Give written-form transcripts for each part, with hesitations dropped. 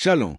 Shalom,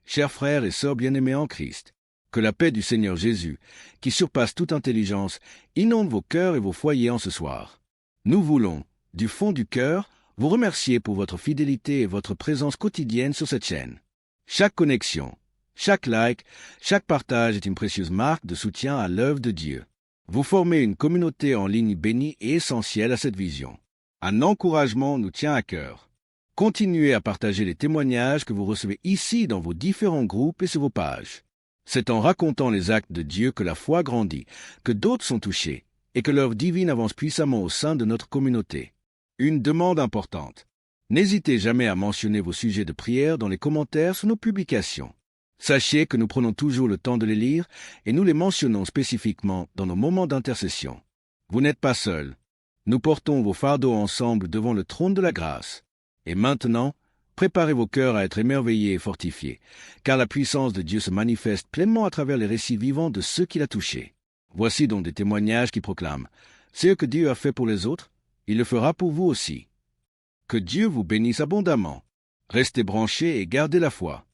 chers frères et sœurs bien-aimés en Christ. Que la paix du Seigneur Jésus, qui surpasse toute intelligence, inonde vos cœurs et vos foyers en ce soir. Nous voulons, du fond du cœur, vous remercier pour votre fidélité et votre présence quotidienne sur cette chaîne. Chaque connexion, chaque like, chaque partage est une précieuse marque de soutien à l'œuvre de Dieu. Vous formez une communauté en ligne bénie et essentielle à cette vision. Un encouragement nous tient à cœur. Continuez à partager les témoignages que vous recevez ici dans vos différents groupes et sur vos pages. C'est en racontant les actes de Dieu que la foi grandit, que d'autres sont touchés et que l'œuvre divine avance puissamment au sein de notre communauté. Une demande importante. N'hésitez jamais à mentionner vos sujets de prière dans les commentaires sur nos publications. Sachez que nous prenons toujours le temps de les lire et nous les mentionnons spécifiquement dans nos moments d'intercession. Vous n'êtes pas seuls. Nous portons vos fardeaux ensemble devant le trône de la grâce. Et maintenant, préparez vos cœurs à être émerveillés et fortifiés, car la puissance de Dieu se manifeste pleinement à travers les récits vivants de ceux qu'il a touchés. Voici donc des témoignages qui proclament « Ce que Dieu a fait pour les autres, il le fera pour vous aussi. » Que Dieu vous bénisse abondamment. Restez branchés et gardez la foi.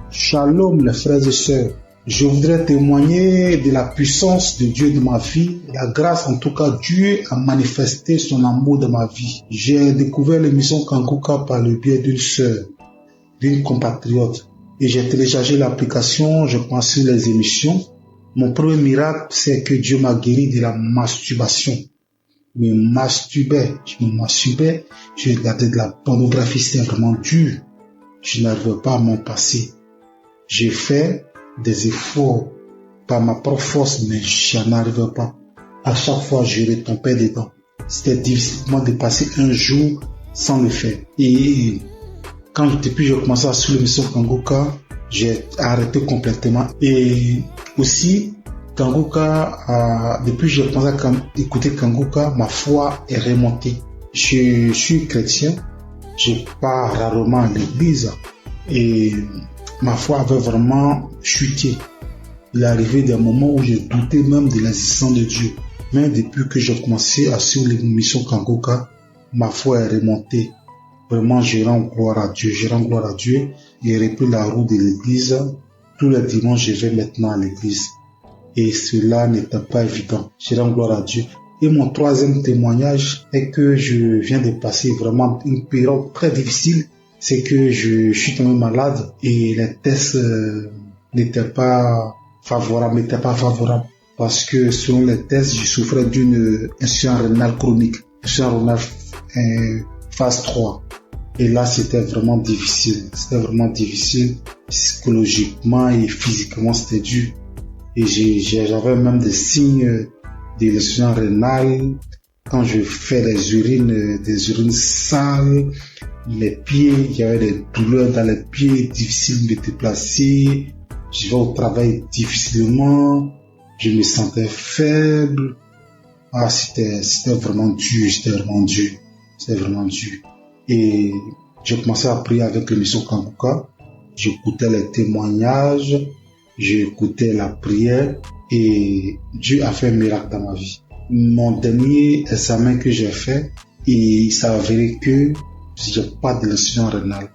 Shalom les frères et sœurs. Je voudrais témoigner de la puissance de Dieu dans ma vie, la grâce en tout cas. Dieu a manifesté son amour dans ma vie. J'ai découvert l'émission Kanguka par le biais d'une sœur, d'une compatriote. Et j'ai téléchargé l'application, je pense sur les émissions. Mon premier miracle, c'est que Dieu m'a guéri de la masturbation. Je me masturbais, je regardais de la pornographie, c'était vraiment dur. Je n'arrivais pas à m'en passer. J'ai fait des efforts par ma propre force, mais je n'en arrivais pas. À chaque fois, je retombais dedans. C'était difficile pour moi de passer un jour sans le faire. Et depuis j'ai commencé à suivre l'émission Kanguka, j'ai arrêté complètement. Et aussi, Kanguka, depuis que j'ai commencé à écouter Kanguka, ma foi est remontée. Je suis chrétien, je pars rarement à l'église et ma foi avait vraiment chuté. Il est arrivé des moments où j'ai douté même de l'existence de Dieu. Mais depuis que j'ai commencé à suivre l'émission Kanguka, ma foi est remontée. Vraiment, je rends gloire à Dieu. J'ai repris la route de l'église. Tous les dimanches, je vais maintenant à l'église. Et cela n'était pas évident. Je rends gloire à Dieu. Et mon troisième témoignage est que je viens de passer vraiment une période très difficile. C'est que je suis tombé malade et les tests n'étaient pas favorables. Parce que selon les tests, je souffrais d'une insuffisance rénale chronique. Insuffisance rénale phase 3. Et là, c'était vraiment difficile. Psychologiquement et physiquement, c'était dur. Et j'avais même des signes de l'insuffisance rénale. Quand je fais des urines sales, les pieds, il y avait des douleurs dans les pieds, difficile de me déplacer. Je vais au travail difficilement. Je me sentais faible. C'était vraiment dur. Et j'ai commencé à prier avec l'émission Kanguka. J'écoutais les témoignages, j'écoutais la prière et Dieu a fait un miracle dans ma vie. Mon dernier examen que j'ai fait, il s'est avéré que j'ai pas de l'insuffisance rénale.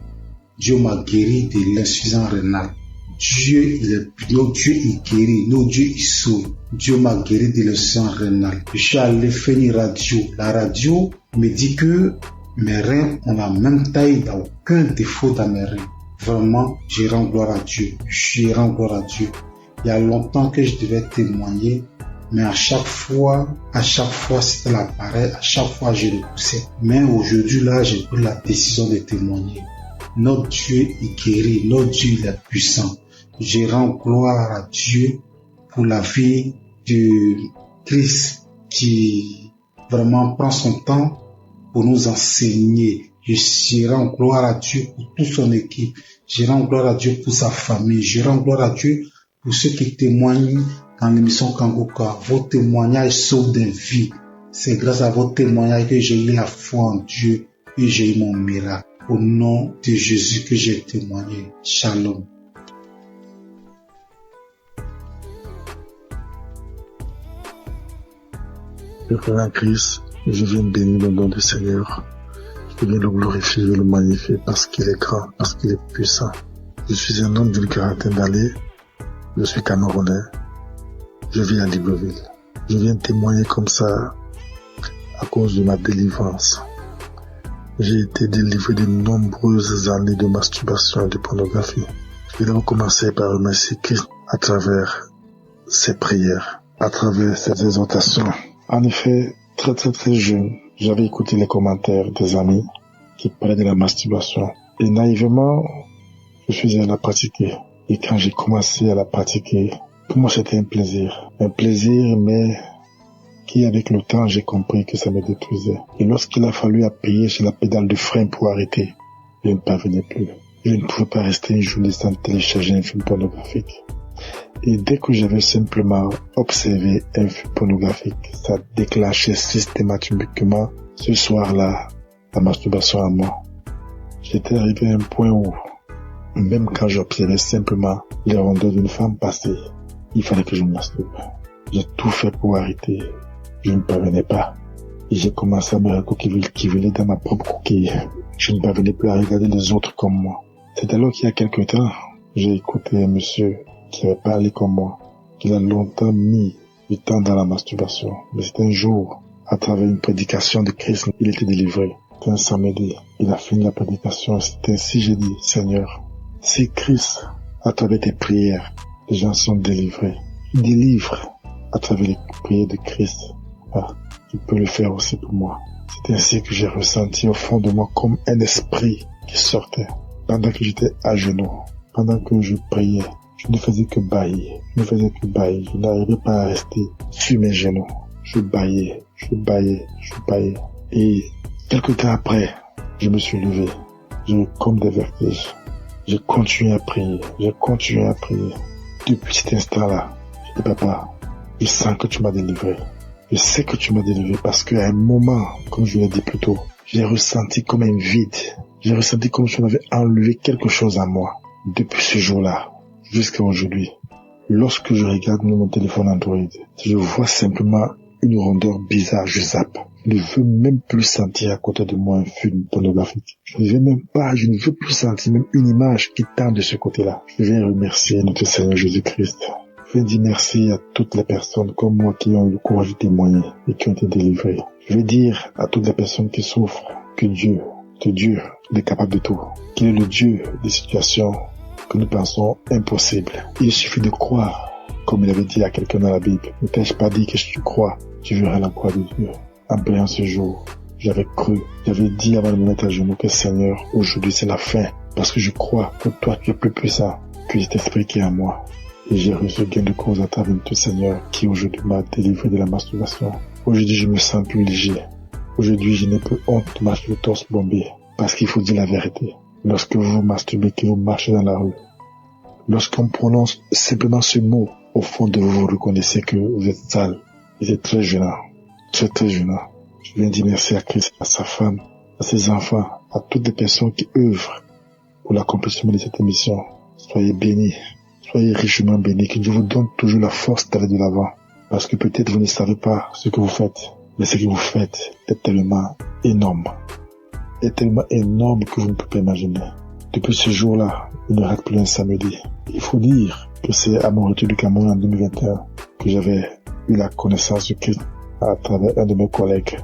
Dieu m'a guéri de l'insuffisance rénale. Dieu, notre Dieu, il guérit, notre Dieu, il sauve. Dieu m'a guéri de l'insuffisance rénale. Je suis allé faire une radio. La radio me dit que mes reins ont la même taille, il n'y a aucun défaut dans mes reins. Vraiment, je rends gloire à Dieu. Il y a longtemps que je devais témoigner, mais à chaque fois, c'était la pareille, à chaque fois, je le poussais. Mais aujourd'hui, là, j'ai pris la décision de témoigner. Notre Dieu est guéri, notre Dieu il est puissant. Je rends gloire à Dieu pour la vie de Christ qui vraiment prend son temps pour nous enseigner. Je rends gloire à Dieu pour toute son équipe. Je rends gloire à Dieu pour sa famille. Je rends gloire à Dieu pour ceux qui témoignent dans l'émission Kanguka. Vos témoignages sauvent des vies. C'est grâce à vos témoignages que j'ai eu la foi en Dieu et j'ai eu mon miracle. Au nom de Jésus que j'ai témoigné. Shalom. Le frère en Christ, je viens bénir le nom du Seigneur. Je viens le glorifier, le magnifier parce qu'il est grand, parce qu'il est puissant. Je suis un homme d'une quarantaine d'années. Je suis Camerounais. Je vis à Libreville. Je viens témoigner comme ça à cause de ma délivrance. J'ai été délivré de nombreuses années de masturbation et de pornographie. Je vais recommencer par remercier Christ à travers ses prières, à travers ses exhortations. En effet, très jeune, j'avais écouté les commentaires des amis qui parlaient de la masturbation. Et naïvement, je suis allé la pratiquer. Et quand j'ai commencé à la pratiquer, pour moi c'était un plaisir. Un plaisir, mais qui avec le temps, j'ai compris que ça me détruisait. Et lorsqu'il a fallu appuyer sur la pédale de frein pour arrêter, je ne parvenais plus. Je ne pouvais pas rester une journée sans télécharger un film pornographique. Et dès que j'avais simplement observé un film pornographique, ça déclenchait systématiquement ce soir-là la masturbation à moi. J'étais arrivé à un point où, même quand j'observais simplement les rondeurs d'une femme passer, il fallait que je me masturbe. J'ai tout fait pour arrêter. Je ne parvenais pas. Et j'ai commencé à me recouquiller dans ma propre coquille. Je ne parvenais plus à regarder les autres comme moi. C'est alors qu'il y a quelque temps, j'ai écouté un monsieur qui avait parlé comme moi, qu'il a longtemps mis du temps dans la masturbation. Mais c'est un jour, à travers une prédication de Christ, il était délivré. C'était un samedi. Il a fini la prédication. C'est ainsi j'ai dit, Seigneur, si Christ, à travers tes prières, les gens sont délivrés, délivre à travers les prières de Christ. Tu peux le faire aussi pour moi. C'est ainsi que j'ai ressenti au fond de moi comme un esprit qui sortait. Pendant que j'étais à genoux, pendant que je priais, je ne faisais que bâillir. Je n'arrivais pas à rester sur mes genoux. Je bâillais. Et quelque temps après, je me suis levé. J'ai eu comme des vertiges. J'ai continué à prier. Depuis cet instant-là, je dis, papa, je sens que tu m'as délivré. Je sais que tu m'as délivré parce qu'à un moment, comme je l'ai dit plus tôt, j'ai ressenti comme un vide. J'ai ressenti comme si on avait enlevé quelque chose à moi. Depuis ce jour-là, jusqu'à aujourd'hui, lorsque je regarde mon téléphone Android, je vois simplement une rondeur bizarre, je zappe. Je ne veux même plus sentir à côté de moi un film pornographique. Je ne veux plus sentir même une image qui tend de ce côté-là. Je viens remercier notre Seigneur Jésus-Christ. Je vais dire merci à toutes les personnes comme moi qui ont eu le courage de témoigner et qui ont été délivrées. Je vais dire à toutes les personnes qui souffrent que Dieu, il est capable de tout. Qu'il est le Dieu des situations que nous pensons impossibles. Il suffit de croire, comme il avait dit à quelqu'un dans la Bible. Ne t'ai-je pas dit que si tu crois, tu verras la gloire de Dieu. En priant ce jour, j'avais cru, j'avais dit avant de me mettre à genoux que Seigneur, aujourd'hui c'est la fin. Parce que je crois que toi tu es plus puissant que cet esprit qui est en moi. Et j'ai reçu gain de cause à travers tout Seigneur qui aujourd'hui m'a délivré de la masturbation. Aujourd'hui, je me sens plus léger. Aujourd'hui, je n'ai plus honte de marcher le torse bombé. Parce qu'il faut dire la vérité. Lorsque vous vous masturbez, que vous marchez dans la rue, lorsqu'on prononce simplement ce mot, au fond de vous, vous reconnaissez que vous êtes sale. Et c'est très gênant. Très gênant. Je viens dire merci à Christ, à sa femme, à ses enfants, à toutes les personnes qui œuvrent pour l'accomplissement de cette émission. Soyez bénis. Soyez richement bénis, que Dieu vous donne toujours la force d'aller de l'avant. Parce que peut-être vous ne savez pas ce que vous faites, mais ce que vous faites est tellement énorme. Est tellement énorme que vous ne pouvez pas imaginer. Depuis ce jour-là, il ne rate plus un samedi. Il faut dire que c'est à mon retour du Cameroun en 2021 que j'avais eu la connaissance de Christ à travers un de mes collègues.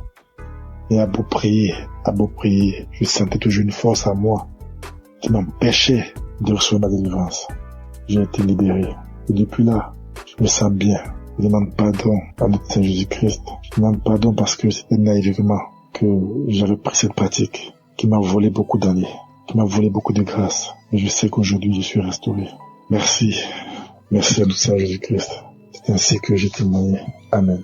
Et à beau prier, je sentais toujours une force en moi qui m'empêchait de recevoir ma délivrance. J'ai été libéré. Et depuis là, je me sens bien. Je demande pardon à notre Seigneur Jésus-Christ. Je demande pardon parce que c'était naïvement que j'avais pris cette pratique qui m'a volé beaucoup d'années, qui m'a volé beaucoup de grâce. Et je sais qu'aujourd'hui, je suis restauré. Merci. Merci à notre Seigneur Jésus-Christ. C'est ainsi que j'ai témoigné. Amen.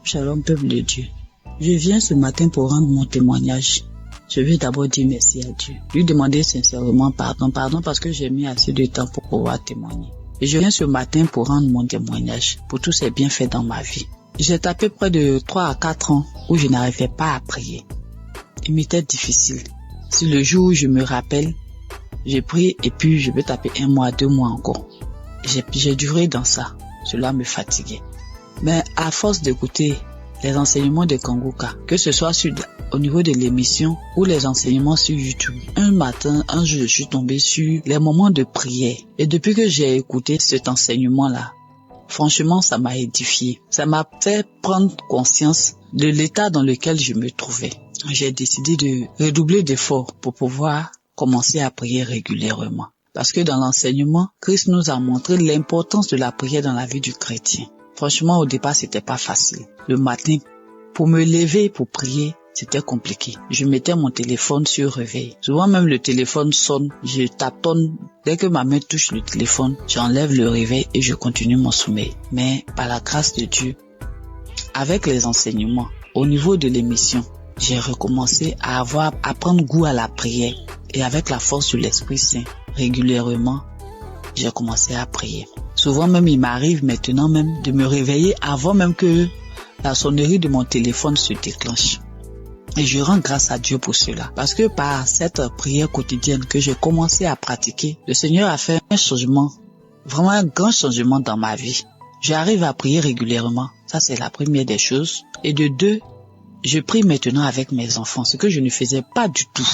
Shalom, peuple de Dieu. Je viens ce matin pour rendre mon témoignage. Je veux d'abord dire merci à Dieu. Lui demander sincèrement pardon parce que j'ai mis assez de temps pour pouvoir témoigner. Et je viens ce matin pour rendre mon témoignage pour tous ces bienfaits dans ma vie. J'ai tapé près de 3 à 4 ans où je n'arrivais pas à prier. Il m'était difficile. C'est le jour où je me rappelle, J'ai pris et puis je peux taper 1 mois, 2 mois encore. J'ai duré dans ça. Cela me fatiguait. Mais à force d'écouter les enseignements de Kanguka, que ce soit au niveau de l'émission ou les enseignements sur YouTube, un jour, je suis tombée sur les moments de prière. Et depuis que j'ai écouté cet enseignement-là, franchement, ça m'a édifié. Ça m'a fait prendre conscience de l'état dans lequel je me trouvais. J'ai décidé de redoubler d'efforts pour pouvoir commencer à prier régulièrement. Parce que dans l'enseignement, Christ nous a montré l'importance de la prière dans la vie du chrétien. Franchement, au départ, c'était pas facile. Le matin, pour me lever pour prier, c'était compliqué. Je mettais mon téléphone sur réveil. Souvent même le téléphone sonne, je tâtonne. Dès que ma main touche le téléphone, j'enlève le réveil et je continue mon sommeil. Mais par la grâce de Dieu, avec les enseignements, au niveau de l'émission, j'ai recommencé à prendre goût à la prière. Et avec la force de l'Esprit Saint, régulièrement, j'ai commencé à prier. Souvent même, il m'arrive maintenant même de me réveiller avant même que la sonnerie de mon téléphone se déclenche. Et je rends grâce à Dieu pour cela. Parce que par cette prière quotidienne que j'ai commencé à pratiquer, le Seigneur a fait un changement, vraiment un grand changement dans ma vie. J'arrive à prier régulièrement. Ça, c'est la première des choses. Et de 2, je prie maintenant avec mes enfants, ce que je ne faisais pas du tout.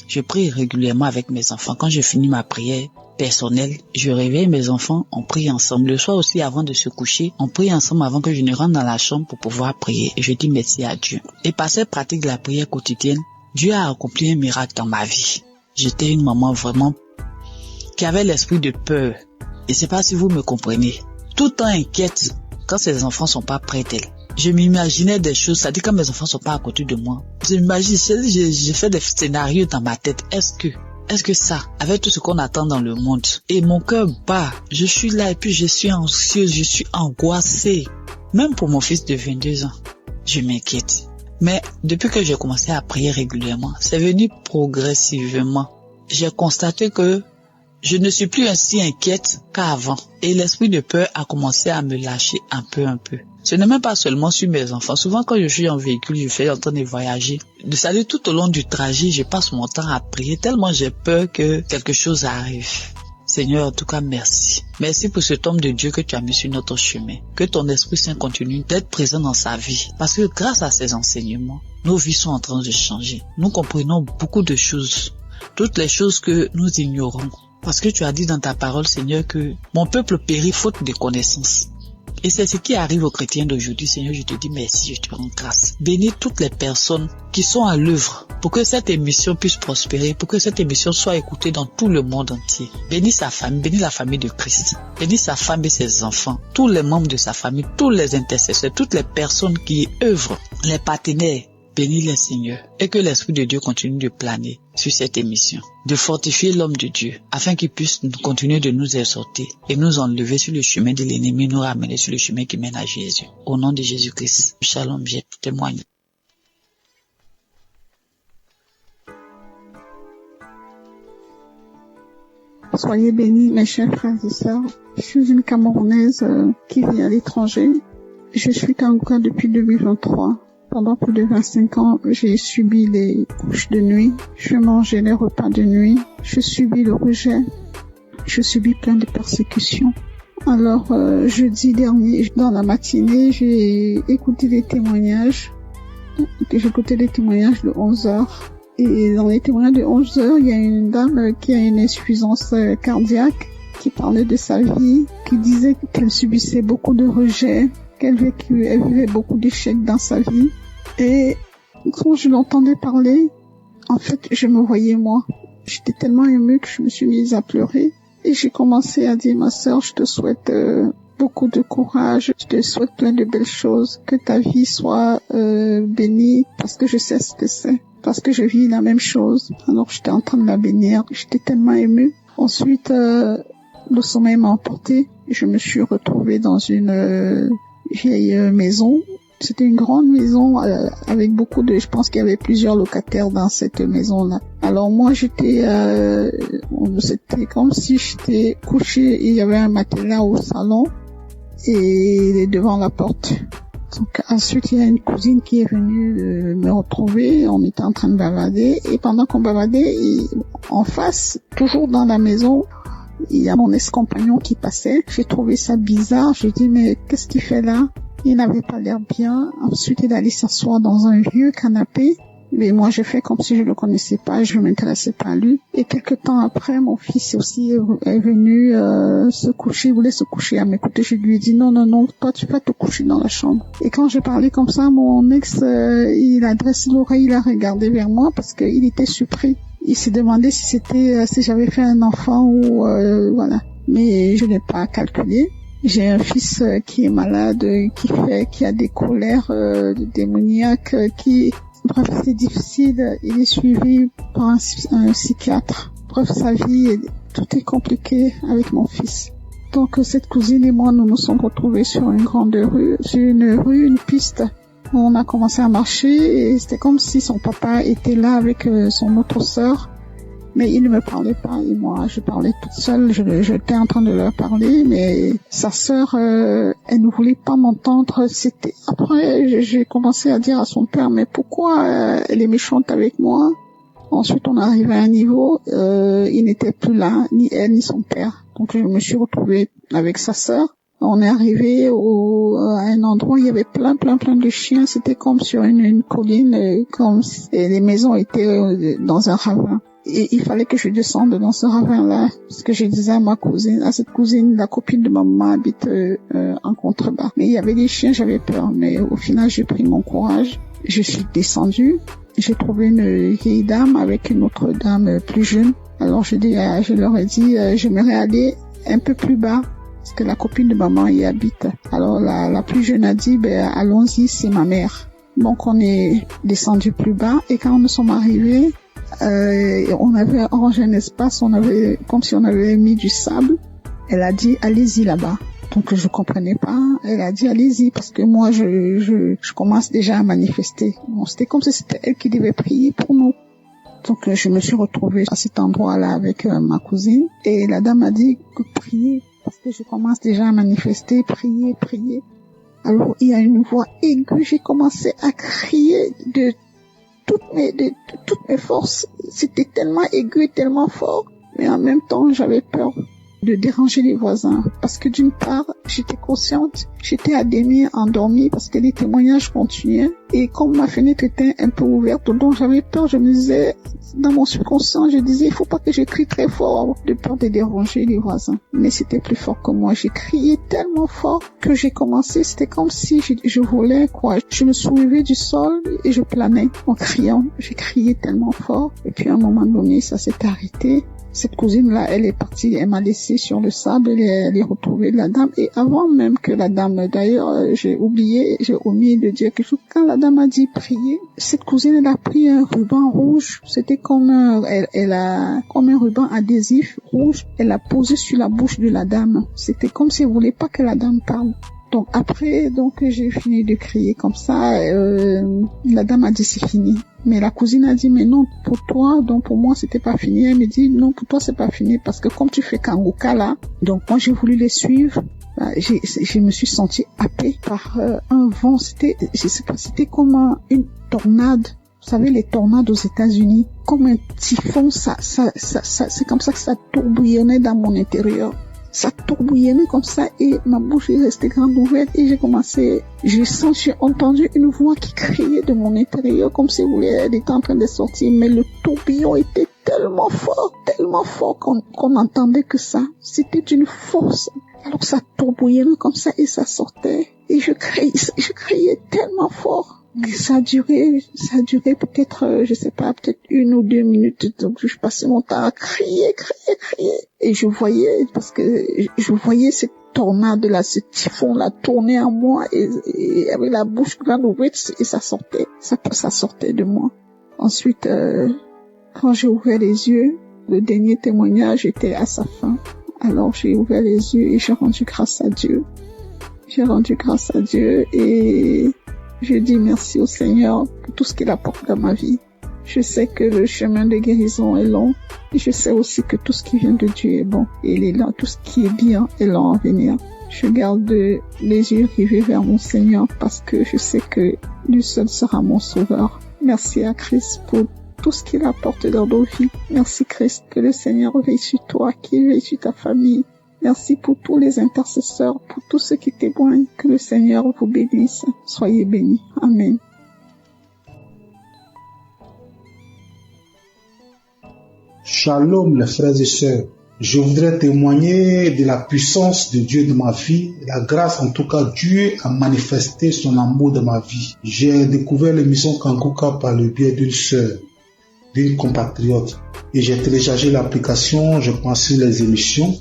Je prie régulièrement avec mes enfants. Quand je finis ma prière personnelle, je réveille mes enfants, on prie ensemble. Le soir aussi, avant de se coucher, on prie ensemble avant que je ne rentre dans la chambre pour pouvoir prier. Et je dis merci à Dieu. Et par cette pratique de la prière quotidienne, Dieu a accompli un miracle dans ma vie. J'étais une maman vraiment qui avait l'esprit de peur. Et c'est pas si vous me comprenez. Tout le temps inquiète quand ses enfants sont pas près d'elle. Je m'imaginais des choses, c'est-à-dire quand mes enfants sont pas à côté de moi. J'ai fait des scénarios dans ma tête. Est-ce que ça, avec tout ce qu'on attend dans le monde, et mon cœur bat, je suis là et puis je suis anxieuse, je suis angoissée. Même pour mon fils de 22 ans, je m'inquiète. Mais depuis que j'ai commencé à prier régulièrement, c'est venu progressivement. J'ai constaté que je ne suis plus ainsi inquiète qu'avant. Et l'esprit de peur a commencé à me lâcher un peu. Ce n'est même pas seulement sur mes enfants. Souvent, quand je suis en véhicule, je fais en train de voyager. C'est-à-dire tout au long du trajet, je passe mon temps à prier tellement j'ai peur que quelque chose arrive. Seigneur, en tout cas, merci. Merci pour cet homme de Dieu que tu as mis sur notre chemin. Que ton Esprit Saint continue d'être présent dans sa vie. Parce que grâce à ces enseignements, nos vies sont en train de changer. Nous comprenons beaucoup de choses. Toutes les choses que nous ignorons. Parce que tu as dit dans ta parole, Seigneur, que mon peuple périt faute de connaissances. Et c'est ce qui arrive aux chrétiens d'aujourd'hui. Seigneur, je te dis merci, je te rends grâce. Bénis toutes les personnes qui sont à l'œuvre pour que cette émission puisse prospérer, pour que cette émission soit écoutée dans tout le monde entier. Bénis sa famille, bénis la famille de Christ. Bénis sa femme et ses enfants, tous les membres de sa famille, tous les intercesseurs, toutes les personnes qui œuvrent, les partenaires. Bénis les Seigneur et que l'Esprit de Dieu continue de planer sur cette émission, de fortifier l'homme de Dieu afin qu'il puisse continuer de nous exhorter et nous enlever sur le chemin de l'ennemi, nous ramener sur le chemin qui mène à Jésus. Au nom de Jésus-Christ, shalom, j'ai témoigné. Soyez bénis, mes chers frères et sœurs. Je suis une Camerounaise qui vit à l'étranger. Je suis Kanguka depuis 2023. Pendant plus de 25 ans, j'ai subi les couches de nuit, je mangeais les repas de nuit, je subis le rejet, je subis plein de persécutions. Alors, jeudi dernier, dans la matinée, j'ai écouté des témoignages. J'ai écouté des témoignages de 11h. Et dans les témoignages de 11h, il y a une dame qui a une insuffisance cardiaque, qui parlait de sa vie, qui disait qu'elle subissait beaucoup de rejet, qu'elle vivait beaucoup d'échecs dans sa vie. Et quand je l'entendais parler, en fait, je me voyais moi. J'étais tellement émue que je me suis mise à pleurer. Et j'ai commencé à dire, ma sœur, je te souhaite beaucoup de courage, je te souhaite plein de belles choses, que ta vie soit bénie, parce que je sais ce que c'est, parce que je vis la même chose. Alors j'étais en train de la bénir, j'étais tellement émue. Ensuite, le sommeil m'a emporté. Je me suis retrouvée dans une vieille maison. C'était une grande maison avec beaucoup de... Je pense qu'il y avait plusieurs locataires dans cette maison-là. Alors moi, c'était comme si j'étais couchée et il y avait un matelas au salon et devant la porte. Donc ensuite, il y a une cousine qui est venue me retrouver. On était en train de bavarder et pendant qu'on bavardait, en face, toujours dans la maison, il y a mon ex-compagnon qui passait. J'ai trouvé ça bizarre. J'ai dit mais qu'est-ce qu'il fait là? Il n'avait pas l'air bien. Ensuite, il allait s'asseoir dans un vieux canapé. Mais moi, j'ai fait comme si je le connaissais pas, je m'intéressais pas à lui. Et quelque temps après, mon fils aussi est venu se coucher, il voulait se coucher à mes côtés. Je lui ai dit non, toi tu vas te coucher dans la chambre. Et quand j'ai parlé comme ça, mon ex, il a dressé l'oreille, il a regardé vers moi parce qu'il était surpris. Il s'est demandé si j'avais fait un enfant ou voilà. Mais je n'ai pas calculé. J'ai un fils qui est malade, qui a des colères démoniaques, bref, c'est difficile. Il est suivi par un psychiatre. Bref, sa vie, tout est compliqué avec mon fils. Donc, cette cousine et moi, nous nous sommes retrouvés sur une grande rue, une piste. On a commencé à marcher et c'était comme si son papa était là avec son autre sœur. Mais il ne me parlait pas et moi, je parlais toute seule. J'étais en train de leur parler, mais sa sœur, elle ne voulait pas m'entendre. Après, j'ai commencé à dire à son père, mais pourquoi elle est méchante avec moi? Ensuite, on est arrivé à un niveau, il n'était plus là, ni elle ni son père. Donc, je me suis retrouvée avec sa sœur. On est arrivé à un endroit où il y avait plein de chiens. C'était comme sur une colline, et les maisons étaient dans un ravin. Et il fallait que je descende dans ce ravin-là, parce que je disais à cette cousine, la copine de ma maman habite en contrebas. Mais il y avait des chiens, j'avais peur. Mais au final, j'ai pris mon courage. Je suis descendue. J'ai trouvé une vieille dame avec une autre dame plus jeune. Alors je leur ai dit, j'aimerais aller un peu plus bas, parce que la copine de maman y habite. Alors la plus jeune a dit, allons-y, c'est ma mère. Donc on est descendu plus bas et quand nous sommes arrivés, on avait arrangé un espace, comme si on avait mis du sable. Elle a dit, allez-y là-bas. Donc je comprenais pas. Elle a dit, allez-y, parce que moi je commence déjà à manifester. Bon, c'était comme si c'était elle qui devait prier pour nous. Donc je me suis retrouvée à cet endroit-là avec ma cousine et la dame a dit que prier, parce que je commence déjà à manifester, prier. Alors il y a une voix aiguë, j'ai commencé à crier de toutes mes forces. C'était tellement aigu et tellement fort, mais en même temps j'avais peur de déranger les voisins, parce que d'une part j'étais consciente, j'étais à demi endormie parce que les témoignages continuaient et comme ma fenêtre était un peu ouverte, donc j'avais peur. Je me disais, dans mon subconscient, je disais, il faut pas que je crie très fort de peur de déranger les voisins. Mais c'était plus fort que moi. J'ai crié tellement fort que j'ai commencé, c'était comme si je volais, quoi. Je me soulevais du sol et je planais en criant. J'ai crié tellement fort et puis à un moment donné, ça s'est arrêté. Cette cousine-là, elle est partie, elle m'a laissé sur le sable, elle est retrouvée la dame. Et avant même que la dame, d'ailleurs, j'ai omis de dire quelque chose. Quand la dame a dit prier, cette cousine, elle a pris un ruban rouge. C'était comme comme un ruban adhésif rouge. Elle l'a posé sur la bouche de la dame. C'était comme si elle voulait pas que la dame parle. Donc après, j'ai fini de crier comme ça. La dame a dit c'est fini. Mais la cousine a dit mais non, pour toi, donc pour moi c'était pas fini. Elle me dit non, pour toi c'est pas fini parce que comme tu fais Kanguka là, donc moi j'ai voulu les suivre. Je me suis sentie happée par un vent. C'était comme une tornade. Vous savez, les tornades aux États-Unis, comme un typhon, c'est comme ça que ça tourbillonnait dans mon intérieur. Ça tourbillonnait comme ça et ma bouche est restée grande ouverte et j'ai entendu une voix qui criait de mon intérieur comme si elle était en train de sortir, mais le tourbillon était tellement fort qu'on entendait que ça. C'était d'une force. Alors ça tourbillonnait comme ça et ça sortait et je criais tellement fort. Ça a duré peut-être, je sais pas, peut-être 1 ou 2 minutes. Donc, je passais mon temps à crier. Et je voyais cette tornade-là, ce typhon-là tourner en moi et avec la bouche grande ouverte et ça sortait de moi. Ensuite, quand j'ai ouvert les yeux, le dernier témoignage était à sa fin. Alors, j'ai ouvert les yeux et j'ai rendu grâce à Dieu. Et je dis merci au Seigneur pour tout ce qu'il apporte dans ma vie. Je sais que le chemin de guérison est long. Et je sais aussi que tout ce qui vient de Dieu est bon. Et il est là, tout ce qui est bien est long à venir. Je garde les yeux rivés vers mon Seigneur parce que je sais que lui seul sera mon sauveur. Merci à Christ pour tout ce qu'il apporte dans nos vies. Merci Christ, que le Seigneur veille sur toi, qu'il veille sur ta famille. Merci pour tous les intercesseurs, pour tous ceux qui témoignent. Que le Seigneur vous bénisse. Soyez bénis. Amen. Shalom les frères et sœurs. Je voudrais témoigner de la puissance de Dieu dans ma vie, la grâce en tout cas Dieu a manifesté son amour dans ma vie. J'ai découvert l'émission Kanguka par le biais d'une sœur, d'une compatriote, et j'ai téléchargé l'application, je pensais les émissions.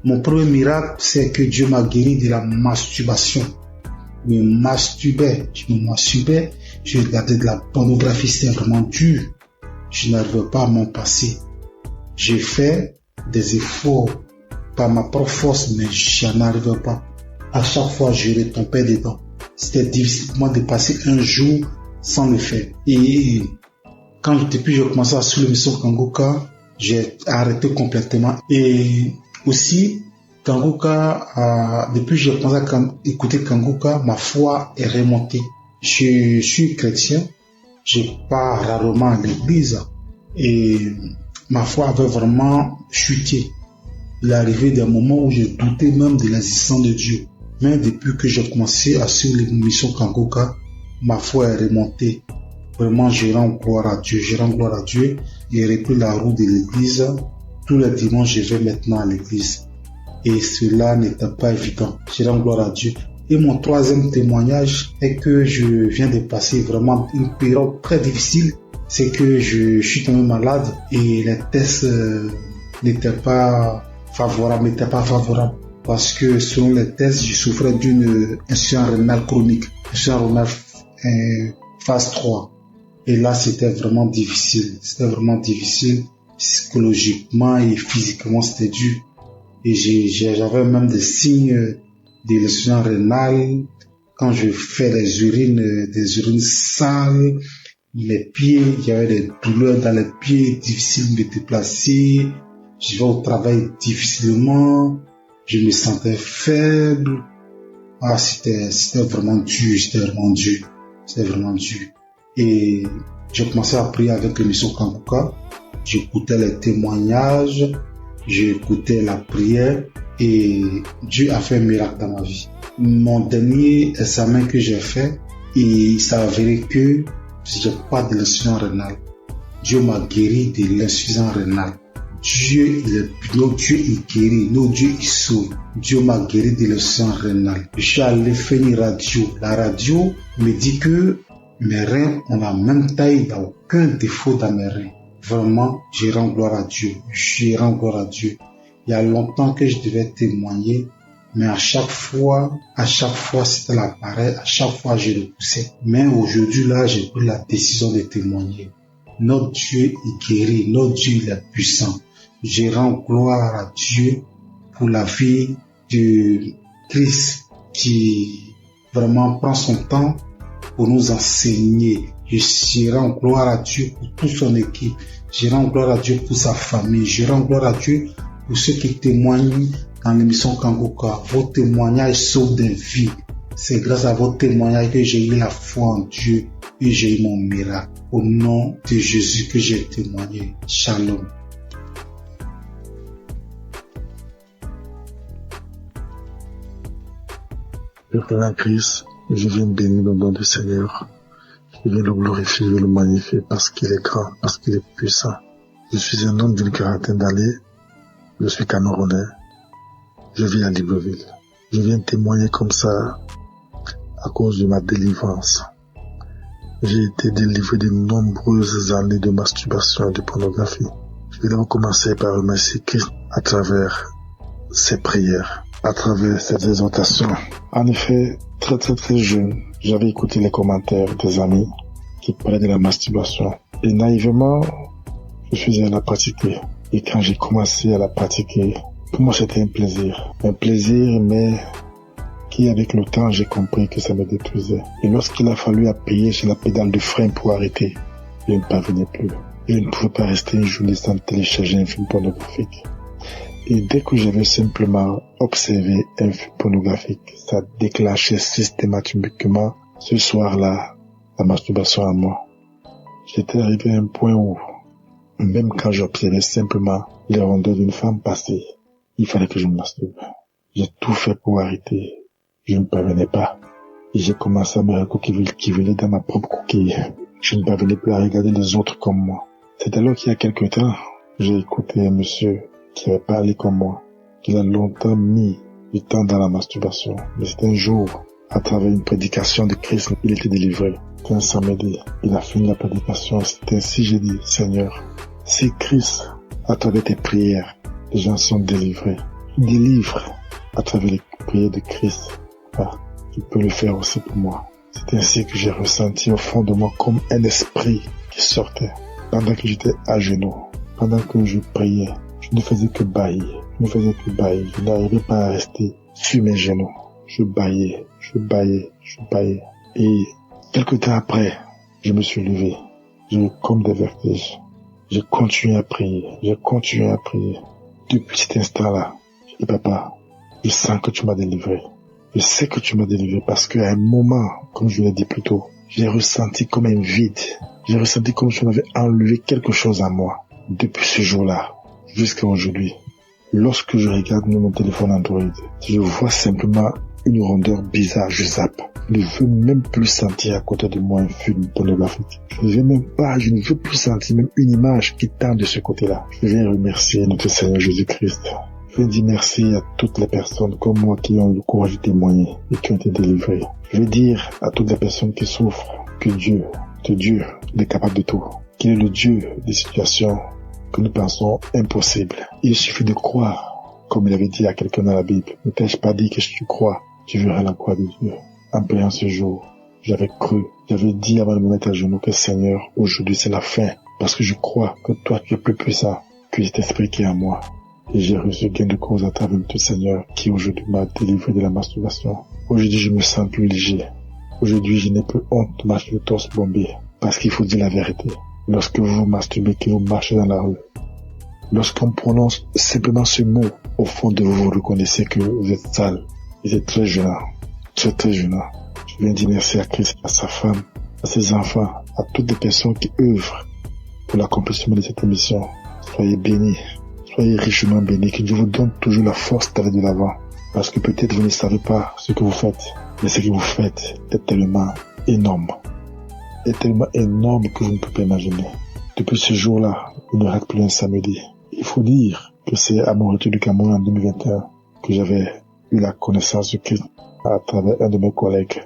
Mon premier miracle, c'est que Dieu m'a guéri de la masturbation. Je me masturbais, je regardais de la pornographie, c'était vraiment dur. Je n'arrivais pas à m'en passer. J'ai fait des efforts par ma propre force, mais je n'arrivais pas. À chaque fois, je retombais dedans. C'était difficile pour moi de passer un jour sans le faire. Et depuis que j'ai commencé à suivre l'émission Kanguka, j'ai arrêté complètement. Et aussi, Kanguka, depuis que j'ai commencé à écouter Kanguka, ma foi est remontée. Je suis chrétien, je pars rarement à l'église et ma foi avait vraiment chuté. Il est arrivé des moments où je doutais même de l'existence de Dieu. Mais depuis que j'ai commencé à suivre l'émission Kanguka, ma foi est remontée. Vraiment, je rends gloire à Dieu. J'ai repris la route de l'église. Tous les dimanches, je vais maintenant à l'église. Et cela n'était pas évident. Je rends gloire à Dieu. Et mon troisième témoignage est que je viens de passer vraiment une période très difficile. C'est que je suis tombé malade et les tests n'étaient pas favorables. Parce que selon les tests, je souffrais d'une insuffisance rénale chronique. Insuffisance rénale phase 3. Et là, c'était vraiment difficile. Psychologiquement et physiquement, c'était dur. Et j'avais même des signes de l'insuffisance rénale. Quand je fais des urines sales, les pieds, il y avait des douleurs dans les pieds, difficile de me déplacer. Je vais au travail difficilement. Je me sentais faible. C'était vraiment dur. Et j'ai commencé à prier avec l'émission Kanguka. J'écoutais les témoignages, j'écoutais la prière et Dieu a fait un miracle dans ma vie. Mon dernier examen que j'ai fait, il s'est avéré que j'ai pas de l'insuffisance rénale. Dieu m'a guéri de l'insuffisance rénale. Notre Dieu il guérit, notre Dieu il sauve. Dieu m'a guéri de l'insuffisance rénale. Je suis allé faire une radio. La radio me dit que mes reins ont la même taille, il n'y a aucun défaut dans mes reins. Vraiment, je rends gloire à Dieu. Il y a longtemps que je devais témoigner, mais à chaque fois, c'était la pareille, à chaque fois, je repoussais. Mais aujourd'hui, là, j'ai pris la décision de témoigner. Notre Dieu, il guérit, notre Dieu, il est puissant. Je rends gloire à Dieu pour la vie de Christ qui vraiment prend son temps pour nous enseigner. Je rends gloire à Dieu pour toute son équipe. Je rends gloire à Dieu pour sa famille. Je rends gloire à Dieu pour ceux qui témoignent dans l'émission Kanguka. Vos témoignages sauvent des vies. C'est grâce à vos témoignages que j'ai eu la foi en Dieu et j'ai eu mon miracle. Au nom de Jésus que j'ai témoigné. Shalom. Père Christ, je viens bénir le nom du Seigneur. Je viens le glorifier, je le magnifier parce qu'il est grand, parce qu'il est puissant. Je suis un homme d'une quarantaine d'années. Je suis Camerounais. Je vis à Libreville. Je viens témoigner comme ça à cause de ma délivrance. J'ai été délivré de nombreuses années de masturbation et de pornographie. Je vais donc commencer par remercier Christ à travers ses prières, à travers ses exhortations. En effet, très jeune, j'avais écouté les commentaires des amis qui parlaient de la masturbation. Et naïvement, je faisais à la pratiquer. Et quand j'ai commencé à la pratiquer, pour moi c'était un plaisir. Un plaisir, mais qui avec le temps, j'ai compris que ça me détruisait. Et lorsqu'il a fallu appuyer sur la pédale de frein pour arrêter, je ne parvenais plus. Je ne pouvais pas rester une journée sans télécharger un film pornographique. Et dès que j'avais simplement observé un film pornographique, ça déclenchait systématiquement ce soir-là la masturbation à moi. J'étais arrivé à un point où, même quand j'observais simplement les rondeurs d'une femme passer, il fallait que je me masturbe. J'ai tout fait pour arrêter. Je ne parvenais pas. Et j'ai commencé à me recouquiller dans ma propre coquille. Je ne parvenais plus à regarder les autres comme moi. C'est alors qu'il y a quelque temps, j'ai écouté un monsieur qui avait parlé comme moi. Il a longtemps mis du temps dans la masturbation. Mais c'était un jour, à travers une prédication de Christ, il était délivré. C'était un samedi. Il a fini la prédication. C'était ainsi, j'ai dit, Seigneur, si Christ, à travers tes prières, les gens sont délivrés, délivre à travers les prières de Christ. Tu peux le faire aussi pour moi. C'est ainsi que j'ai ressenti au fond de moi comme un esprit qui sortait. Pendant que j'étais à genoux, pendant que je priais, je ne faisais que bâillir. Je n'arrivais pas à rester sur mes genoux. Je bâillais. Et quelque temps après, je me suis levé. J'ai eu comme des vertiges. J'ai continué à prier. Depuis cet instant-là, j'ai dit, papa, je sens que tu m'as délivré. Je sais que tu m'as délivré parce qu'à un moment, comme je l'ai dit plus tôt, j'ai ressenti comme un vide. J'ai ressenti comme si on avait enlevé quelque chose à moi. Depuis ce jour-là, jusqu'à aujourd'hui, lorsque je regarde mon téléphone Android, je vois simplement une rondeur bizarre, je zappe. Je ne veux même plus sentir à côté de moi un film pornographique. Je ne veux plus sentir même une image qui tend de ce côté-là. Je vais remercier notre Seigneur Jésus-Christ. Je vais dire merci à toutes les personnes comme moi qui ont eu le courage de témoigner et qui ont été délivrées. Je vais dire à toutes les personnes qui souffrent que Dieu est capable de tout. Qu'il est le Dieu des situations que nous pensons impossibles. Il suffit de croire, comme il avait dit à quelqu'un dans la Bible. Ne t'ai-je pas dit que si tu crois, tu verras la gloire de Dieu. En priant ce jour, j'avais cru, j'avais dit avant de me mettre à genoux que Seigneur, aujourd'hui c'est la fin, parce que je crois que toi tu es plus puissant que cet esprit qui est en moi. Et j'ai reçu gain de cause à travers le Seigneur qui aujourd'hui m'a délivré de la masturbation. Aujourd'hui je me sens plus léger. Aujourd'hui je n'ai plus honte de marcher le torse bombé, parce qu'il faut dire la vérité. Lorsque vous vous masturbez, que vous marchez dans la rue, lorsqu'on prononce simplement ce mot, au fond de vous, vous reconnaissez que vous êtes sale. Vous êtes très gênant. Très gênant. Je viens dire merci à Christ, à sa femme, à ses enfants, à toutes les personnes qui œuvrent pour l'accomplissement de cette émission. Soyez bénis, soyez richement bénis, que Dieu vous donne toujours la force d'aller de l'avant. Parce que peut-être vous ne savez pas ce que vous faites, mais ce que vous faites est tellement énorme. Est tellement énorme que vous ne pouvez pas imaginer. Depuis ce jour-là, il ne rate plus un samedi. Il faut dire que c'est à mon retour du Cameroun en 2021 que j'avais eu la connaissance de Christ à travers un de mes collègues.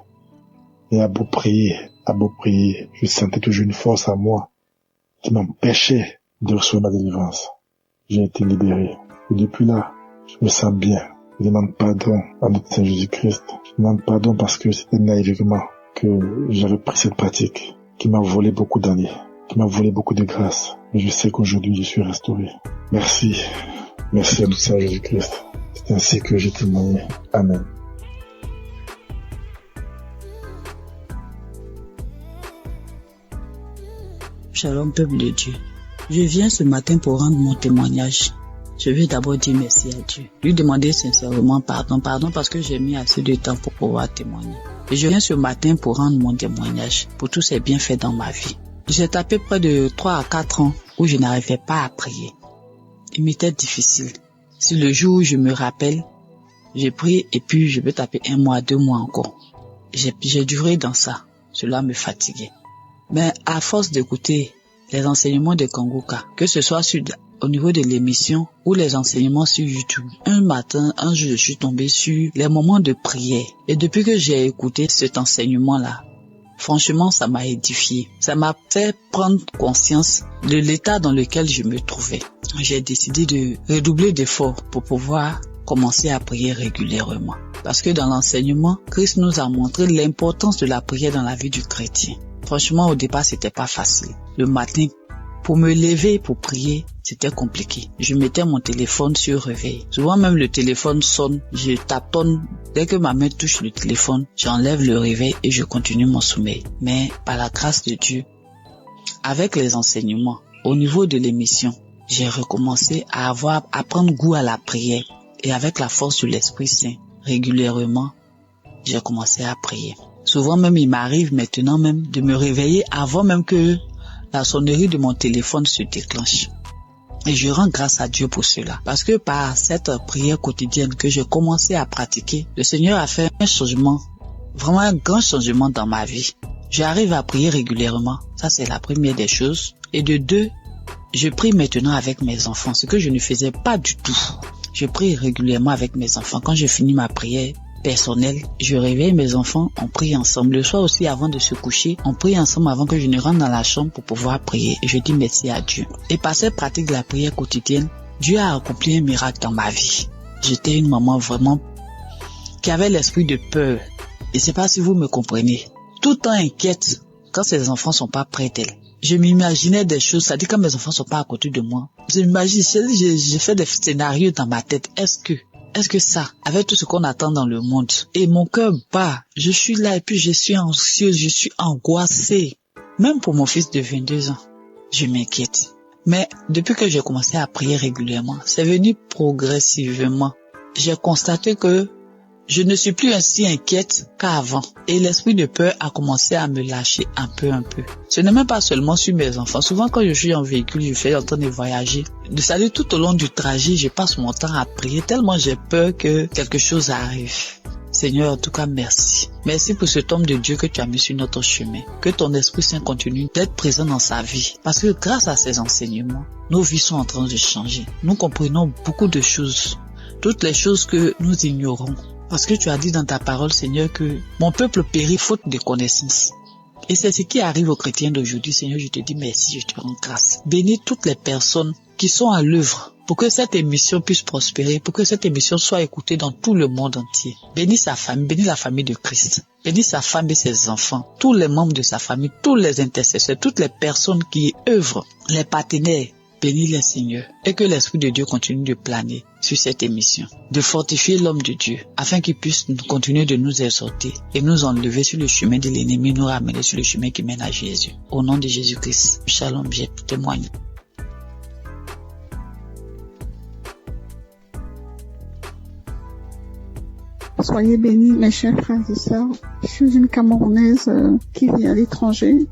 Et à beau prier, je sentais toujours une force à moi qui m'empêchait de recevoir ma délivrance. J'ai été libéré. Et depuis là, je me sens bien. Je demande pardon à notre Seigneur Jésus-Christ. Je demande pardon parce que c'était naïvement que j'avais pris cette pratique qui m'a volé beaucoup d'années, qui m'a volé beaucoup de grâce. Mais je sais qu'aujourd'hui, je suis restauré. Merci. Merci à notre Seigneur Jésus-Christ. C'est ainsi que j'ai témoigné. Amen. Shalom, peuple de Dieu. Je viens ce matin pour rendre mon témoignage. Je veux d'abord dire merci à Dieu. Lui demander sincèrement pardon parce que j'ai mis assez de temps pour pouvoir témoigner. Et je viens ce matin pour rendre mon témoignage pour tous ces bienfaits dans ma vie. J'ai tapé près de 3 à 4 ans où je n'arrivais pas à prier. Il m'était difficile. Si le jour où je me rappelle, j'ai prié et puis je peux taper 1 mois, 2 mois encore. J'ai duré dans ça. Cela me fatiguait. Mais à force d'écouter les enseignements de Kanguka, que ce soit au niveau de l'émission ou les enseignements sur YouTube, un jour, je suis tombée sur les moments de prière. Et depuis que j'ai écouté cet enseignement-là, franchement, ça m'a édifié. Ça m'a fait prendre conscience de l'état dans lequel je me trouvais. J'ai décidé de redoubler d'efforts pour pouvoir commencer à prier régulièrement. Parce que dans l'enseignement, Christ nous a montré l'importance de la prière dans la vie du chrétien. Franchement, au départ, c'était pas facile. Le matin, pour me lever pour prier, c'était compliqué. Je mettais mon téléphone sur réveil. Souvent même le téléphone sonne, je taponne. Dès que ma main touche le téléphone, j'enlève le réveil et je continue mon sommeil. Mais par la grâce de Dieu, avec les enseignements, au niveau de l'émission, j'ai recommencé à prendre goût à la prière. Et avec la force de l'Esprit Saint, régulièrement, j'ai commencé à prier. Souvent même, il m'arrive maintenant même de me réveiller avant même que la sonnerie de mon téléphone se déclenche. Et je rends grâce à Dieu pour cela. Parce que par cette prière quotidienne que j'ai commencé à pratiquer, le Seigneur a fait un changement, vraiment un grand changement dans ma vie. J'arrive à prier régulièrement. Ça, c'est la première des choses. Et de deux, je prie maintenant avec mes enfants, ce que je ne faisais pas du tout. Je prie régulièrement avec mes enfants. Quand je finis ma prière personnelle, je réveille mes enfants, on prie ensemble. Le soir aussi, avant de se coucher, on prie ensemble avant que je ne rentre dans la chambre pour pouvoir prier. Et je dis merci à Dieu. Et par cette pratique de la prière quotidienne, Dieu a accompli un miracle dans ma vie. J'étais une maman vraiment qui avait l'esprit de peur. Et c'est pas si vous me comprenez. Tout le temps inquiète quand ses enfants sont pas près d'elle. Je m'imaginais des choses, c'est-à-dire quand mes enfants sont pas à côté de moi. Je m'imagine, j'ai fait des scénarios dans ma tête. Est-ce que ça, avec tout ce qu'on attend dans le monde, et mon cœur bat, je suis là et puis je suis anxieuse, je suis angoissée. Même pour mon fils de 22 ans, je m'inquiète. Mais depuis que j'ai commencé à prier régulièrement, c'est venu progressivement. J'ai constaté que je ne suis plus ainsi inquiète qu'avant. Et l'esprit de peur a commencé à me lâcher un peu. Ce n'est même pas seulement sur mes enfants. Souvent quand je suis en véhicule, je suis en train de voyager. C'est-à-dire tout au long du trajet, je passe mon temps à prier tellement j'ai peur que quelque chose arrive. Seigneur, en tout cas, merci. Merci pour cet homme de Dieu que tu as mis sur notre chemin. Que ton Esprit Saint continue d'être présent dans sa vie. Parce que grâce à ces enseignements, nos vies sont en train de changer. Nous comprenons beaucoup de choses. Toutes les choses que nous ignorons. Parce que tu as dit dans ta parole, Seigneur, que mon peuple périt faute de connaissance. Et c'est ce qui arrive aux chrétiens d'aujourd'hui. Seigneur, je te dis merci, je te rends grâce. Bénis toutes les personnes qui sont à l'œuvre pour que cette émission puisse prospérer, pour que cette émission soit écoutée dans tout le monde entier. Bénis sa famille, bénis la famille de Christ. Bénis sa femme et ses enfants, tous les membres de sa famille, tous les intercesseurs, toutes les personnes qui œuvrent, les partenaires. Bénis les Seigneur et que l'Esprit de Dieu continue de planer sur cette émission, de fortifier l'homme de Dieu afin qu'il puisse continuer de nous exhorter et nous enlever sur le chemin de l'ennemi, nous ramener sur le chemin qui mène à Jésus. Au nom de Jésus-Christ, shalom, j'ai témoigné. Soyez bénis, mes chers frères et sœurs. Je suis une Camerounaise qui vit à l'étranger.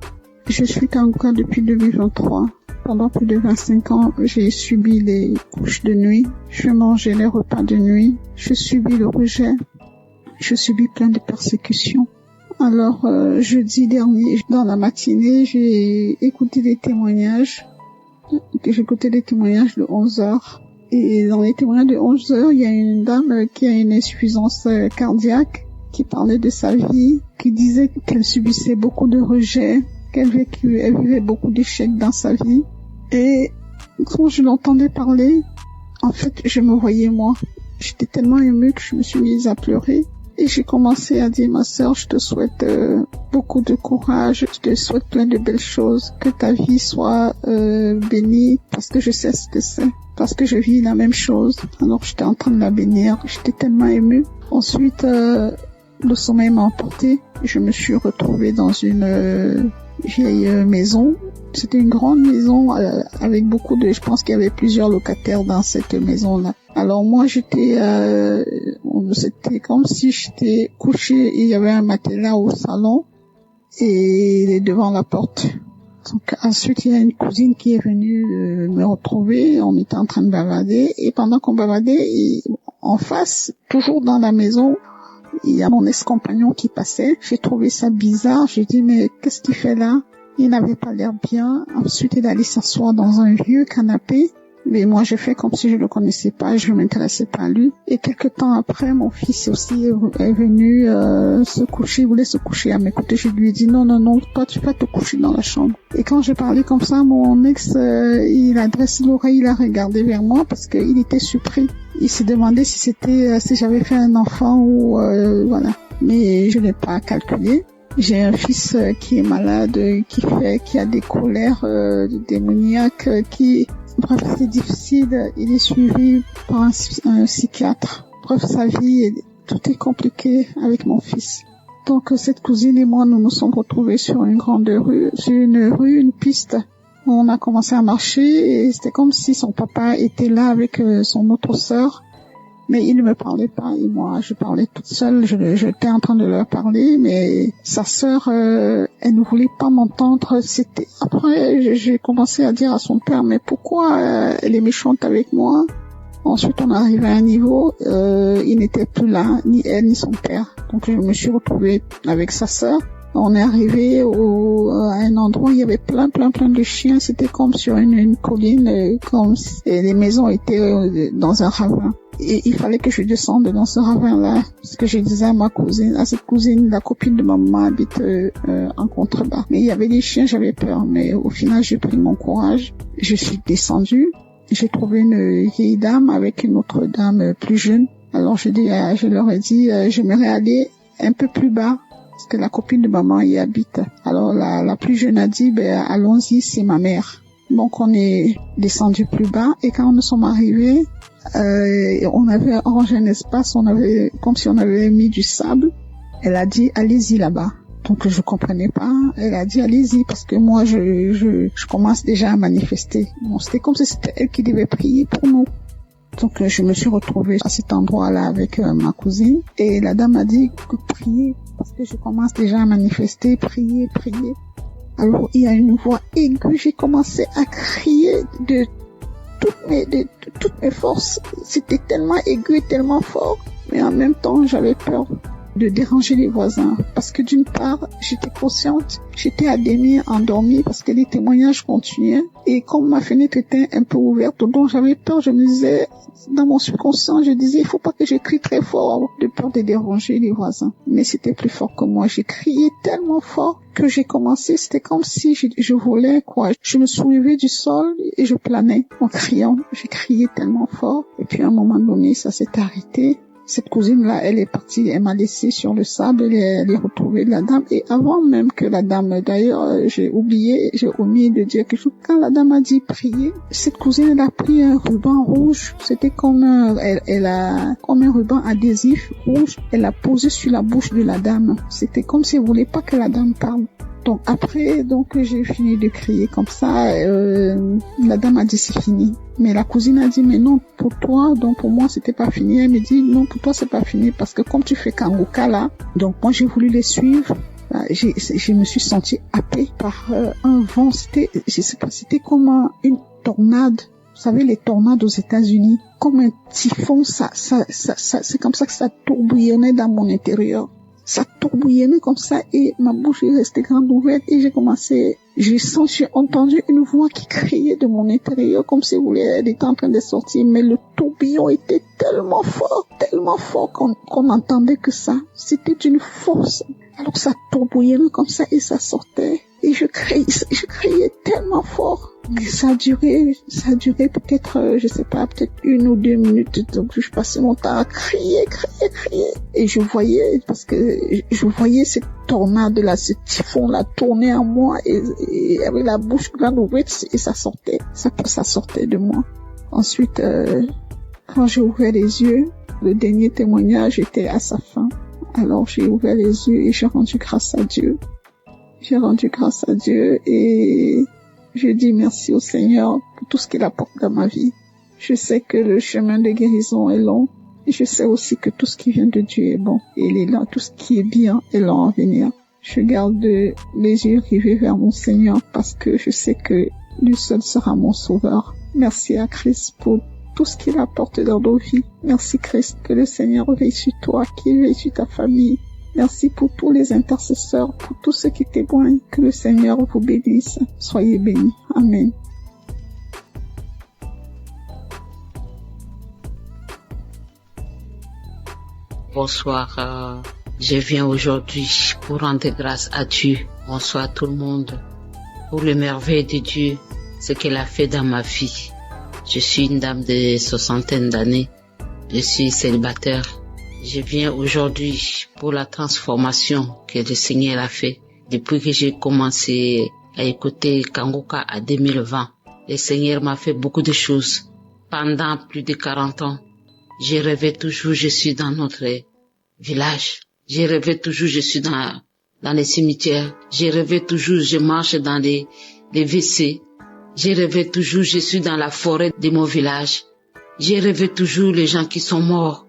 Je suis Kangouka depuis 2023. Pendant plus de 25 ans, j'ai subi les couches de nuit. Je mangeais les repas de nuit. Je subis le rejet. Je subis plein de persécutions. Alors, jeudi dernier, dans la matinée, j'ai écouté des témoignages. J'ai écouté des témoignages de 11h. Et dans les témoignages de 11h, il y a une dame qui a une insuffisance cardiaque, qui parlait de sa vie, qui disait qu'elle subissait beaucoup de rejet, qu'elle vivait beaucoup d'échecs dans sa vie. Et quand je l'entendais parler, en fait, je me voyais moi. J'étais tellement émue que je me suis mise à pleurer. Et j'ai commencé à dire, ma sœur, je te souhaite beaucoup de courage, je te souhaite plein de belles choses, que ta vie soit bénie, parce que je sais ce que c'est, parce que je vis la même chose. Alors j'étais en train de la bénir, j'étais tellement émue. Ensuite, le sommeil m'a emporté. Je me suis retrouvée dans une vieille maison. C'était une grande maison avec beaucoup de... Je pense qu'il y avait plusieurs locataires dans cette maison-là. Alors moi, c'était comme si j'étais couchée et il y avait un matelas au salon et devant la porte. Donc ensuite, il y a une cousine qui est venue me retrouver. On était en train de bavarder et pendant qu'on bavardait, en face, toujours dans la maison, il y a mon ex-compagnon qui passait. J'ai trouvé ça bizarre. J'ai dit, mais qu'est-ce qu'il fait là? Il n'avait pas l'air bien. Ensuite, il allait s'asseoir dans un vieux canapé. Mais moi, j'ai fait comme si je le connaissais pas, je m'intéressais pas à lui. Et quelque temps après, mon fils aussi est venu se coucher, il voulait se coucher à mes côtés. Je lui ai dit, non, toi, tu vas te coucher dans la chambre. Et quand j'ai parlé comme ça, mon ex, il a dressé l'oreille, il a regardé vers moi parce qu'il était surpris. Il s'est demandé si j'avais fait un enfant ou voilà. Mais je l'ai pas calculé. J'ai un fils qui est malade, qui a des colères démoniaques, bref, c'est difficile. Il est suivi par un psychiatre. Bref, sa vie, tout est compliqué avec mon fils. Donc, cette cousine et moi, nous nous sommes retrouvés sur une grande rue, une piste On a commencé à marcher et c'était comme si son papa était là avec son autre sœur. Mais il ne me parlait pas et moi je parlais toute seule, j'étais en train de leur parler, mais sa sœur, elle ne voulait pas m'entendre. C'était après j'ai commencé à dire à son père, mais pourquoi elle est méchante avec moi? Ensuite on arrivait à un niveau, il n'était plus là, ni elle ni son père. Donc je me suis retrouvée avec sa sœur. On est arrivé à un endroit où il y avait plein de chiens. C'était comme sur une colline, comme si les maisons étaient dans un ravin. Et il fallait que je descende dans ce ravin-là, parce que je disais à cette cousine, la copine de maman habite en contrebas. Mais il y avait des chiens, j'avais peur. Mais au final, j'ai pris mon courage. Je suis descendue. J'ai trouvé une vieille dame avec une autre dame plus jeune. Alors je leur ai dit, j'aimerais aller un peu plus bas, parce que la copine de maman y habite. Alors la plus jeune a dit, allons-y, c'est ma mère. Donc on est descendu plus bas et quand nous sommes arrivés, on avait arrangé un espace, comme si on avait mis du sable. Elle a dit, allez-y là-bas. Donc je comprenais pas. Elle a dit, allez-y, parce que moi je commence déjà à manifester. Bon, c'était comme si c'était elle qui devait prier pour nous. Donc je me suis retrouvée à cet endroit-là avec ma cousine et la dame a dit que prier, parce que je commence déjà à manifester, prier. Alors il y a une voix aiguë, j'ai commencé à crier de toutes mes forces. C'était tellement aigu et tellement fort, mais en même temps j'avais peur de déranger les voisins, parce que d'une part j'étais consciente, j'étais à demi endormie parce que les témoignages continuaient et comme ma fenêtre était un peu ouverte, donc j'avais peur. Je me disais, dans mon subconscient, je disais, il faut pas que je crie très fort de peur de déranger les voisins. Mais c'était plus fort que moi. J'ai crié tellement fort que j'ai commencé, c'était comme si je volais, quoi. Je me soulevais du sol et je planais en criant. J'ai crié tellement fort. Et puis à un moment donné, ça s'est arrêté. Cette cousine-là, elle est partie, elle m'a laissé sur le sable, elle est retrouvée la dame. Et avant même que la dame, d'ailleurs, j'ai omis de dire quelque chose. Quand la dame a dit prier, cette cousine, elle a pris un ruban rouge. C'était comme elle a comme un ruban adhésif rouge. Elle l'a posé sur la bouche de la dame. C'était comme si elle voulait pas que la dame parle. Donc après, j'ai fini de crier comme ça. La dame a dit c'est fini. Mais la cousine a dit mais non pour toi, donc pour moi c'était pas fini. Elle me dit non pour toi c'est pas fini parce que comme tu fais Kangoka là, donc moi j'ai voulu les suivre. Je me suis sentie happée par un vent. Je sais pas, c'était comme une tornade. Vous savez les tornades aux États-Unis, comme un typhon. Ça c'est comme ça que ça tourbillonnait dans mon intérieur. Ça tourbillonnait comme ça et ma bouche est restée grande ouverte et j'ai entendu une voix qui criait de mon intérieur comme si elle était en train de sortir, mais le tourbillon était tellement fort qu'on entendait que ça. C'était d'une force. Alors ça tourbillonnait comme ça et ça sortait. Et je criais tellement fort que ça a duré peut-être, je sais pas, peut-être 1 ou 2 minutes. Donc je passais mon temps à crier. Et je voyais cette tornade-là, ce typhon-là tourner en moi et avec la bouche grande ouverte et ça sortait de moi. Ensuite, quand j'ai ouvert les yeux, le dernier témoignage était à sa fin. Alors j'ai ouvert les yeux et j'ai rendu grâce à Dieu. Et je dis merci au Seigneur pour tout ce qu'il apporte dans ma vie. Je sais que le chemin de guérison est long et je sais aussi que tout ce qui vient de Dieu est bon. Et il est là, tout ce qui est bien est long à venir. Je garde les yeux rivés vers mon Seigneur parce que je sais que lui seul sera mon sauveur. Merci à Christ pour tout ce qu'il apporte dans nos vies. Merci Christ, que le Seigneur veille sur toi, qu'il veille sur ta famille. Merci pour tous les intercesseurs, pour tous ceux qui témoignent. Que le Seigneur vous bénisse. Soyez bénis. Amen. Bonsoir. Je viens aujourd'hui pour rendre grâce à Dieu. Bonsoir tout le monde. Pour le merveille de Dieu, ce qu'il a fait dans ma vie. Je suis une dame de 60 d'années. Je suis célibataire. Je viens aujourd'hui pour la transformation que le Seigneur a fait. Depuis que j'ai commencé à écouter Kangoka en 2020, le Seigneur m'a fait beaucoup de choses. Pendant plus de 40 ans, j'ai rêvé toujours, je suis dans notre village. J'ai rêvé toujours, je suis dans les cimetières. J'ai rêvé toujours, je marche dans les WC. J'ai rêvé toujours, je suis dans la forêt de mon village. J'ai rêvé toujours les gens qui sont morts.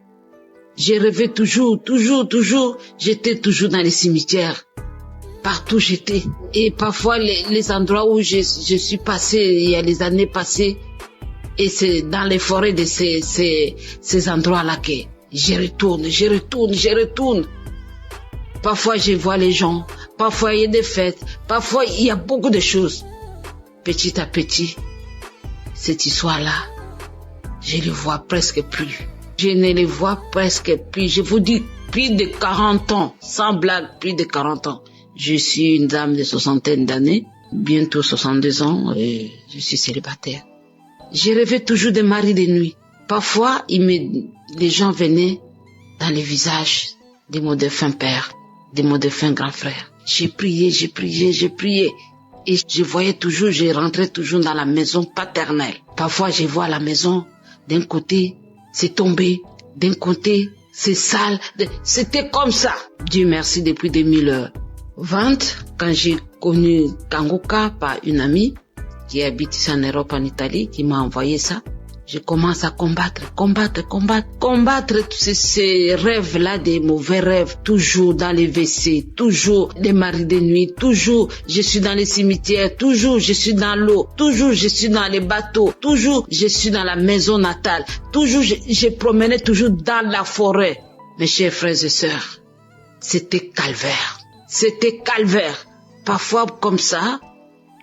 J'ai rêvé toujours, j'étais toujours dans les cimetières. Partout j'étais. Et parfois les endroits où je suis passée, il y a les années passées, et c'est dans les forêts de ces endroits-là que je retourne. Parfois je vois les gens, parfois il y a des fêtes, parfois il y a beaucoup de choses. Petit à petit, cette histoire-là, je ne vois presque plus. Je ne les vois presque plus. Je vous dis, plus de 40 ans, sans blague, plus de 40 ans. Je suis une dame de 60 d'années, bientôt 62 ans, et je suis célibataire. Je rêvais toujours de mari de nuit. Parfois, les gens venaient dans les visages de mon défunt père, de mon défunt grand frère. J'ai prié. Et je voyais toujours, je rentrais toujours dans la maison paternelle. Parfois, je vois la maison, d'un côté, c'est tombé, d'un côté, c'est sale. C'était comme ça. Dieu merci, depuis 2020, quand j'ai connu Kanguka par une amie qui habite ici en Europe, en Italie, qui m'a envoyé ça, je commence à combattre ces rêves-là, des mauvais rêves, toujours dans les WC, toujours des maris de nuit, toujours je suis dans les cimetières, toujours je suis dans l'eau, toujours je suis dans les bateaux, toujours je suis dans la maison natale, toujours je promenais toujours dans la forêt. Mes chers frères et sœurs, c'était calvaire. Parfois comme ça,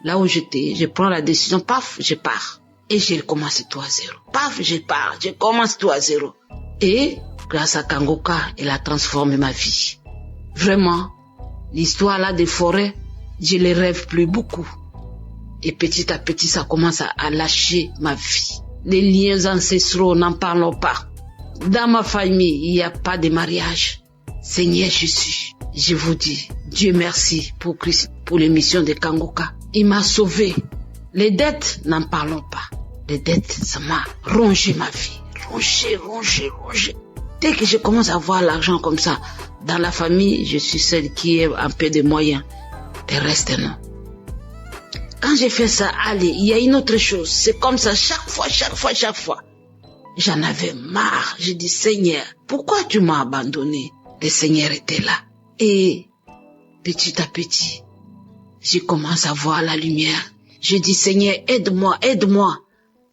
là où j'étais, je prends la décision, paf, je pars. Et je commence tout à zéro. Paf, je pars, je commence tout à zéro. Et grâce à Kanguka, elle a transformé ma vie. Vraiment, l'histoire là des forêts, je les rêve plus beaucoup. Et petit à petit, ça commence à lâcher ma vie. Les liens ancestraux, n'en parlons pas. Dans ma famille, il n'y a pas de mariage. Seigneur Jésus, je vous dis, Dieu merci pour Christ, pour l'émission de Kanguka. Il m'a sauvé. Les dettes, n'en parlons pas. Les dettes, ça m'a rongé ma vie. Rongé. Dès que je commence à voir l'argent comme ça, dans la famille, je suis celle qui a un peu de moyens. Le reste, non. Quand j'ai fait ça, allez, il y a une autre chose. C'est comme ça, chaque fois. J'en avais marre. J'ai dit, Seigneur, pourquoi tu m'as abandonné? Le Seigneur était là. Et petit à petit, je commence à voir la lumière. Je dis, Seigneur, aide-moi.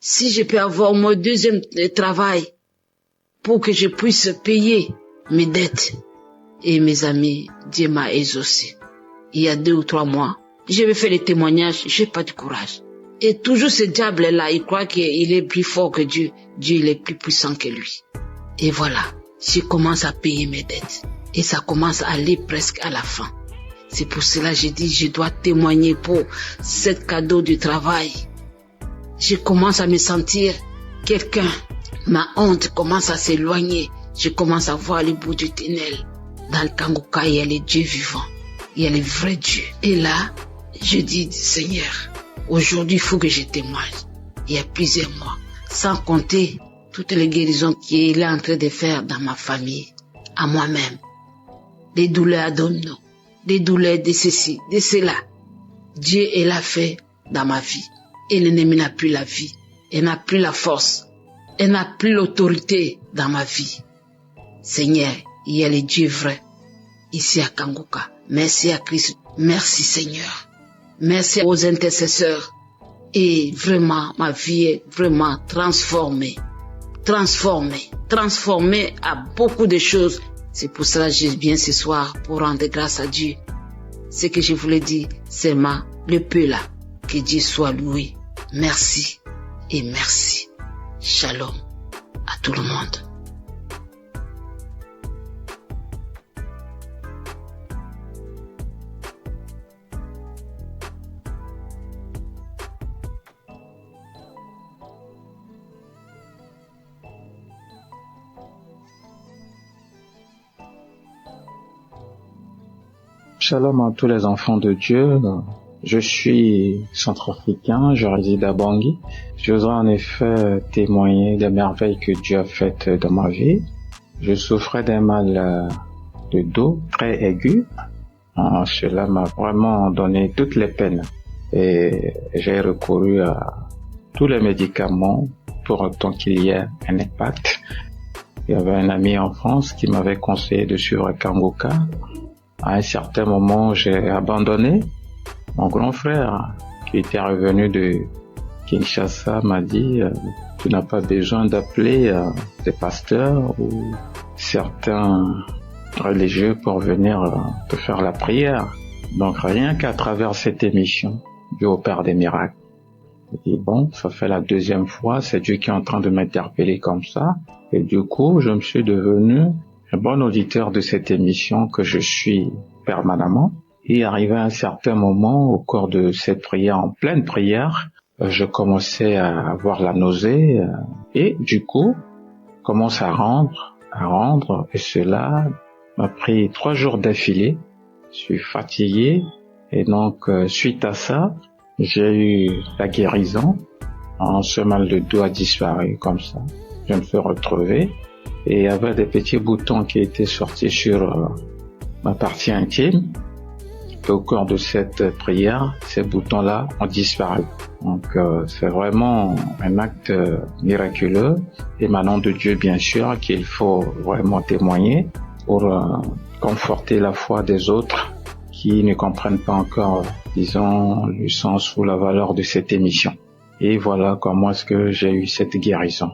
Si je peux avoir mon deuxième travail pour que je puisse payer mes dettes. Et mes amis, Dieu m'a exaucé. Il y a 2 ou 3 mois, je vais faire les témoignages, j'ai pas de courage. Et toujours ce diable-là, il croit qu'il est plus fort que Dieu. Dieu, il est plus puissant que lui. Et voilà, je commence à payer mes dettes. Et ça commence à aller presque à la fin. C'est pour cela que j'ai dit, je dois témoigner pour ce cadeau du travail. Je commence à me sentir quelqu'un. Ma honte commence à s'éloigner. Je commence à voir le bout du tunnel. Dans le Kanguka, il y a les dieux vivants. Il y a les vrais dieux. Et là, je dis, Seigneur, aujourd'hui, il faut que je témoigne. Il y a plusieurs mois. Sans compter toutes les guérisons qu'il est en train de faire dans ma famille, à moi-même. Des douleurs abdominaux, des douleurs de ceci, de cela. Dieu, il a fait dans ma vie. Et l'ennemi n'a plus la vie. Il n'a plus la force. Il n'a plus l'autorité dans ma vie. Seigneur, il y a les dieux vrais ici à Kanguka. Merci à Christ. Merci Seigneur. Merci aux intercesseurs. Et vraiment, ma vie est vraiment transformée. Transformée à beaucoup de choses. C'est pour cela que je viens ce soir pour rendre grâce à Dieu. Ce que je voulais dire, c'est le peu là. Que Dieu soit loué. Merci et merci. Shalom à tout le monde. Shalom à tous les enfants de Dieu. Je suis centrafricain, je réside à Bangui. Je voudrais en effet témoigner des merveilles que Dieu a faites dans ma vie. Je souffrais d'un mal de dos très aigu. Cela m'a vraiment donné toutes les peines. et j'ai recouru à tous les médicaments pour autant qu'il y ait un impact. Il y avait un ami en France qui m'avait conseillé de suivre Kangoka. À un certain moment, j'ai abandonné. Mon grand frère, qui était revenu de Kinshasa, m'a dit tu n'as pas besoin d'appeler des pasteurs ou certains religieux pour venir te faire la prière. Donc rien qu'à travers cette émission, Dieu opère des miracles. Je dis bon, ça fait la deuxième fois, c'est Dieu qui est en train de m'interpeller comme ça. Et du coup, je me suis devenu un bon auditeur de cette émission que je suis permanemment. Et arrivé à un certain moment, au cours de cette prière, en pleine prière, je commençais à avoir la nausée et du coup, commence à rendre, et cela m'a pris 3 jours d'affilée. Je suis fatigué et donc suite à ça, j'ai eu la guérison. Ce mal de dos a disparu comme ça. Je me suis retrouvé et il y avait des petits boutons qui étaient sortis sur ma partie intime. Et au cours de cette prière, ces boutons-là ont disparu. Donc c'est vraiment un acte miraculeux, émanant de Dieu bien sûr, qu'il faut vraiment témoigner pour conforter la foi des autres qui ne comprennent pas encore, disons, le sens ou la valeur de cette émission. Et voilà comment est-ce que j'ai eu cette guérison.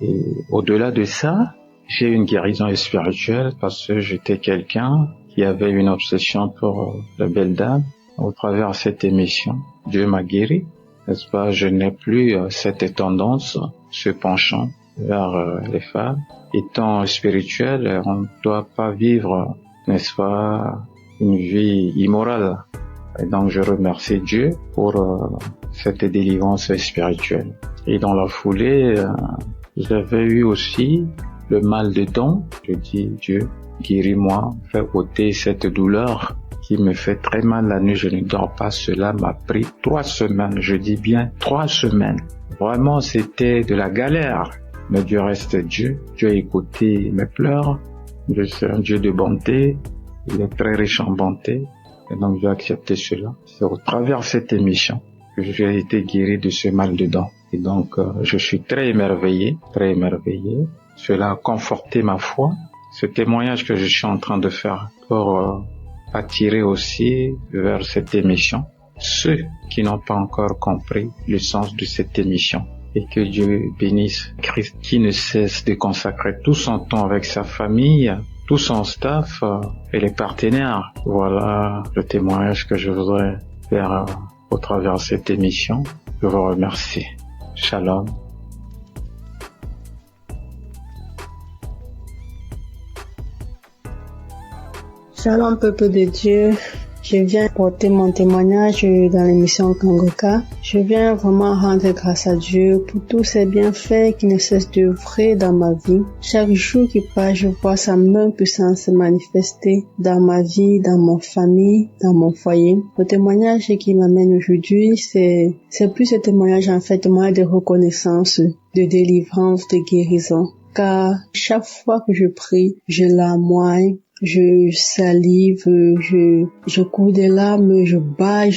Et au-delà de ça, j'ai eu une guérison spirituelle parce que j'étais quelqu'un qui avait une obsession pour la belle dame. Au travers de cette émission, Dieu m'a guéri, n'est-ce pas? Je n'ai plus cette tendance, ce penchant vers les femmes. Étant spirituel, on ne doit pas vivre, n'est-ce pas, une vie immorale. Et donc je remercie Dieu pour cette délivrance spirituelle. Et dans la foulée, j'avais eu aussi le mal de dents. Je dis Dieu, guéris-moi, fais ôter cette douleur qui me fait très mal la nuit, je ne dors pas. Cela m'a pris 3 semaines, je dis bien 3 semaines. Vraiment, c'était de la galère. Mais Dieu reste Dieu. Dieu a écouté mes pleurs. Dieu c'est un Dieu de bonté. Il est très riche en bonté. Et donc, j'ai accepté cela. C'est au travers de cette émission que j'ai été guéri de ce mal de dents. Et donc, je suis très émerveillé, très émerveillé. Cela a conforté ma foi. Ce témoignage que je suis en train de faire pour attirer aussi vers cette émission ceux qui n'ont pas encore compris le sens de cette émission. Et que Dieu bénisse Christ qui ne cesse de consacrer tout son temps avec sa famille, tout son staff et les partenaires. Voilà le témoignage que je voudrais faire au travers de cette émission. Je vous remercie. Shalom. Shalom peuple de Dieu, je viens porter mon témoignage dans l'émission Kangoka. Je viens vraiment rendre grâce à Dieu pour tous ses bienfaits qui ne cessent d'œuvrer dans ma vie. Chaque jour qui passe, je vois sa main puissante se manifester dans ma vie, dans mon famille, dans mon foyer. Le témoignage qui m'amène aujourd'hui, c'est plus un témoignage en fait, témoignage de reconnaissance, de délivrance, de guérison. Car chaque fois que je prie, je larmoie. Je salive, je cours des larmes, je baille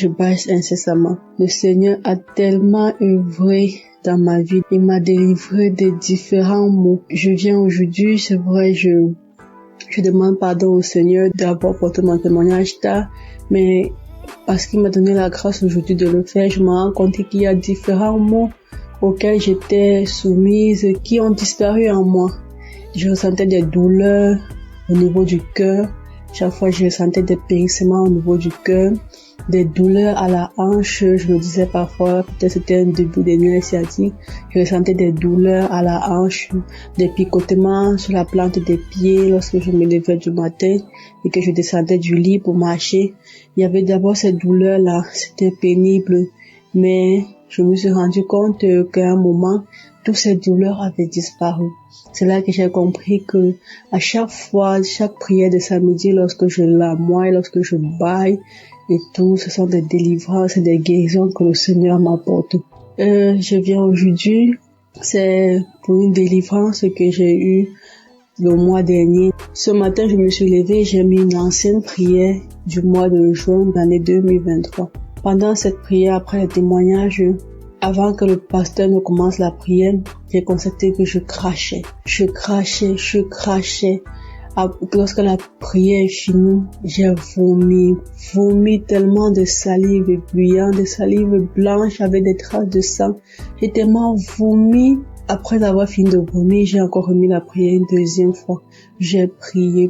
incessamment. Le Seigneur a tellement œuvré dans ma vie. Il m'a délivré de différents maux. Je viens aujourd'hui, c'est vrai, je demande pardon au Seigneur d'avoir porté mon témoignage tard, mais parce qu'il m'a donné la grâce aujourd'hui de le faire, je me rends compte qu'il y a différents maux auxquels j'étais soumise qui ont disparu en moi. Je ressentais des douleurs au niveau du cœur. Chaque fois, je ressentais des périssements au niveau du cœur, des douleurs à la hanche. Je me disais parfois, peut-être c'était un début de nerfs sciatiques. Je ressentais des douleurs à la hanche, des picotements sur la plante des pieds lorsque je me levais du matin et que je descendais du lit pour marcher. Il y avait d'abord cette douleur-là, c'était pénible, mais je me suis rendu compte qu'à un moment, toutes ces douleurs avaient disparu. C'est là que j'ai compris que à chaque fois, chaque prière de samedi, lorsque je larmoie, lorsque je baille et tout, ce sont des délivrances et des guérisons que le Seigneur m'apporte. Je viens aujourd'hui, c'est pour une délivrance que j'ai eue le mois dernier. Ce matin, je me suis levée, j'ai mis une ancienne prière du mois de juin de l'année 2023. Pendant cette prière, après le témoignage, avant que le pasteur ne commence la prière, j'ai constaté que je crachais. Lorsque la prière est finie, j'ai vomi tellement de salive brillante, de salive blanche avec des traces de sang. J'ai tellement vomi. Après avoir fini de vomir, j'ai encore remis la prière une deuxième fois. J'ai prié.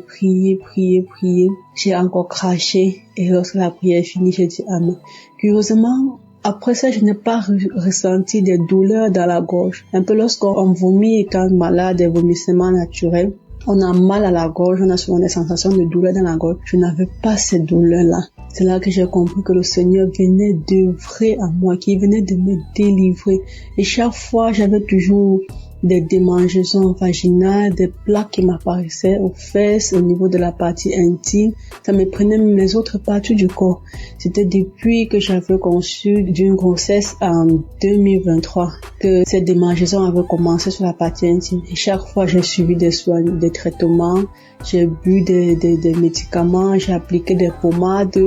J'ai encore craché. Et lorsque la prière est finie, j'ai dit amen. Curieusement, après ça, je n'ai pas ressenti des douleurs dans la gorge. Un peu lorsqu'on vomit étant malade, des vomissements naturels, on a mal à la gorge, on a souvent des sensations de douleur dans la gorge. Je n'avais pas ces douleurs-là. C'est là que j'ai compris que le Seigneur venait d'œuvrer à moi, qu'il venait de me délivrer. Et chaque fois, j'avais toujours des démangeaisons vaginales, des plaques qui m'apparaissaient aux fesses, au niveau de la partie intime. Ça me prenait même les autres parties du corps. C'était depuis que j'avais conçu d'une grossesse en 2023 que ces démangeaisons avaient commencé sur la partie intime. Et chaque fois, j'ai suivi des soins, des traitements, j'ai bu des médicaments, j'ai appliqué des pommades.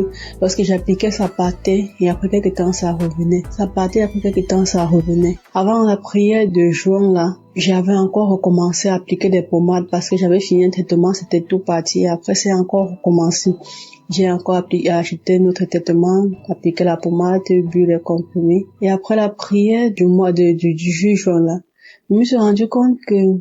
Lorsque j'appliquais, ça partait et après quelques temps, ça revenait. Ça partait, après quelques temps, ça revenait. Avant la prière de juin, là, j'avais encore recommencé à appliquer des pommades parce que j'avais fini un traitement, c'était tout parti. Et après, c'est encore recommencé. J'ai encore acheté notre traitement, appliqué la pommade, bu les comprimés. Et après la prière du mois du juin, là, je me suis rendu compte que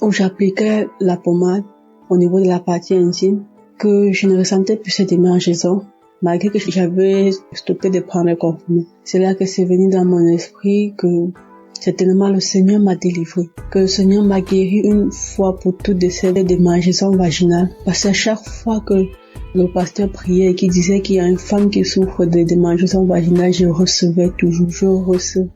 où j'appliquais la pommade au niveau de la partie intime, que je ne ressentais plus cette démangeaison, malgré que j'avais stoppé de prendre les comprimés. C'est là que c'est venu dans mon esprit que certainement le Seigneur m'a délivré, que le Seigneur m'a guéri une fois pour toutes de ces démangeaisons vaginales. Parce qu'à chaque fois que le pasteur priait et qui disait qu'il y a une femme qui souffre de démangeaisons vaginales, je recevais toujours,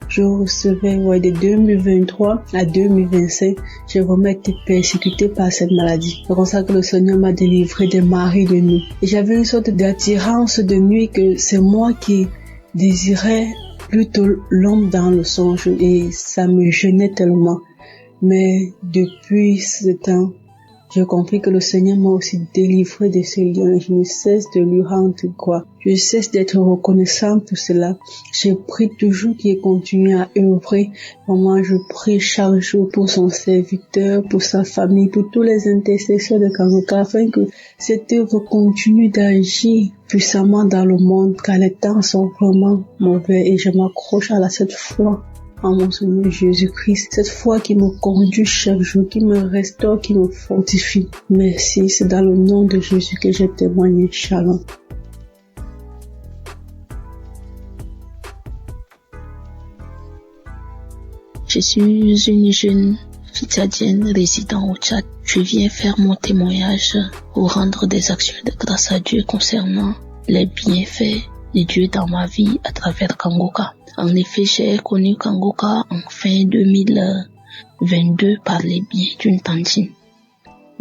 je recevais, ouais, de 2023 à 2025, j'ai vraiment été persécutée par cette maladie. C'est comme ça que le Seigneur m'a délivré des maris de nuit. Et j'avais une sorte d'attirance de nuit que c'est moi qui désirais plutôt l'homme dans le songe et ça me gênait tellement. Mais depuis ce temps, j'ai compris que le Seigneur m'a aussi délivré de ces liens. Je ne cesse de lui rendre gloire. Je cesse d'être reconnaissant pour cela. Je prie toujours qu'il continue à œuvrer. Moi, je prie chaque jour pour son serviteur, pour sa famille, pour tous les intercesseurs de Kangoka, afin que cette œuvre continue d'agir puissamment dans le monde, car les temps sont vraiment mauvais et je m'accroche à cette foi en mon Seigneur Jésus-Christ, cette foi qui me conduit chaque jour, qui me restaure, qui me fortifie. Merci, c'est dans le nom de Jésus que j'ai témoigné. Shalom. Je suis une jeune fitadienne résidant au Tchad. Je viens faire mon témoignage pour rendre des actions de grâce à Dieu concernant les bienfaits de Dieu dans ma vie à travers Kangoka. En effet, j'ai connu Kangoka en fin 2022 par les biais d'une tantine.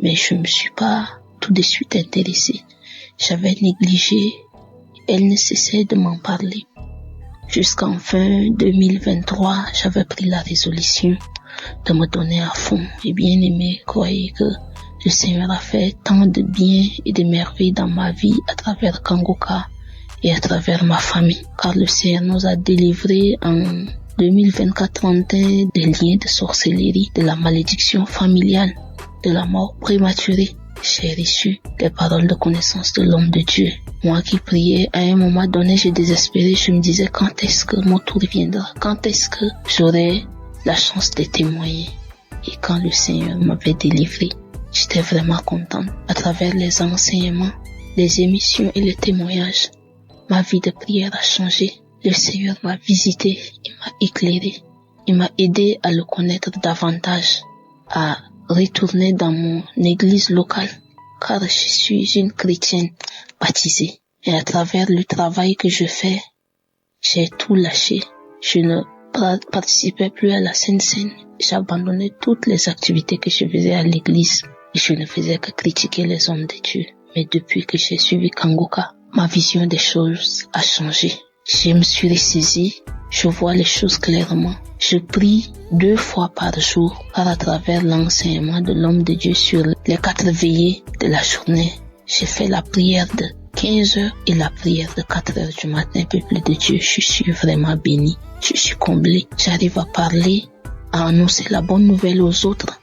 Mais je ne me suis pas tout de suite intéressée. J'avais négligé. Elle ne cessait de m'en parler. Jusqu'en fin 2023, j'avais pris la résolution de me donner à fond. Et bien aimé, croyez que le Seigneur a fait tant de bien et de merveilles dans ma vie à travers Kangoka et à travers ma famille, car le Seigneur nous a délivrés en 2024-31 des liens de sorcellerie, de la malédiction familiale, de la mort prématurée. J'ai reçu des paroles de connaissance de l'homme de Dieu. Moi qui priais, à un moment donné, j'ai désespéré. Je me disais, quand est-ce que mon tour viendra? Quand est-ce que j'aurai la chance de témoigner? Et quand le Seigneur m'avait délivré, j'étais vraiment contente. À travers les enseignements, les émissions et les témoignages, ma vie de prière a changé. Le Seigneur m'a visité, il m'a éclairé, il m'a aidé à le connaître davantage, à retourner dans mon église locale, car je suis une chrétienne baptisée. Et à travers le travail que je fais, j'ai tout lâché. Je ne participais plus à la Sainte Seine. J'ai abandonné toutes les activités que je faisais à l'église et je ne faisais que critiquer les hommes de Dieu. Mais depuis que j'ai suivi Kangoka, ma vision des choses a changé. Je me suis ressaisie, je vois les choses clairement. Je prie 2 fois par jour, car à travers l'enseignement de l'homme de Dieu sur les 4 veillées de la journée, j'ai fait la prière de 15h et la prière de 4h du matin, peuple de Dieu, je suis vraiment béni, je suis comblé, j'arrive à parler, à annoncer la bonne nouvelle aux autres.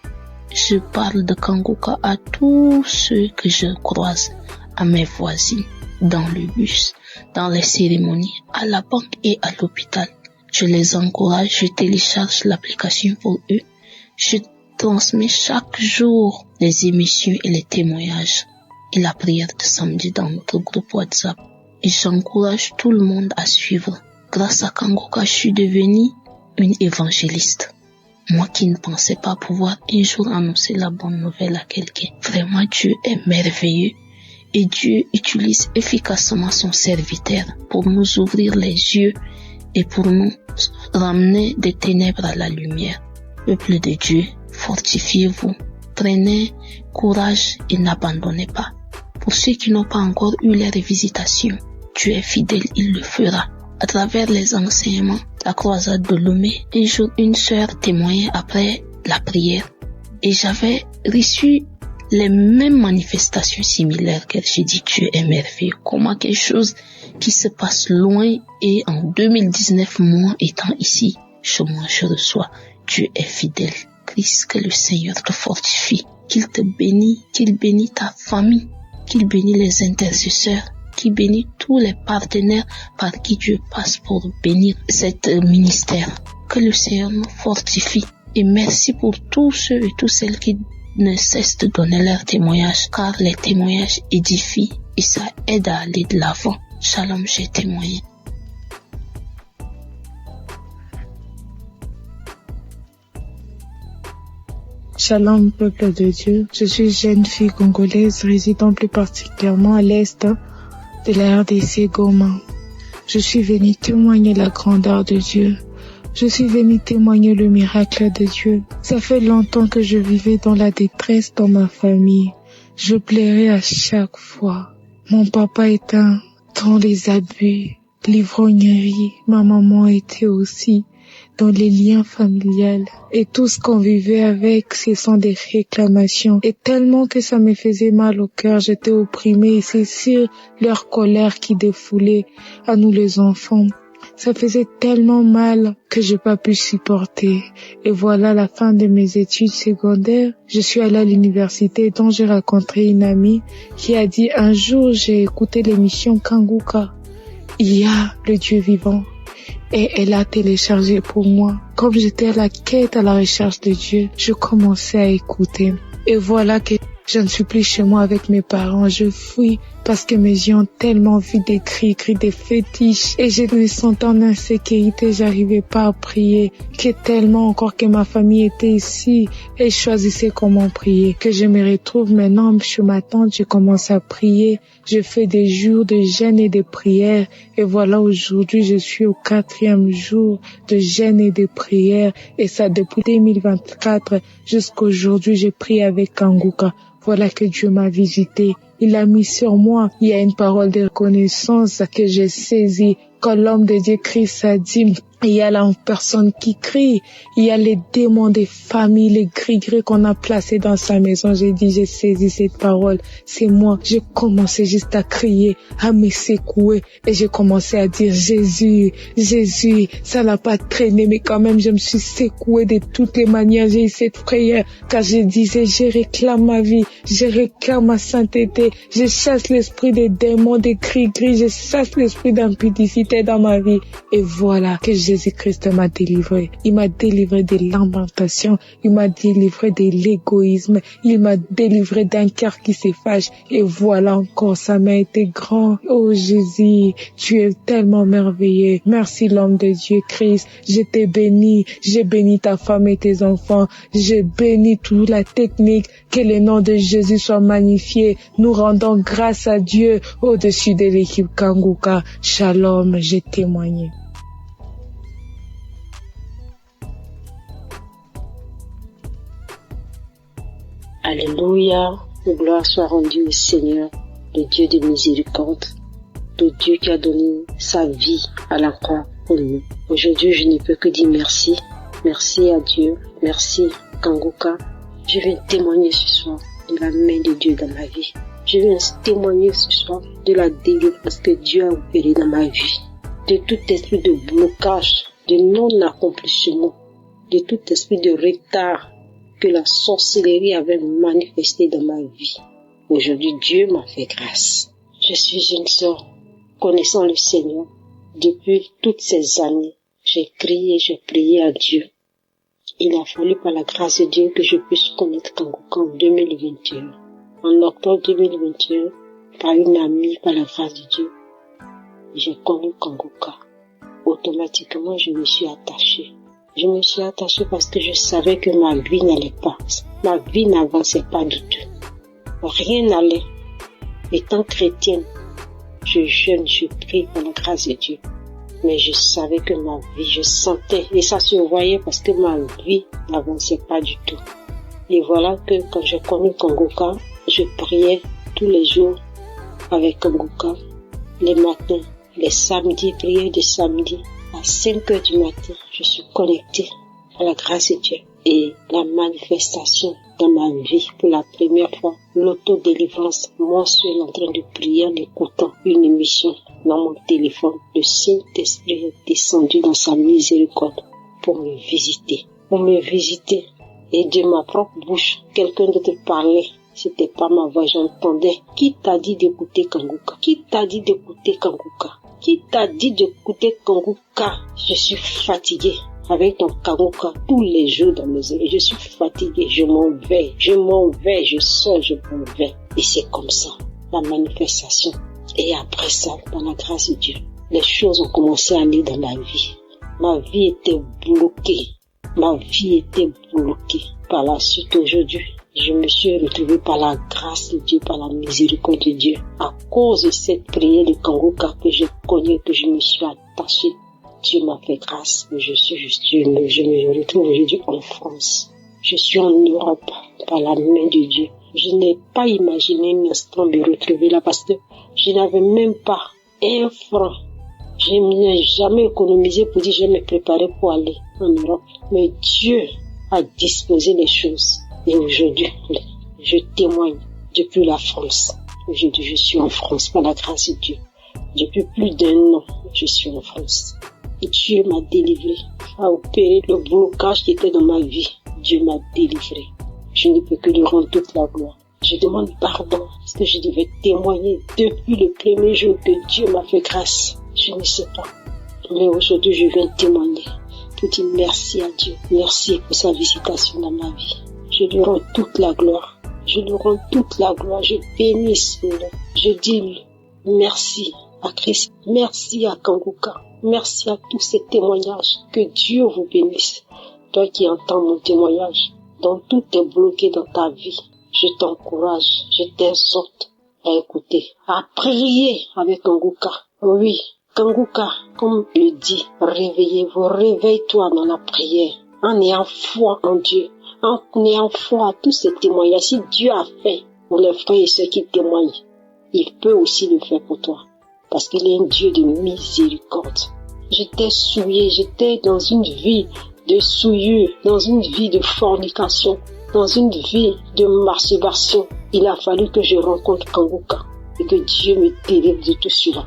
Je parle de Kangoka à tous ceux que je croise, à mes voisines, dans le bus, dans les cérémonies, à la banque et à l'hôpital. Je les encourage, je télécharge l'application pour eux. Je transmets chaque jour les émissions et les témoignages et la prière de samedi dans notre groupe WhatsApp. Et j'encourage tout le monde à suivre. Grâce à Kangoka, je suis devenue une évangéliste. Moi qui ne pensais pas pouvoir un jour annoncer la bonne nouvelle à quelqu'un. Vraiment, Dieu est merveilleux et Dieu utilise efficacement son serviteur pour nous ouvrir les yeux et pour nous ramener des ténèbres à la lumière. Peuple de Dieu, fortifiez-vous, prenez courage et n'abandonnez pas. Pour ceux qui n'ont pas encore eu leur visitation, Dieu est fidèle, il le fera. À travers les enseignements, la croisade de Lomé, un jour une sœur témoignait après la prière et j'avais reçu les mêmes manifestations similaires qu'elle. J'ai dit Dieu est merveilleux. Comment quelque chose qui se passe loin et en 2019, moi étant ici, chez moi je reçois. Dieu est fidèle. Christ, que le Seigneur te fortifie, qu'il te bénisse, qu'il bénisse ta famille, qu'il bénisse les intercesseurs, qu'il bénisse tous les partenaires par qui Dieu passe pour bénir cet ministère. Que le Seigneur nous fortifie et merci pour tous ceux et toutes celles qui ne cessent de donner leur témoignage, car les témoignages édifient et ça aide à aller de l'avant. Shalom, j'ai témoigné. Shalom, peuple de Dieu. Je suis jeune fille congolaise résidant plus particulièrement à l'est de la RDC Goma. Je suis venue témoigner la grandeur de Dieu. Je suis venue témoigner le miracle de Dieu. Ça fait longtemps que je vivais dans la détresse dans ma famille. Je pleurais à chaque fois. Mon papa était dans les abus, l'ivrognerie. Ma maman était aussi dans les liens familiales. Et tout ce qu'on vivait avec, ce sont des réclamations. Et tellement que ça me faisait mal au cœur, j'étais opprimée. Et c'est sur leur colère qui défoulait à nous les enfants. Ça faisait tellement mal que j'ai pas pu supporter. Et voilà la fin de mes études secondaires. Je suis allée à l'université dont j'ai rencontré une amie qui a dit un jour j'ai écouté l'émission Kangoka. Il y a le Dieu vivant. Et elle a téléchargé pour moi. Comme j'étais à la quête, à la recherche de Dieu, je commençais à écouter. Et voilà que je ne suis plus chez moi avec mes parents. Je fuis parce que mes yeux ont tellement vu des cris, des fétiches. Et je me sentais en insécurité. J'arrivais pas à prier. Que tellement encore que ma famille était ici. Et je choisissais comment prier. Que je me retrouve maintenant chez ma tante. Je commence à prier. Je fais des jours de jeûne et de prières. Et voilà, aujourd'hui, je suis au 4e jour de jeûne et de prières. Et ça, depuis 2024 jusqu'aujourd'hui, je prie avec Kangoka. Voilà que Dieu m'a visité. Il a mis sur moi. Il y a une parole de reconnaissance que j'ai saisie. Quand l'homme de Dieu Christ a dit, il y a la personne qui crie, il y a les démons des familles, les gris-gris qu'on a placés dans sa maison. J'ai dit, j'ai saisi cette parole. C'est moi. J'ai commencé juste à crier, à me secouer. Et j'ai commencé à dire, Jésus, Jésus. Ça n'a pas traîné, mais quand même, je me suis secouée de toutes les manières. J'ai eu cette prière, car je disais, je réclame ma vie, je réclame ma sainteté, je chasse l'esprit des démons, des gris-gris, je chasse l'esprit d'impudicité dans ma vie. Et voilà que Jésus-Christ m'a délivré. Il m'a délivré de lamentation. Il m'a délivré de l'égoïsme. Il m'a délivré d'un cœur qui se fâche. Et voilà encore, ça m'a été grand. Oh Jésus, tu es tellement merveilleux. Merci l'homme de Dieu Christ. Je t'ai béni. J'ai béni ta femme et tes enfants. J'ai béni toute la technique. Que le nom de Jésus soit magnifié. Nous rendons grâce à Dieu au-dessus de l'équipe Kangoka. Shalom, j'ai témoigné. Alléluia, gloire soit rendue au Seigneur, le Dieu de miséricorde, le Dieu qui a donné sa vie à la croix pour nous. Aujourd'hui, je ne peux que dire merci. Merci à Dieu, merci Kangoka. Je vais témoigner ce soir de la main de Dieu dans ma vie. Je viens témoigner ce soir de la délivrance que Dieu a opérée dans ma vie, de tout esprit de blocage, de non-accomplissement, de tout esprit de retard que la sorcellerie avait manifesté dans ma vie. Aujourd'hui, Dieu m'a fait grâce. Je suis une sœur connaissant le Seigneur. Depuis toutes ces années, j'ai crié, j'ai prié à Dieu. Il a fallu par la grâce de Dieu que je puisse connaître Kangoka en 2021. En octobre 2021, par une amie, par la grâce de Dieu, j'ai connu Kangoka. Automatiquement, je me suis attachée. Je me suis attachée parce que je savais que ma vie n'allait pas. Ma vie n'avançait pas du tout. Rien n'allait. Étant chrétienne, je jeûne, je prie par la grâce de Dieu. Mais je savais que ma vie, je sentais, et ça se voyait parce que ma vie n'avançait pas du tout. Et voilà que quand j'ai connu Kangoka, je priais tous les jours avec Kangoka, les matins, les samedis, prière de samedi. À 5 heures du matin, je suis connectée à la grâce de Dieu. Et la manifestation dans ma vie, pour la première fois, l'autodélivrance mensuelle en train de prier en écoutant une émission dans mon téléphone. Le Saint-Esprit est descendu dans sa miséricorde pour me visiter. Et de ma propre bouche, quelqu'un d'autre parlait. C'était pas ma voix, j'entendais. Qui t'a dit d'écouter Kangoka? Qui t'a dit d'écouter Kangoka? Qui t'a dit d'écouter Kangoka? Je suis fatiguée avec ton Kangoka tous les jours dans mes oreilles. Je suis fatiguée, je m'en vais, je sors, je m'en vais. Et c'est comme ça, la manifestation. Et après ça, par la grâce de Dieu, les choses ont commencé à aller dans ma vie. Ma vie était bloquée. Par la suite, aujourd'hui, je me suis retrouvée par la grâce de Dieu, par la miséricorde de Dieu. À cause de cette prière de Kangoka que j'ai connue, que je me suis attachée, Dieu m'a fait grâce. Je me retrouve aujourd'hui en France. Je suis en Europe par la main de Dieu. Je n'ai pas imaginé un instant me retrouver là parce que je n'avais même pas un franc. Je n'ai jamais économisé pour dire je vais me préparer pour aller en Europe. Mais Dieu a disposé les choses. Et aujourd'hui, je témoigne depuis la France. Aujourd'hui, je suis en France par la grâce de Dieu. Depuis plus d'1 an, je suis en France. Et Dieu m'a délivré, a opéré le blocage qui était dans ma vie. Dieu m'a délivré. Je ne peux que lui rendre toute la gloire. Je demande pardon parce que je devais témoigner depuis le premier jour que Dieu m'a fait grâce. Je ne sais pas. Mais aujourd'hui, je viens témoigner pour dire merci à Dieu. Merci pour sa visitation dans ma vie. Je lui rends toute la gloire. Je bénis son nom. Je dis merci à Christ. Merci à Kangoka. Merci à tous ces témoignages. Que Dieu vous bénisse. Toi qui entends mon témoignage, dont tout est bloqué dans ta vie, je t'encourage, je t'exhorte à écouter, à prier avec Kangoka. Oui, Kangoka, comme le dit, réveillez-vous, réveille-toi dans la prière, en ayant foi en Dieu, en ayant foi à tous ces témoignages. Si Dieu a fait pour les frères et ceux qui témoignent, il peut aussi le faire pour toi, parce qu'il est un Dieu de miséricorde. J'étais souillée, j'étais dans une vie de souillure, dans une vie de fornication, dans une vie de masturbation. Il a fallu que je rencontre Kangoka et que Dieu me délivre de tout cela.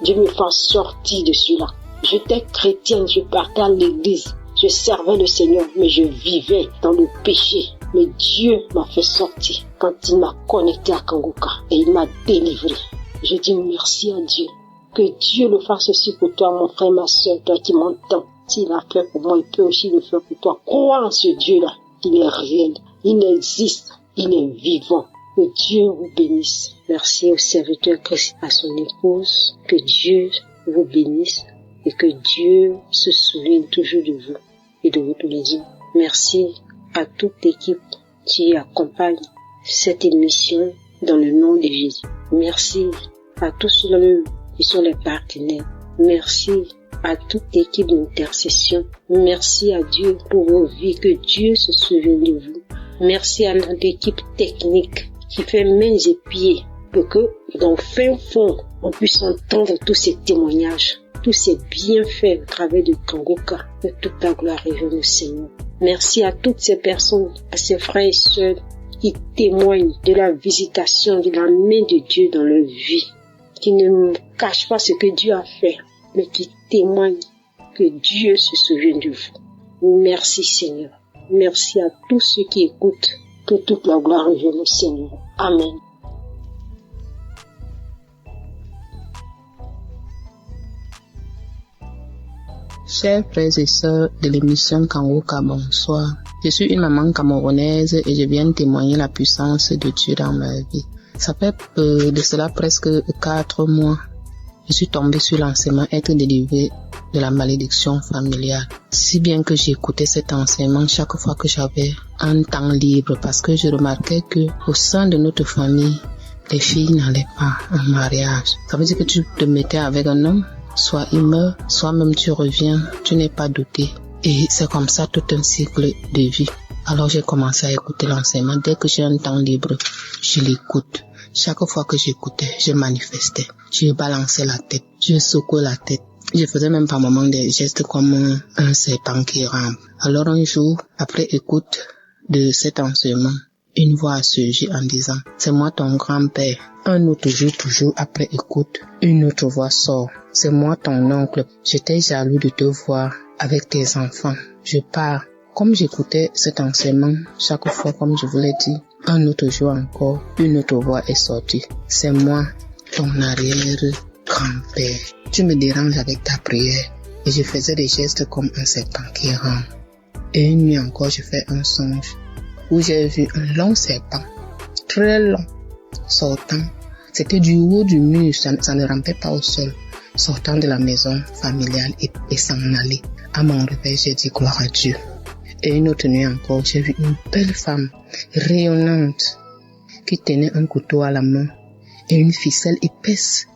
Dieu me fasse sortir de cela. J'étais chrétienne, je partais à l'église, je servais le Seigneur, mais je vivais dans le péché. Mais Dieu m'a fait sortir quand il m'a connecté à Kangoka et il m'a délivré. Je dis merci à Dieu. Que Dieu le fasse aussi pour toi, mon frère, ma soeur, toi qui m'entends. S'il a fait pour moi, il peut aussi le faire pour toi. Crois en ce Dieu-là. Il est réel. Il existe. Il est vivant. Que Dieu vous bénisse. Merci au serviteur Christ, à son épouse. Que Dieu vous bénisse et que Dieu se souvienne toujours de vous et de votre maison. Merci à toute l'équipe qui accompagne cette émission dans le nom de Jésus. Merci à tous ceux qui sont les partenaires. Merci à toute l'équipe d'intercession. Merci à Dieu pour vos vies. Que Dieu se souvienne de vous. Merci à notre équipe technique qui fait mains et pieds pour que dans le fin fond, on puisse entendre tous ces témoignages, tous ces bienfaits au travers de Kangoka. Que toute la gloire revienne au Seigneur. Merci à toutes ces personnes, à ces frères et sœurs qui témoignent de la visitation de la main de Dieu dans leur vie, qui ne cachent pas ce que Dieu a fait, mais qui témoignent que Dieu se souvient de vous. Merci Seigneur. Merci à tous ceux qui écoutent. Que toute la gloire revienne au Seigneur. Amen. Chers frères et sœurs de l'émission Kangoka, bonsoir. Je suis une maman camerounaise et je viens témoigner la puissance de Dieu dans ma vie. Ça fait de cela presque 4 mois. Je suis tombée sur l'enseignement être délivrée de la malédiction familiale. Si bien que j'écoutais cet enseignement chaque fois que j'avais un temps libre parce que je remarquais que au sein de notre famille, les filles n'allaient pas en mariage. Ça veut dire que tu te mettais avec un homme, soit il meurt, soit même tu reviens, tu n'es pas doté. Et c'est comme ça tout un cycle de vie. Alors j'ai commencé à écouter l'enseignement. Dès que j'ai un temps libre, je l'écoute. Chaque fois que j'écoutais, je manifestais. Je balançais la tête, je secouais la tête. Je faisais même par moments des gestes comme un serpent qui rampe. Alors un jour, après écoute de cet enseignement, une voix a surgi en disant « C'est moi ton grand-père ». Un autre jour, toujours après écoute, une autre voix sort « C'est moi ton oncle, j'étais jaloux de te voir avec tes enfants, je pars ». Comme j'écoutais cet enseignement, chaque fois, comme je vous l'ai dit, un autre jour encore, une autre voix est sortie. C'est moi, ton arrière-grand-père. Tu me déranges avec ta prière. Et je faisais des gestes comme un serpent qui rampe. Et une nuit encore, je fais un songe où j'ai vu un long serpent, très long, sortant. C'était du haut du mur, ça ne rampait pas au sol, sortant de la maison familiale et s'en aller. À mon réveil, j'ai dit gloire à Dieu. Et une autre nuit encore, j'ai vu une belle femme rayonnante qui tenait un couteau à la main et une ficelle épaisse,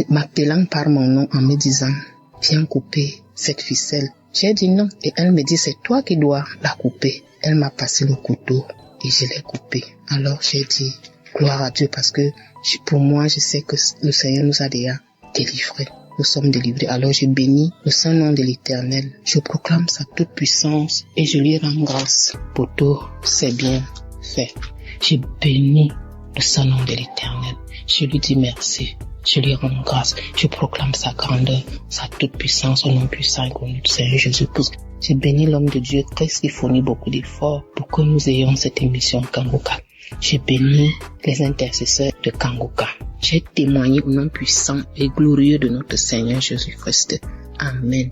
m'appelant par mon nom en me disant « Viens couper cette ficelle ». J'ai dit non et elle me dit « C'est toi qui dois la couper ». Elle m'a passé le couteau et je l'ai coupé. Alors j'ai dit « Gloire à Dieu » parce que pour moi, je sais que le Seigneur nous a déjà délivrés. Nous sommes délivrés. Alors je bénis le saint nom de l'Éternel. Je proclame sa toute puissance et je lui rends grâce pour tout c'est bien fait. Je bénis le saint nom de l'Éternel. Je lui dis merci. Je lui rends grâce. Je proclame sa grandeur, sa toute puissance au nom puissant et connu du Seigneur Jésus-Christ. Je bénis l'homme de Dieu Christ qui fournit beaucoup d'efforts pour que nous ayons cette émission Kangoka. Je bénis les intercesseurs de Kangoka. J'ai témoigné au nom puissant et glorieux de notre Seigneur Jésus-Christ. Amen.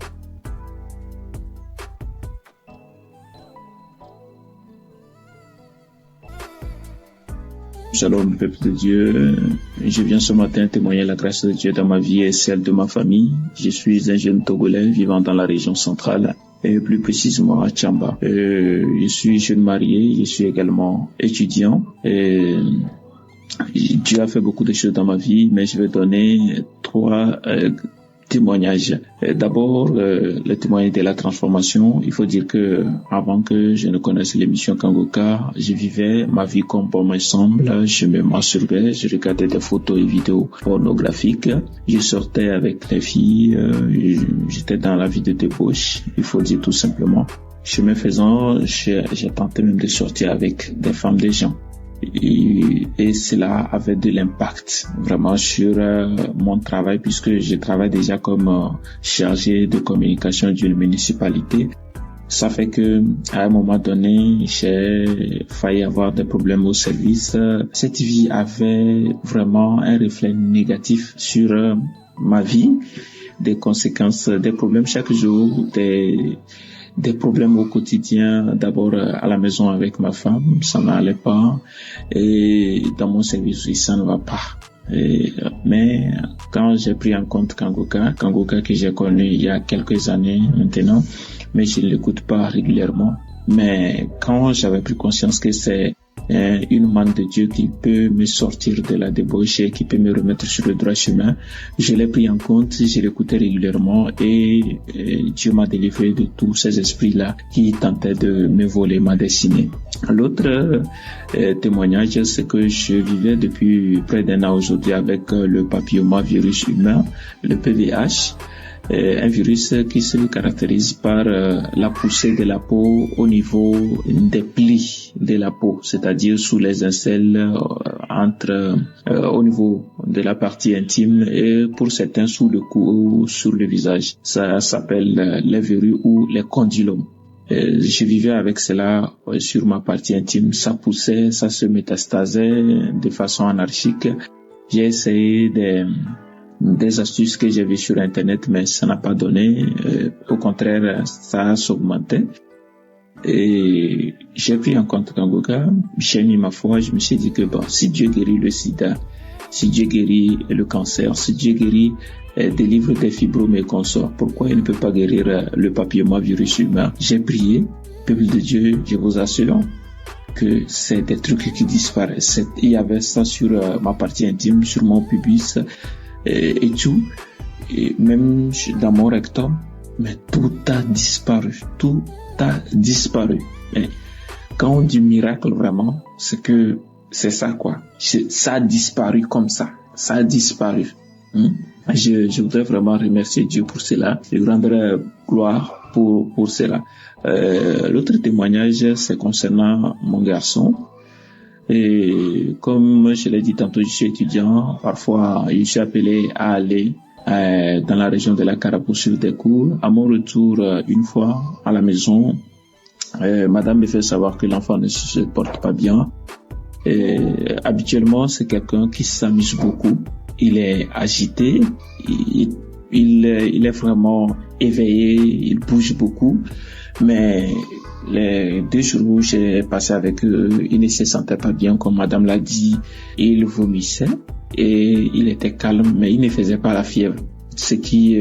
Shalom, peuple de Dieu. Je viens ce matin témoigner la grâce de Dieu dans ma vie et celle de ma famille. Je suis un jeune Togolais vivant dans la région centrale et plus précisément à Tchamba. Je suis jeune marié, je suis également étudiant et Dieu a fait beaucoup de choses dans ma vie, mais je vais donner 3 témoignages. D'abord, le témoignage de la transformation. Il faut dire que avant que je ne connaisse l'émission Kangoka, je vivais ma vie comme bon me semble. Je me masturbais, je regardais des photos et vidéos pornographiques. Je sortais avec les filles, j'étais dans la vie de débauche, il faut dire tout simplement. Chemin faisant, j'ai tenté même de sortir avec des femmes des gens. Et cela avait de l'impact vraiment sur mon travail puisque je travaille déjà comme chargé de communication d'une municipalité. Ça fait que à un moment donné, j'ai failli avoir des problèmes au service. Cette vie avait vraiment un reflet négatif sur ma vie, des conséquences, des problèmes chaque jour, des problèmes au quotidien, d'abord à la maison avec ma femme, ça n'allait pas, et dans mon service aussi, ça ne va pas. Mais quand j'ai pris en compte Kangoka que j'ai connu il y a quelques années maintenant, mais je ne l'écoute pas régulièrement, mais quand j'avais pris conscience que c'est une main de Dieu qui peut me sortir de la débauche et qui peut me remettre sur le droit chemin, je l'ai pris en compte, je l'écoutais régulièrement et Dieu m'a délivré de tous ces esprits-là qui tentaient de me voler ma destinée. L'autre témoignage, c'est que je vivais depuis près d'1 an aujourd'hui avec le papillomavirus humain, le PVH. Un virus qui se caractérise par la poussée de la peau au niveau des plis de la peau, c'est-à-dire sous les aisselles, au niveau de la partie intime et pour certains sous le cou ou sur le visage. Ça s'appelle les verrues ou les condylomes. Je vivais avec cela sur ma partie intime. Ça poussait, ça se métastasait de façon anarchique. J'ai essayé des astuces que j'ai vues sur Internet, mais ça n'a pas donné. Au contraire, ça s'augmentait. Et j'ai pris en compte Kangoka, j'ai mis ma foi, je me suis dit que si Dieu guérit le sida, si Dieu guérit le cancer, si Dieu guérit délivre des fibromes et consorts, pourquoi il ne peut pas guérir le papillomavirus humain? J'ai prié, peuple de Dieu, je vous assure que c'est des trucs qui disparaissent. Il y avait ça sur ma partie intime, sur mon pubis et tout, et même dans mon rectum, mais tout a disparu, tout a disparu. Mais quand on dit miracle vraiment, c'est que c'est ça quoi. Ça a disparu comme ça a disparu. Je voudrais vraiment remercier Dieu pour cela. Je lui rendrai gloire pour cela. L'autre témoignage, c'est concernant mon garçon. Et comme je l'ai dit tantôt, je suis étudiant. Parfois, je suis appelé à aller dans la région de la Cara pour suivre des cours. À mon retour, une fois à la maison, madame me fait savoir que l'enfant ne se porte pas bien. Et habituellement, c'est quelqu'un qui s'amuse beaucoup. Il est agité, il est vraiment éveillé, il bouge beaucoup. Mais les 2 jours où j'ai passé avec eux, il ne se sentait pas bien, comme madame l'a dit. Il vomissait et il était calme, mais il ne faisait pas la fièvre. Ce qui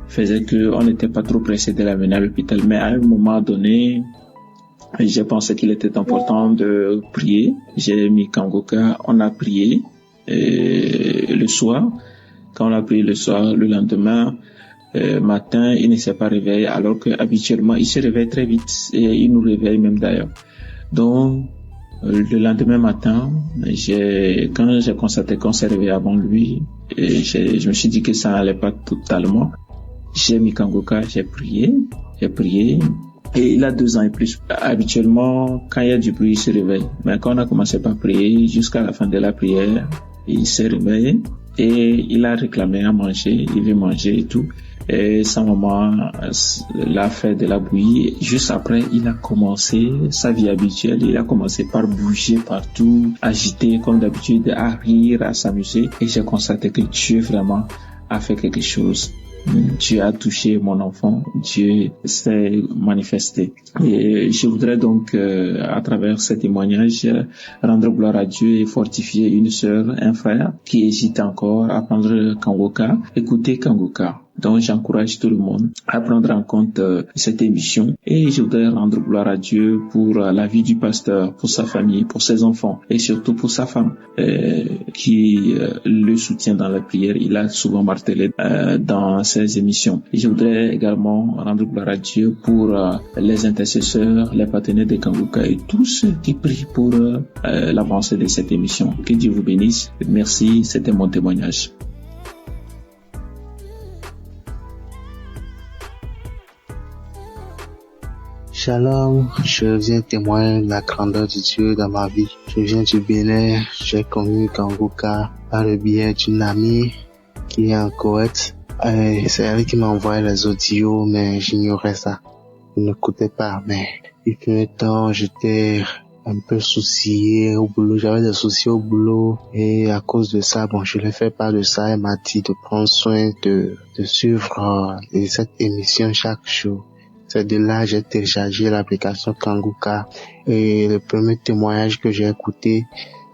faisait qu'on n'était pas trop pressé de l'amener à l'hôpital. Mais à un moment donné, j'ai pensé qu'il était important de prier. J'ai mis Kangoka, on a prié le soir. Quand on a prié le soir, le lendemain matin, il ne s'est pas réveillé, alors que habituellement il se réveille très vite et il nous réveille même d'ailleurs. Donc le lendemain matin, quand j'ai constaté qu'on s'est réveillé avant lui, je me suis dit que ça n'allait pas totalement. J'ai mis Kangoka, j'ai prié. Et il a 2 ans et plus. Habituellement, quand il y a du bruit, il se réveille. Mais quand on a commencé par prier, jusqu'à la fin de la prière, il s'est réveillé et il a réclamé à manger. Il veut manger et tout. Et sa maman l'a fait de la bouillie. Juste après, il a commencé sa vie habituelle. Il a commencé par bouger partout, agiter comme d'habitude, à rire, à s'amuser. Et j'ai constaté que Dieu vraiment a fait quelque chose. Dieu a touché mon enfant, Dieu s'est manifesté. Et je voudrais donc, à travers ce témoignage, rendre gloire à Dieu et fortifier une sœur, un frère qui hésite encore à prendre Kangoka. Écoutez Kangoka. Donc j'encourage tout le monde à prendre en compte cette émission et je voudrais rendre gloire à Dieu pour la vie du pasteur, pour sa famille, pour ses enfants et surtout pour sa femme qui le soutient dans la prière. Il a souvent martelé dans ses émissions. Et je voudrais également rendre gloire à Dieu pour les intercesseurs, les partenaires de Kangoka et tous ceux qui prient pour l'avancée de cette émission. Que Dieu vous bénisse. Merci, c'était mon témoignage. Shalom, je viens témoigner de la grandeur de Dieu dans ma vie. Je viens du Bénin, j'ai connu Kangoka par le biais d'une amie qui est en Koweït. C'est elle qui m'a envoyé les audios, mais j'ignorais ça. Je n'écoutais pas, mais il fut un temps, j'étais un peu soucié au boulot, j'avais des soucis au boulot et à cause de ça, je l'ai fait part de ça. Elle m'a dit de prendre soin de suivre cette émission chaque jour. C'est de là j'ai téléchargé l'application Kangoka et le premier témoignage que j'ai écouté,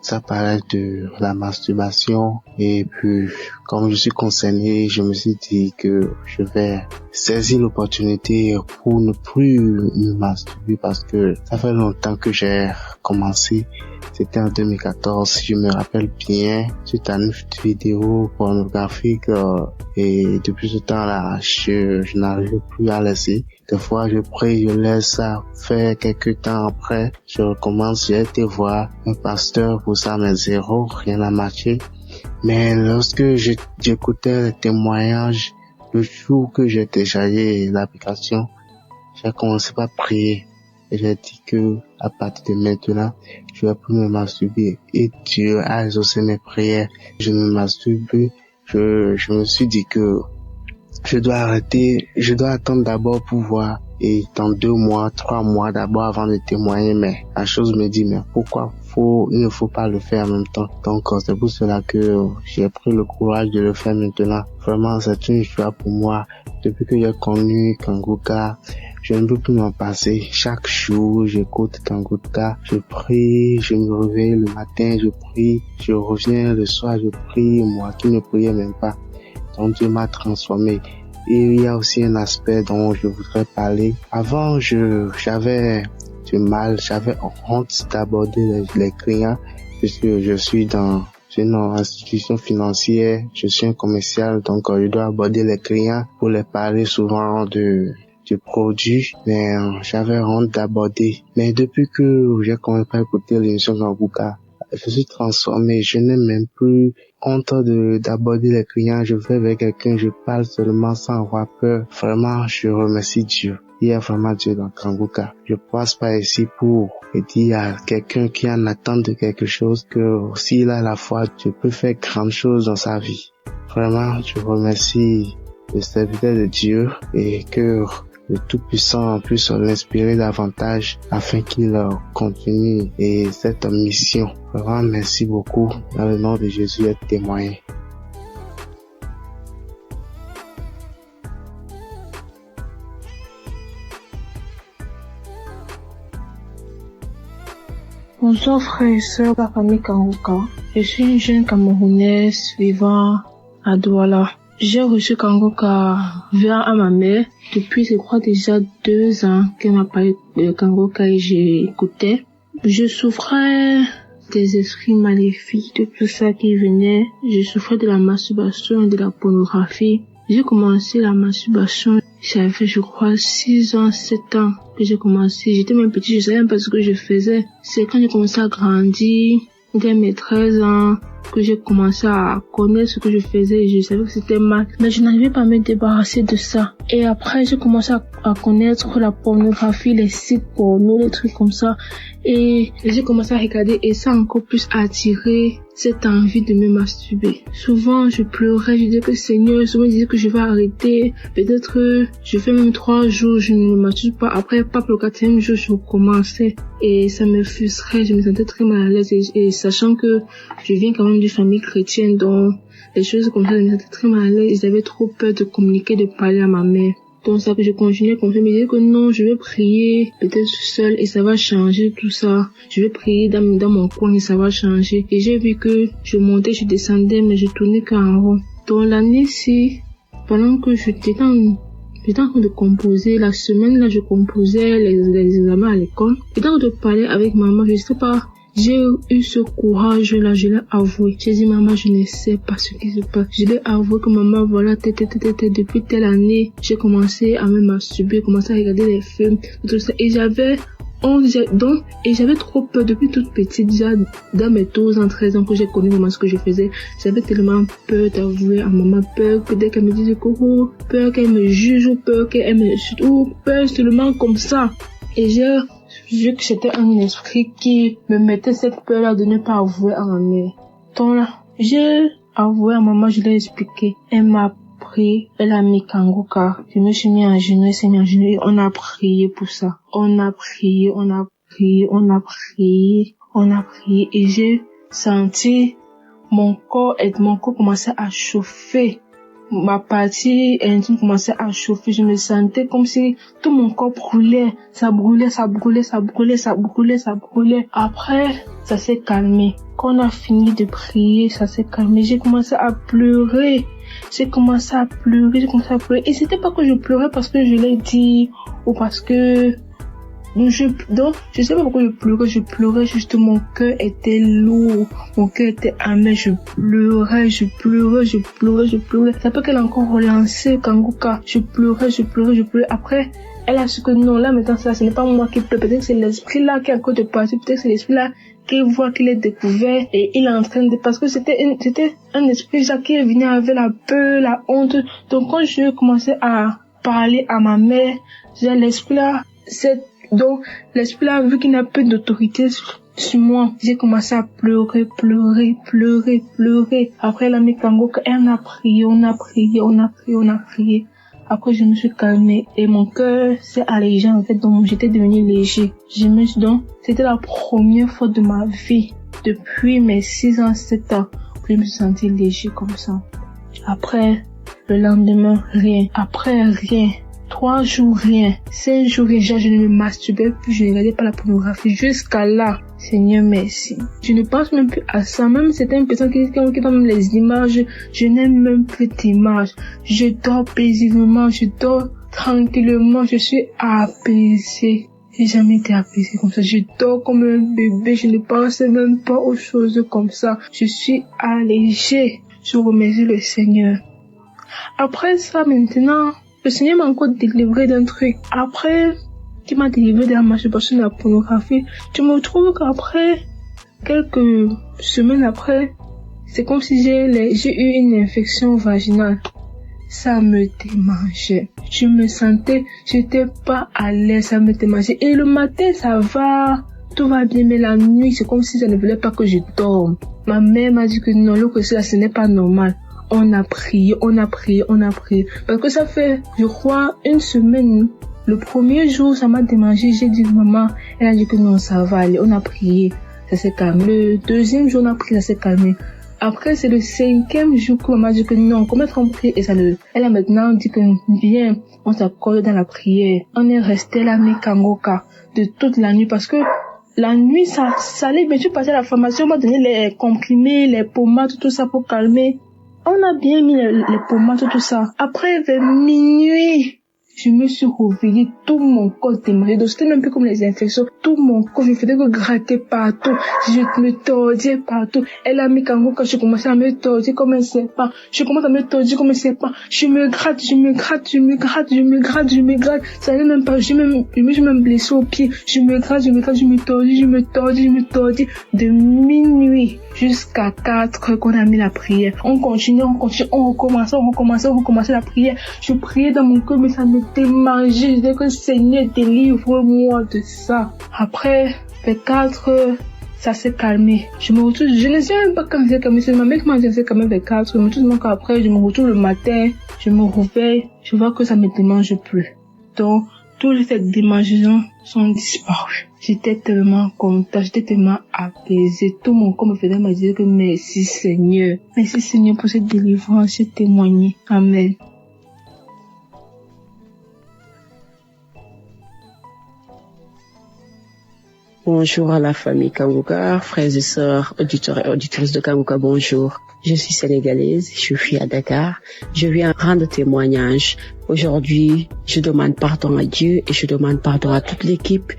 ça parlait de la masturbation et puis comme je suis concerné, je me suis dit que je vais saisir l'opportunité pour ne plus me masturber parce que ça fait longtemps que j'ai commencé. C'était en 2014, je me rappelle bien, suite à une vidéo pornographique et depuis ce temps-là, je n'arrive plus à laisser. Des fois, je prie, je laisse ça faire quelques temps après, je recommence, j'ai été voir un pasteur pour ça, mais zéro, rien n'a marché. Mais lorsque j'écoutais les témoignages Le jour que j'ai téléchargé l'application, j'ai commencé par prier. Et j'ai dit que, à partir de maintenant, je vais plus me masturber. Et Dieu a exaucé mes prières. Je ne me masturbe plus. Je me suis dit que je dois arrêter. Je dois attendre d'abord pour voir. Et dans 2 mois, 3 mois d'abord avant de témoigner. Mais la chose me dit, mais pourquoi il ne faut pas le faire en même temps. Donc, c'est pour cela que j'ai pris le courage de le faire maintenant. Vraiment, c'est une joie pour moi. Depuis que j'ai connu Kanguka, je ne peux plus m'en passer. Chaque jour, j'écoute Kanguka, je prie, je me réveille le matin, je prie, je reviens le soir, je prie, moi qui ne priais même pas. Donc, Dieu m'a transformé. Et il y a aussi un aspect dont je voudrais parler. Avant, j'avais du mal, j'avais honte d'aborder les clients puisque je suis dans une institution financière, je suis un commercial, donc je dois aborder les clients pour les parler souvent du produit, mais j'avais honte d'aborder. Mais depuis que j'ai commencé à écouter l'émission Kanguka, je suis transformé, je n'ai même plus honte d'aborder les clients, je vais avec quelqu'un, je parle seulement sans avoir peur. Vraiment, je remercie Dieu. Il y a vraiment Dieu dans Kanguka. Je passe pas ici pour dire à quelqu'un qui en attend de quelque chose que s'il a la foi, Dieu peut faire grandes choses dans sa vie. Vraiment, je remercie le serviteur de Dieu et que le Tout-Puissant puisse l'inspirer davantage afin qu'il continue et cette mission. Vraiment, merci beaucoup. Dans le nom de Jésus, être témoigné. Bonsoir frères et sœurs de la famille Kanguka. Je suis une jeune Camerounaise vivant à Douala. J'ai reçu Kanguka via ma mère depuis, je crois, déjà 2 ans qu'elle m'a parlé de Kanguka et j'ai écouté. Je souffrais des esprits maléfiques, de tout ça qui venait. Je souffrais de la masturbation et de la pornographie. J'ai commencé la masturbation, j'avais fait, je crois, 6 ans, 7 ans que j'ai commencé. J'étais même petit, je savais même pas ce que je faisais. C'est quand j'ai commencé à grandir, dès mes 13 ans, que j'ai commencé à connaître ce que je faisais et je savais que c'était mal. Mais je n'arrivais pas à me débarrasser de ça. Et après, j'ai commencé à connaître la pornographie, les sites porno, les trucs comme ça. Et j'ai commencé à regarder et ça a encore plus attiré cette envie de me masturber. Souvent, je pleurais, je disais que Seigneur, souvent je disais que je vais arrêter. Peut-être je fais même 3 jours, je ne me masturbe pas. Après, pas pour le 4e jour, je recommençais. Et ça me frustrait, je me sentais très mal à l'aise. Et sachant que je viens quand même d'une famille chrétienne, donc les choses comme ça, je me sentais très mal à l'aise. J'avais trop peur de communiquer, de parler à ma mère. Donc ça que je continuais comme ça, je me disais que non, je vais prier peut-être seule et ça va changer tout ça. Je vais prier dans mon coin et ça va changer. Et j'ai vu que je montais, je descendais, mais je tournais qu'en rond. Donc l'année-ci, pendant que j'étais en train de composer, la semaine là, je composais les examens à l'école. Et dans de parler avec maman, je sais pas, j'ai eu ce courage-là, je l'ai avoué. J'ai dit, maman, je ne sais pas ce qui se passe. Je l'ai avoué que maman, voilà, depuis telle année, j'ai commencé à me masturber, commencé à regarder les films, tout ça. Et j'avais trop peur depuis toute petite, déjà dans mes 12 ans, 13 ans que j'ai connu vraiment ce que je faisais. J'avais tellement peur d'avouer à maman, peur que dès qu'elle me dise peur qu'elle me juge, ou peur qu'elle me, ou peur seulement comme ça. Et vu que c'était un esprit qui me mettait cette peur-là de ne pas avouer à ma mère. Donc là, j'ai avoué à maman, je l'ai expliqué. Elle m'a pris, elle a mis Kanguka. Je me suis mis en genoux, elle s'est mis en genoux et on a prié pour ça. On a prié et j'ai senti mon corps commençait à chauffer. Ma partie intime commençait à chauffer. Je me sentais comme si tout mon corps brûlait. Ça brûlait. Après, ça s'est calmé. Quand on a fini de prier, ça s'est calmé. J'ai commencé à pleurer. Et c'était pas que je pleurais parce que je l'ai dit ou parce que donc, je sais pas pourquoi je pleurais juste, mon cœur était lourd, mon cœur était amer, je pleurais. Ça peut qu'elle a encore relancé Kanguka. Je pleurais. Après, elle a su que non, là, maintenant, ça, ce n'est pas moi qui pleure. Peut-être que c'est l'esprit là qui est encore de partir. Peut-être que c'est l'esprit là qu'il voit qu'il est découvert et il est en train de... Parce que c'était un esprit qui venait avec la peur, la honte. Donc quand je commençais à parler à ma mère, l'esprit là, donc l'esprit là, vu qu'il n'a plus d'autorité sur moi, j'ai commencé à pleurer. Après elle a mis Kangoka, on a prié. Après, je me suis calmée et mon cœur s'est allégé, en fait, donc j'étais devenue léger. C'était la première fois de ma vie, depuis mes 6 ans, 7 ans, que je me suis sentie léger comme ça. Après, le lendemain, rien. Après, rien. 3 jours, rien. 5 jours, déjà, je ne me masturbais plus, je ne regardais pas la pornographie. Jusqu'à là, Seigneur, merci. Je ne pense même plus à ça. Même certaines personnes qui donnent les images, je n'aime même plus d'images. Je dors paisiblement, je dors tranquillement, je suis apaisée. J'ai jamais été apaisée comme ça. Je dors comme un bébé, je ne pense même pas aux choses comme ça. Je suis allégée. Je remercie le Seigneur. Après ça, maintenant, le Seigneur m'a encore délivré d'un truc. Après, qui m'a délivré de la masturbation de la pornographie, je me trouve qu'après, quelques semaines après, c'est comme si j'ai eu une infection vaginale. Ça me démangeait. Je me sentais, j'étais pas à l'aise, ça me démangeait. Et le matin, ça va, tout va bien, mais la nuit, c'est comme si ça ne voulait pas que je dorme. Ma mère m'a dit que non, ce n'est pas normal. On a prié. Parce que ça fait, je crois, 1 semaine. Le premier jour, ça m'a démangé. J'ai dit, maman, elle a dit que non, ça va aller. On a prié. Ça s'est calmé. Le deuxième jour, on a prié, ça s'est calmé. Après, c'est le 5e jour que maman a dit que non, qu'on mette en prière. Et elle a maintenant dit que bien, on s'accorde dans la prière. On est resté là, mais Kangoka, de toute la nuit. Parce que la nuit, ça allait bien. Je suis passée à la pharmacie, on m'a donné les comprimés, les pommades, tout ça pour calmer. On a bien mis les pommades, tout ça. Après, vers minuit, je me suis réveillée, tout mon corps démarrait. Donc, c'était même plus comme les infections. Tout mon corps, je faisais que gratter partout. Je me tordais partout. Elle a mis Kango quand je commençais à me tordre comme un serpent. Je commence à me tordre comme un serpent. Je me gratte. Ça n'allait même pas. Je me suis même blessée au pied. Je me gratte, je me tordis. De minuit jusqu'à 4 qu'on a mis la prière. On continue, on recommençait la prière. Je priais dans mon cœur, mais ça me démangeait. Je disais que Seigneur, délivre-moi de ça. Après, vers 4, ça s'est calmé. Je me retrouve, je ne sais même pas quand c'est calmé. C'est ma mère qui m'a dit que c'est quand même vers 4. Mais tout le monde après, je me retrouve le matin, je me réveille, je vois que ça me démange plus. Donc, toutes ces démangeaisons sont disparues. J'étais tellement contente, j'étais tellement apaisée. Tout mon corps me faisait me dire que merci Seigneur. Merci Seigneur pour cette délivrance, j'ai témoigné. Amen. Bonjour à la famille Kangoka, frères et sœurs, auditeurs et auditrices de Kangoka, bonjour. Je suis sénégalaise, je suis à Dakar. Je viens rendre témoignage. Aujourd'hui, je demande pardon à Dieu et je demande pardon à toute l'équipe.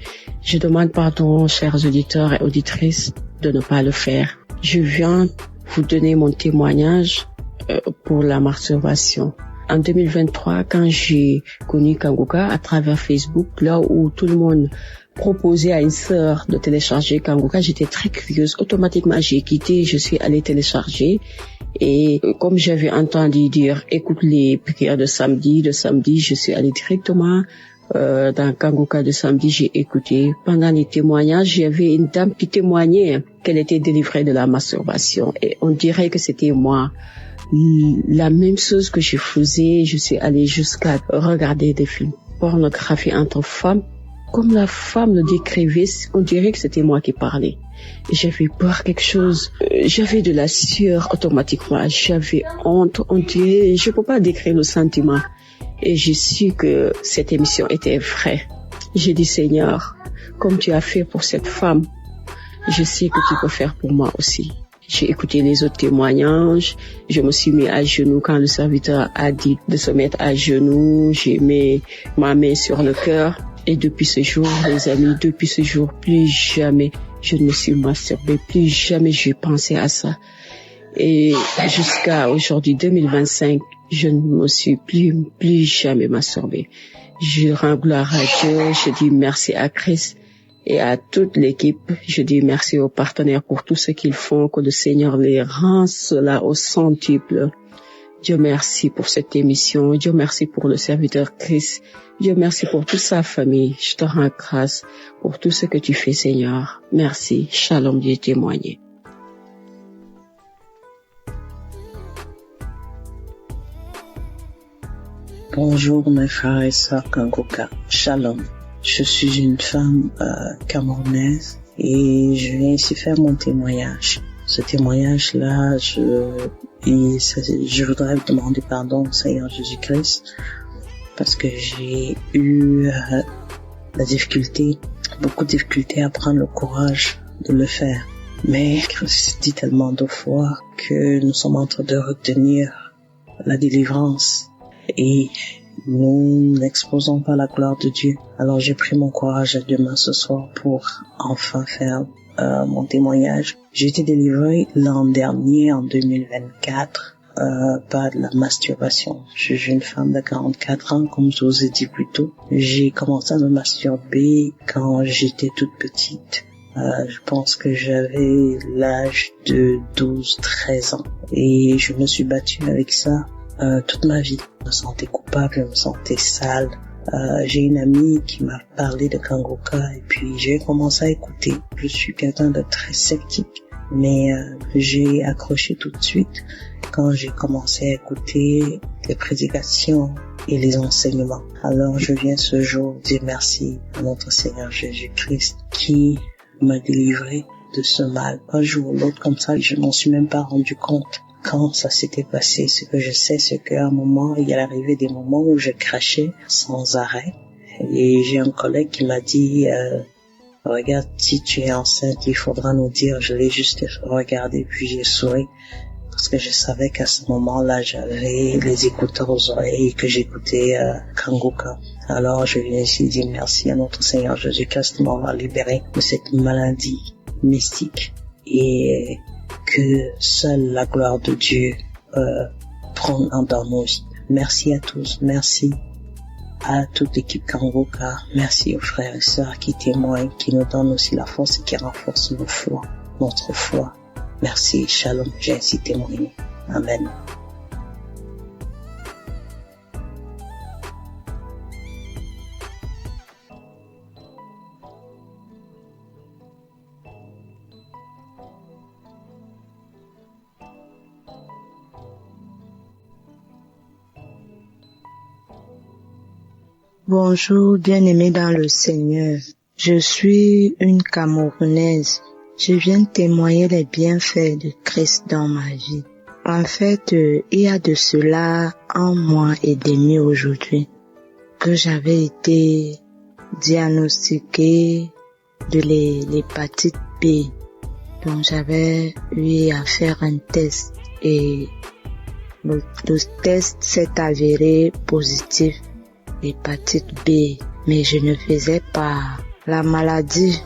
Je demande pardon, chers auditeurs et auditrices, de ne pas le faire. Je viens vous donner mon témoignage pour la masturbation. En 2023, quand j'ai connu Kangoka à travers Facebook, là où tout le monde proposait à une sœur de télécharger Kangoka, j'étais très curieuse. Automatiquement, j'ai quitté, je suis allée télécharger. Et comme j'avais entendu dire, écoute les prières de samedi, je suis allée directement dans Kangoka de samedi, j'ai écouté. Pendant les témoignages, il y avait une dame qui témoignait qu'elle était délivrée de la masturbation. Et on dirait que c'était moi. La même chose que je faisais, je suis allée jusqu'à regarder des films pornographiques entre femmes. Comme la femme le décrivait, on dirait que c'était moi qui parlais. Et j'avais peur quelque chose. J'avais de la sueur automatiquement. J'avais honte. On dirait, je peux pas décrire le sentiment. Et j'ai su que cette émission était vraie. J'ai dit, Seigneur, comme tu as fait pour cette femme, je sais que tu peux faire pour moi aussi. J'ai écouté les autres témoignages. Je me suis mis à genoux quand le serviteur a dit de se mettre à genoux. J'ai mis ma main sur le cœur. Et depuis ce jour, les amis, plus jamais je ne me suis masturbée, plus jamais j'ai pensé à ça. Et jusqu'à aujourd'hui, 2025, je ne me suis plus jamais masturbée. Je rends gloire à Dieu, je dis merci à Christ Et à toute l'équipe, je dis merci aux partenaires pour tout ce qu'ils font, que le Seigneur les rend cela au centuple. Dieu merci pour cette émission. Dieu merci pour le serviteur Christ. Dieu merci pour toute sa famille. Je te rends grâce pour tout ce que tu fais, Seigneur. Merci. Shalom, Dieu témoigné. Bonjour mes frères et sœurs Kangoka. Shalom. Je suis une femme camerounaise et je viens ici faire mon témoignage. Ce témoignage-là, je voudrais demander pardon au Seigneur Jésus-Christ parce que j'ai eu beaucoup de difficultés à prendre le courage de le faire. Mais Christ dit tellement de fois que nous sommes en train de retenir la délivrance et nous n'exposons pas la gloire de Dieu. Alors j'ai pris mon courage à demain ce soir pour enfin faire mon témoignage. J'ai été délivrée l'an dernier, en 2024, par de la masturbation. Je suis une femme de 44 ans, comme je vous ai dit plus tôt. J'ai commencé à me masturber quand j'étais toute petite. Je pense que j'avais l'âge de 12-13 ans. Et je me suis battue avec ça toute ma vie. Je me sentais coupable, je me sentais sale. J'ai une amie qui m'a parlé de Kangoka et puis j'ai commencé à écouter. Je suis quelqu'un de très sceptique, mais j'ai accroché tout de suite quand j'ai commencé à écouter les prédications et les enseignements. Alors je viens ce jour dire merci à notre Seigneur Jésus-Christ qui m'a délivré de ce mal. Un jour ou l'autre comme ça, je m'en suis même pas rendu compte quand ça s'était passé. Ce que je sais, c'est qu'à un moment, il y a arrivé des moments où je crachais sans arrêt. Et j'ai un collègue qui m'a dit, regarde, si tu es enceinte, il faudra nous dire. Je l'ai juste regardé, puis j'ai souri. Parce que je savais qu'à ce moment-là, j'avais les écouteurs aux oreilles et que j'écoutais Kangoka. Alors, je viens ici dire merci à notre Seigneur Jésus-Christ de m'avoir libéré de cette maladie mystique. Et que seule la gloire de Dieu prend dans nos vies. Merci à tous, merci à toute l'équipe Kangoka, merci aux frères et sœurs qui témoignent, qui nous donnent aussi la force et qui renforcent notre foi. Merci, shalom, j'ai ainsi témoigné. Amen. Bonjour, bien-aimés dans le Seigneur. Je suis une Camerounaise. Je viens témoigner les bienfaits de Christ dans ma vie. En fait, il y a de cela 1 mois et demi aujourd'hui que j'avais été diagnostiquée de l'hépatite B. Donc j'avais eu à faire un test et le test s'est avéré positif. Hépatite B, mais je ne faisais pas la maladie.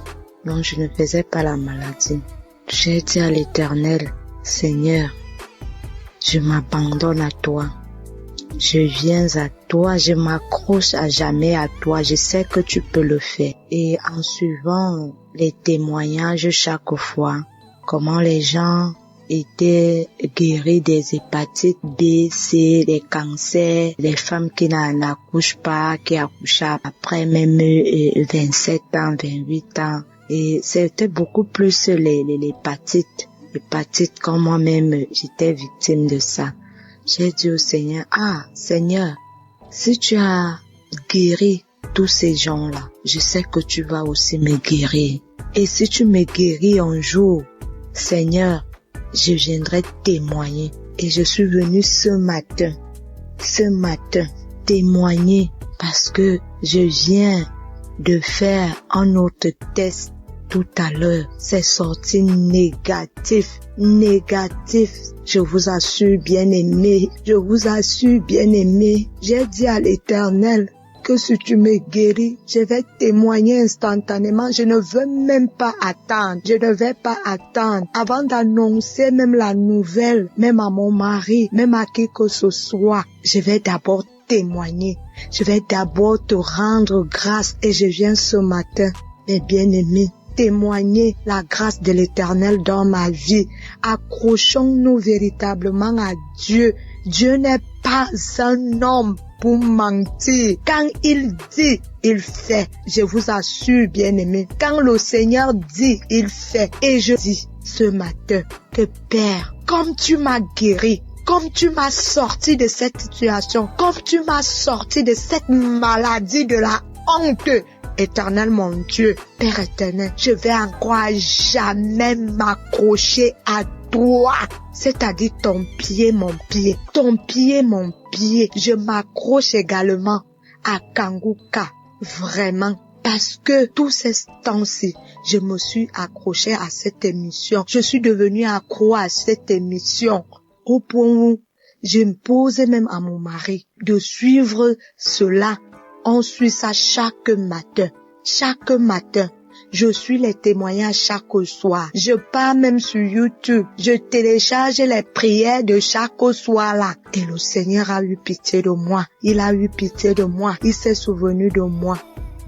Non, je ne faisais pas la maladie. J'ai dit à l'Éternel, Seigneur, je m'abandonne à toi. Je viens à toi, je m'accroche à jamais à toi. Je sais que tu peux le faire. Et en suivant les témoignages chaque fois, comment les gens étaient guéris des hépatites B, C, des cancers, les femmes qui n'accouchent pas, qui accouchent après même 27 ans, 28 ans. Et c'était beaucoup plus l'hépatite comme moi-même, j'étais victime de ça. J'ai dit au Seigneur, Seigneur, si tu as guéri tous ces gens-là, je sais que tu vas aussi me guérir. Et si tu me guéris un jour, Seigneur, je viendrai témoigner. Et je suis venue ce matin, témoigner parce que je viens de faire un autre test tout à l'heure. C'est sorti négatif. Je vous assure, bien-aimé. J'ai dit à l'Éternel que si tu me guéris, je vais témoigner instantanément. Je ne veux même pas attendre. Avant d'annoncer même la nouvelle, même à mon mari, même à qui que ce soit. Je vais d'abord témoigner. Je vais d'abord te rendre grâce et je viens ce matin Mes bien-aimés, témoignez la grâce de l'Éternel dans ma vie. Accrochons-nous véritablement à Dieu. Dieu n'est pas un homme pour mentir. Quand il dit, il fait. Je vous assure, bien-aimés, quand le Seigneur dit, il fait. Et je dis ce matin que Père, comme tu m'as guéri, comme tu m'as sorti de cette situation, comme tu m'as sorti de cette maladie de la honte, Éternel mon Dieu, Père éternel, je vais encore jamais m'accrocher à toi, c'est-à-dire ton pied, mon pied, ton pied, mon pied. Je m'accroche également à Kanguka, vraiment. Parce que tous ces temps-ci, je me suis accroché à cette émission. Je suis devenu accro à cette émission. Au point où je me posais même à mon mari de suivre cela. On suit ça chaque matin. Chaque matin. Je suis les témoignages chaque soir. Je pars même sur YouTube. Je télécharge les prières de chaque soir là. Et le Seigneur a eu pitié de moi. Il a eu pitié de moi. Il s'est souvenu de moi.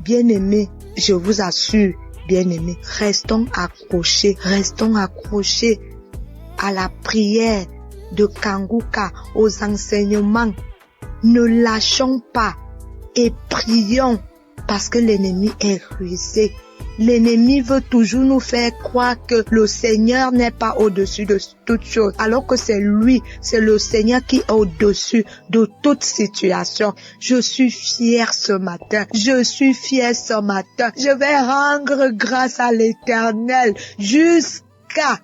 Bien-aimés, je vous assure, bien-aimés, restons accrochés à la prière de Kanguka, aux enseignements. Ne lâchons pas et prions parce que l'ennemi est rusé. L'ennemi veut toujours nous faire croire que le Seigneur n'est pas au-dessus de toute chose, alors que c'est lui, c'est le Seigneur qui est au-dessus de toute situation. Je suis fière ce matin. Je suis fière ce matin. Je vais rendre grâce à l'Éternel jusqu'à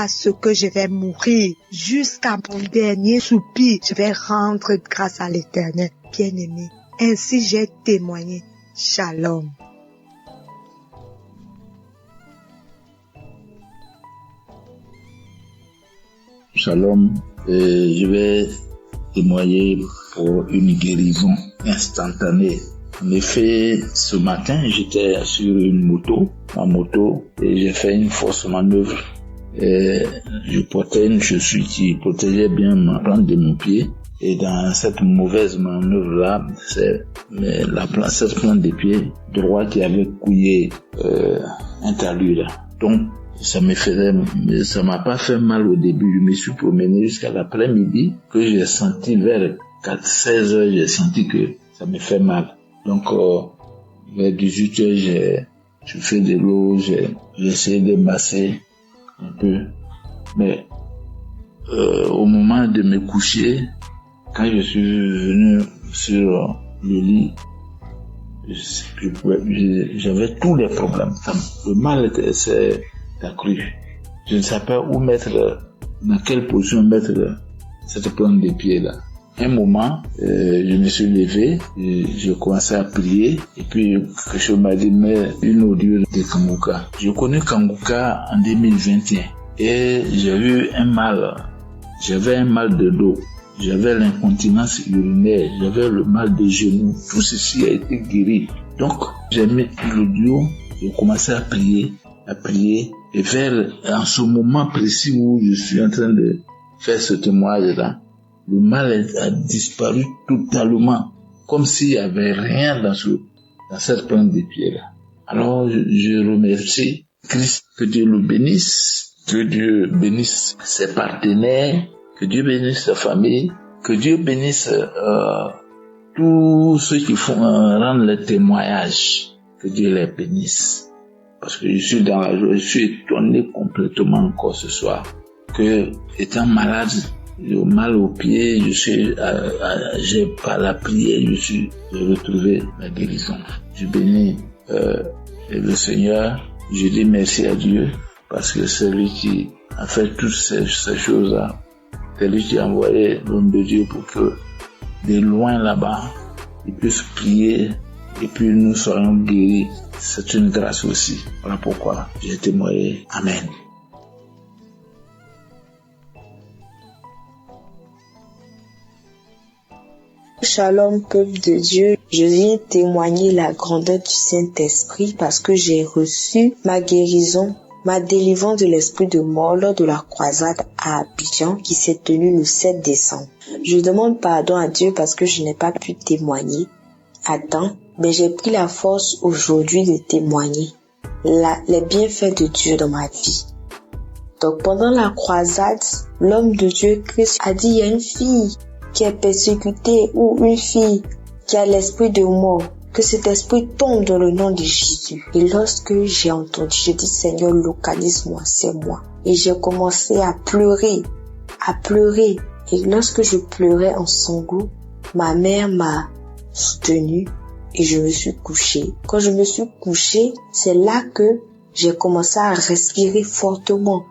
ce que je vais mourir, jusqu'à mon dernier soupir. Je vais rendre grâce à l'Éternel. Bien-aimé, ainsi j'ai témoigné. Shalom. Shalom, je vais témoigner pour une guérison instantanée. En effet, ce matin, j'étais sur ma moto, et j'ai fait une fausse manœuvre. Et je portais une chaussure qui protégeait bien ma plante de mon pied. Et dans cette mauvaise manœuvre-là, c'est cette plante de pied droit qui avait couillé un talus là. Donc, ça m'a pas fait mal au début. Je me suis promené jusqu'à l'après-midi que j'ai senti vers 16 heures, j'ai senti que ça me fait mal. Donc, vers 18 heures, je fais de l'eau, j'ai essayé de masser un peu. Mais, au moment de me coucher, quand je suis venu sur le lit, j'avais tous les problèmes. Le mal s'est accru. Je ne savais pas où mettre, dans quelle position mettre cette plante de pied là. Un moment, je me suis levé, j'ai commencé à prier, et puis quelque chose m'a dit, mais une audio de Kanguka. Je connais Kanguka en 2021, et j'ai eu j'avais un mal de dos, j'avais l'incontinence urinaire, j'avais le mal de genoux, tout ceci a été guéri. Donc, j'ai mis l'audio, j'ai commencé à prier, et en ce moment précis où je suis en train de faire ce témoignage-là, le mal a disparu totalement, comme s'il n'y avait rien dans cette plante de pied-là. Alors, je remercie Christ, que Dieu le bénisse, que Dieu bénisse ses partenaires, que Dieu bénisse sa famille, que Dieu bénisse tous ceux qui rendent le témoignage, que Dieu les bénisse. Parce que je suis dans la joie, je suis étonné complètement encore ce soir que, étant malade, j'ai mal au pied, j'ai par la prière, j'ai retrouvé la guérison. Je bénis le Seigneur, je dis merci à Dieu, parce que c'est lui qui a fait toutes ces choses-là. C'est lui qui a envoyé l'homme de Dieu pour que, de loin là-bas, il puisse prier et puis nous soyons guéris. C'est une grâce aussi. Voilà pourquoi j'ai témoigné. Amen. Shalom, peuple de Dieu. Je viens témoigner la grandeur du Saint-Esprit parce que j'ai reçu ma guérison, ma délivrance de l'esprit de mort lors de la croisade à Abidjan qui s'est tenue le 7 décembre. Je demande pardon à Dieu parce que je n'ai pas pu témoigner Adam, mais j'ai pris la force aujourd'hui de témoigner les bienfaits de Dieu dans ma vie. Donc pendant la croisade, l'homme de Dieu Christ a dit, il y a une fille qui est persécutée ou une fille qui a l'esprit de mort, que cet esprit tombe dans le nom de Jésus. Et lorsque j'ai entendu, j'ai dit, Seigneur, localise-moi, c'est moi. Et j'ai commencé à pleurer. Et lorsque je pleurais en sanglots, ma mère m'a soutenue et je me suis couchée. Quand je me suis couchée, c'est là que j'ai commencé à respirer fortement.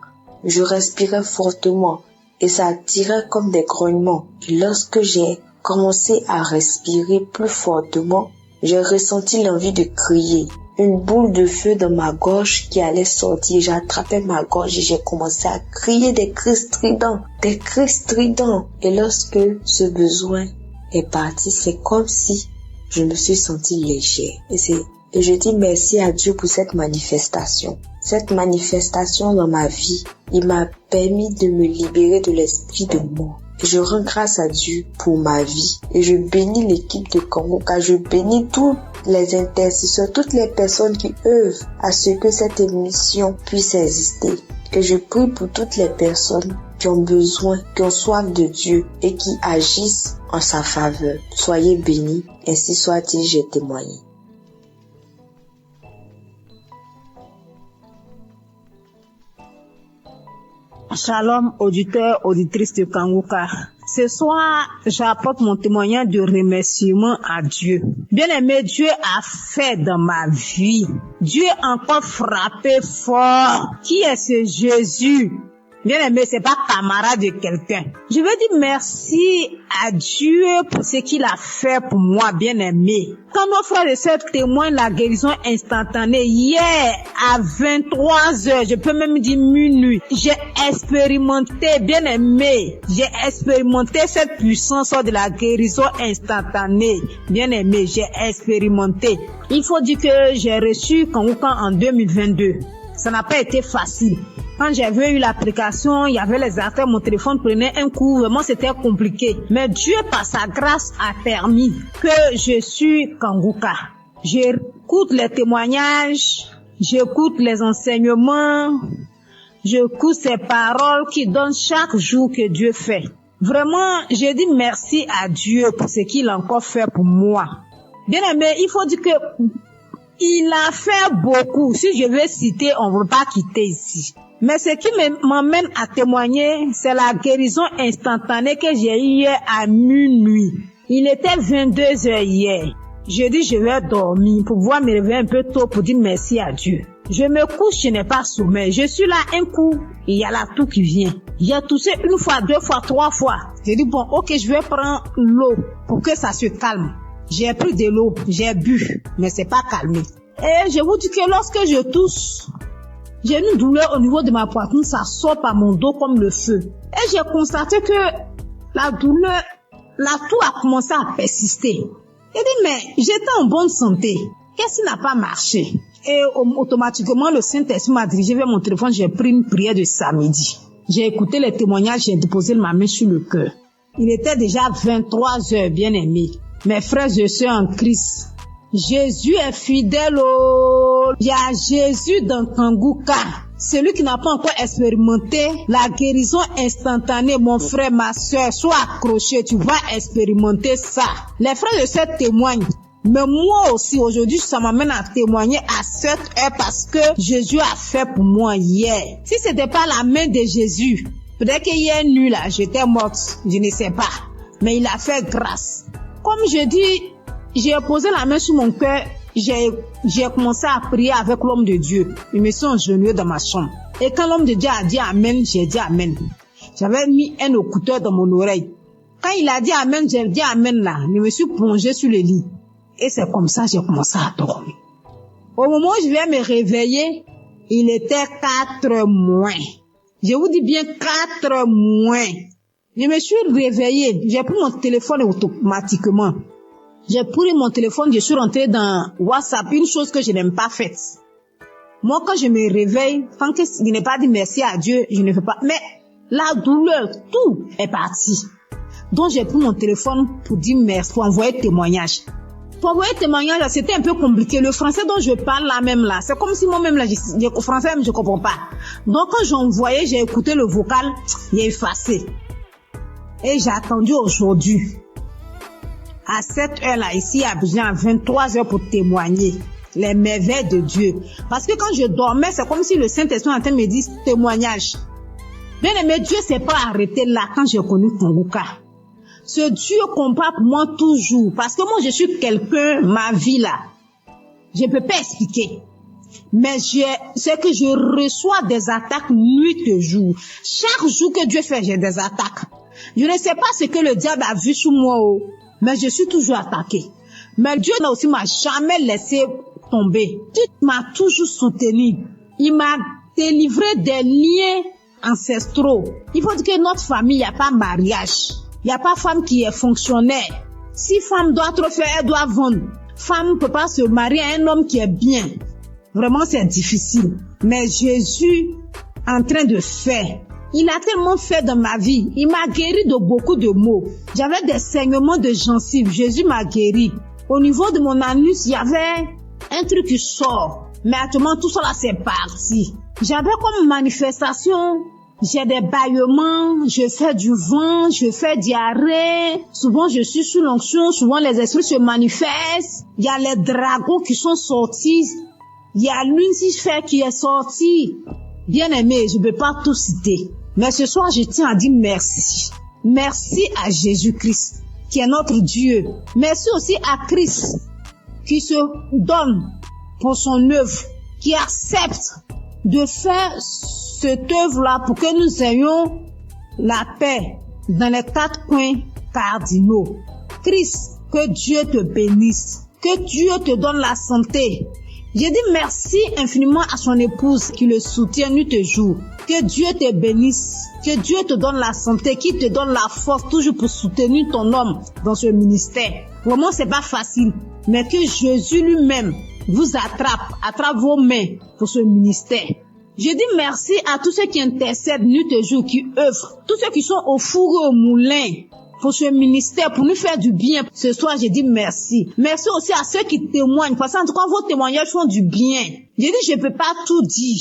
Je respirais fortement et ça tirait comme des grognements. Et lorsque j'ai commencé à respirer plus fortement, j'ai ressenti l'envie de crier. Une boule de feu dans ma gorge qui allait sortir. J'ai attrapé ma gorge et j'ai commencé à crier des cris stridents. Et lorsque ce besoin est parti, c'est comme si je me suis sentie légère. Et je dis merci à Dieu pour cette manifestation. Cette manifestation dans ma vie, il m'a permis de me libérer de l'esprit de mort. Et je rends grâce à Dieu pour ma vie. Et je bénis l'équipe de Kangoka. Je bénis tous les intercesseurs, toutes les personnes qui œuvrent à ce que cette émission puisse exister. Et je prie pour toutes les personnes qui ont besoin, qui ont soif de Dieu et qui agissent en sa faveur. Soyez bénis, ainsi soit-il, j'ai témoigné. Shalom, auditeurs, auditrices de Kangoka. Ce soir, j'apporte mon témoignage de remerciement à Dieu. Bien-aimé, Dieu a fait dans ma vie. Dieu a encore frappé fort. Qui est ce Jésus? Bien-aimé, c'est pas camarade de quelqu'un. Je veux dire merci à Dieu pour ce qu'il a fait pour moi, bien-aimé. Quand nos frères et sœurs témoignent la guérison instantanée, hier à 23h, je peux même dire minuit, j'ai expérimenté, bien-aimé, cette puissance de la guérison instantanée. Bien-aimé, j'ai expérimenté. Il faut dire que j'ai reçu Kangoka en 2022. Ça n'a pas été facile. Quand j'avais eu l'application, il y avait les affaires, mon téléphone prenait un coup, vraiment c'était compliqué. Mais Dieu, par sa grâce, a permis que je suis Kangoka. J'écoute les témoignages, j'écoute les enseignements, j'écoute ces paroles qui donnent chaque jour que Dieu fait. Vraiment, je dis merci à Dieu pour ce qu'il a encore fait pour moi. Bien aimé, il faut dire que il a fait beaucoup. Si je veux citer, on ne veut pas quitter ici. Mais ce qui m'emmène à témoigner, c'est la guérison instantanée que j'ai eue hier à minuit. Il était 22h hier. Je dis je vais dormir pour pouvoir me réveiller un peu tôt pour dire merci à Dieu. Je me couche, je n'ai pas sommeil. Je suis là un coup, il y a la toux qui vient. J'ai toussé une fois, deux fois, trois fois. J'ai dit bon, ok, je vais prendre l'eau pour que ça se calme. J'ai pris de l'eau, j'ai bu, mais c'est pas calmé. Et je vous dis que lorsque je tousse, j'ai une douleur au niveau de ma poitrine, ça sort par mon dos comme le feu. Et j'ai constaté que la douleur, la toux a commencé à persister. J'ai dit, mais j'étais en bonne santé. Qu'est-ce qui n'a pas marché? Et automatiquement, le Saint-Esprit m'a dirigé vers mon téléphone. J'ai pris une prière de samedi. J'ai écouté les témoignages, j'ai déposé ma main sur le cœur. Il était déjà 23h, bien aimé. Mes frères et sœurs en Christ, Jésus est fidèle. Il y a Jésus dans Kangoka. Celui qui n'a pas encore expérimenté la guérison instantanée, mon frère, ma soeur, sois accroché, tu vas expérimenter ça. Les frères et sœurs témoignent. Mais moi aussi, aujourd'hui, ça m'amène à témoigner à cette heure parce que Jésus a fait pour moi hier. Si c'était pas la main de Jésus, peut-être qu'hier nuit là, j'étais morte, je ne sais pas. Mais il a fait grâce. Comme je dis, j'ai posé la main sur mon cœur, j'ai commencé à prier avec l'homme de Dieu. Je me suis agenouillée dans ma chambre. Et quand l'homme de Dieu a dit Amen, j'ai dit Amen. J'avais mis un écouteur dans mon oreille. Quand il a dit Amen, j'ai dit Amen là. Je me suis plongée sur le lit. Et c'est comme ça que j'ai commencé à dormir. Au moment où je viens me réveiller, il était 4 moins. Je vous dis bien 4 moins. Je me suis réveillée. J'ai pris mon téléphone automatiquement. J'ai pris mon téléphone, je suis rentrée dans WhatsApp, une chose que je n'aime pas faite. Moi, quand je me réveille, tant que je n'ai pas dit merci à Dieu, je ne fais pas. Mais la douleur, tout est parti. Donc, j'ai pris mon téléphone pour dire merci, pour envoyer témoignage. Pour envoyer témoignage, c'était un peu compliqué. Le français dont je parle là même là, c'est comme si moi-même là, le français même je comprends pas. Donc quand j'envoyais, j'ai écouté le vocal, il est effacé. Et j'ai attendu aujourd'hui, à cette heure-là, ici à Abidjan, à 23h pour témoigner les merveilles de Dieu. Parce que quand je dormais, c'est comme si le Saint-Esprit en train de me dire témoignage. Bien aimé, Dieu s'est pas arrêté là quand j'ai connu Kanguka. Ce Dieu combat pour moi toujours. Parce que moi, je suis quelqu'un, ma vie là, je ne peux pas expliquer. Mais c'est que je reçois des attaques nuit et jour. Chaque jour que Dieu fait, j'ai des attaques. Je ne sais pas ce que le diable a vu sur moi, mais je suis toujours attaqué. Mais Dieu aussi m'a jamais laissé tomber. Dieu m'a toujours soutenu. Il m'a délivré des liens ancestraux. Il faut dire que notre famille, il n'y a pas mariage. Il n'y a pas femme qui est fonctionnaire. Si femme doit trop faire, elle doit vendre. Femme ne peut pas se marier à un homme qui est bien. Vraiment, c'est difficile. Mais Jésus, en train de faire, il a tellement fait dans ma vie. Il m'a guéri de beaucoup de maux. J'avais des saignements de gencives. Jésus m'a guéri. Au niveau de mon anus, il y avait un truc qui sort. Mais actuellement, tout ça là, c'est parti. J'avais comme manifestation, j'ai des bâillements, je fais du vent, je fais diarrhée. Souvent, je suis sous l'onction. Souvent, les esprits se manifestent. Il y a les dragons qui sont sortis. Il y a Lucifer qui est sorti. Bien aimé, je ne peux pas tout citer. Mais ce soir, je tiens à dire merci. Merci à Jésus-Christ, qui est notre Dieu. Merci aussi à Christ, qui se donne pour son œuvre, qui accepte de faire cette œuvre-là pour que nous ayons la paix dans les 4 coins cardinaux. Christ, que Dieu te bénisse, que Dieu te donne la santé. J'ai dit merci infiniment à son épouse qui le soutient nuit et jour. Que Dieu te bénisse, que Dieu te donne la santé, qui te donne la force toujours pour soutenir ton homme dans ce ministère. Vraiment, c'est pas facile, mais que Jésus lui-même vous attrape vos mains pour ce ministère. Je dis merci à tous ceux qui intercèdent nuit et jour, qui œuvrent, tous ceux qui sont au four et au moulin pour ce ministère, pour nous faire du bien. Ce soir, je dis merci. Merci aussi à ceux qui témoignent, parce qu'en tout cas, vos témoignages font du bien. Je dis, je ne peux pas tout dire.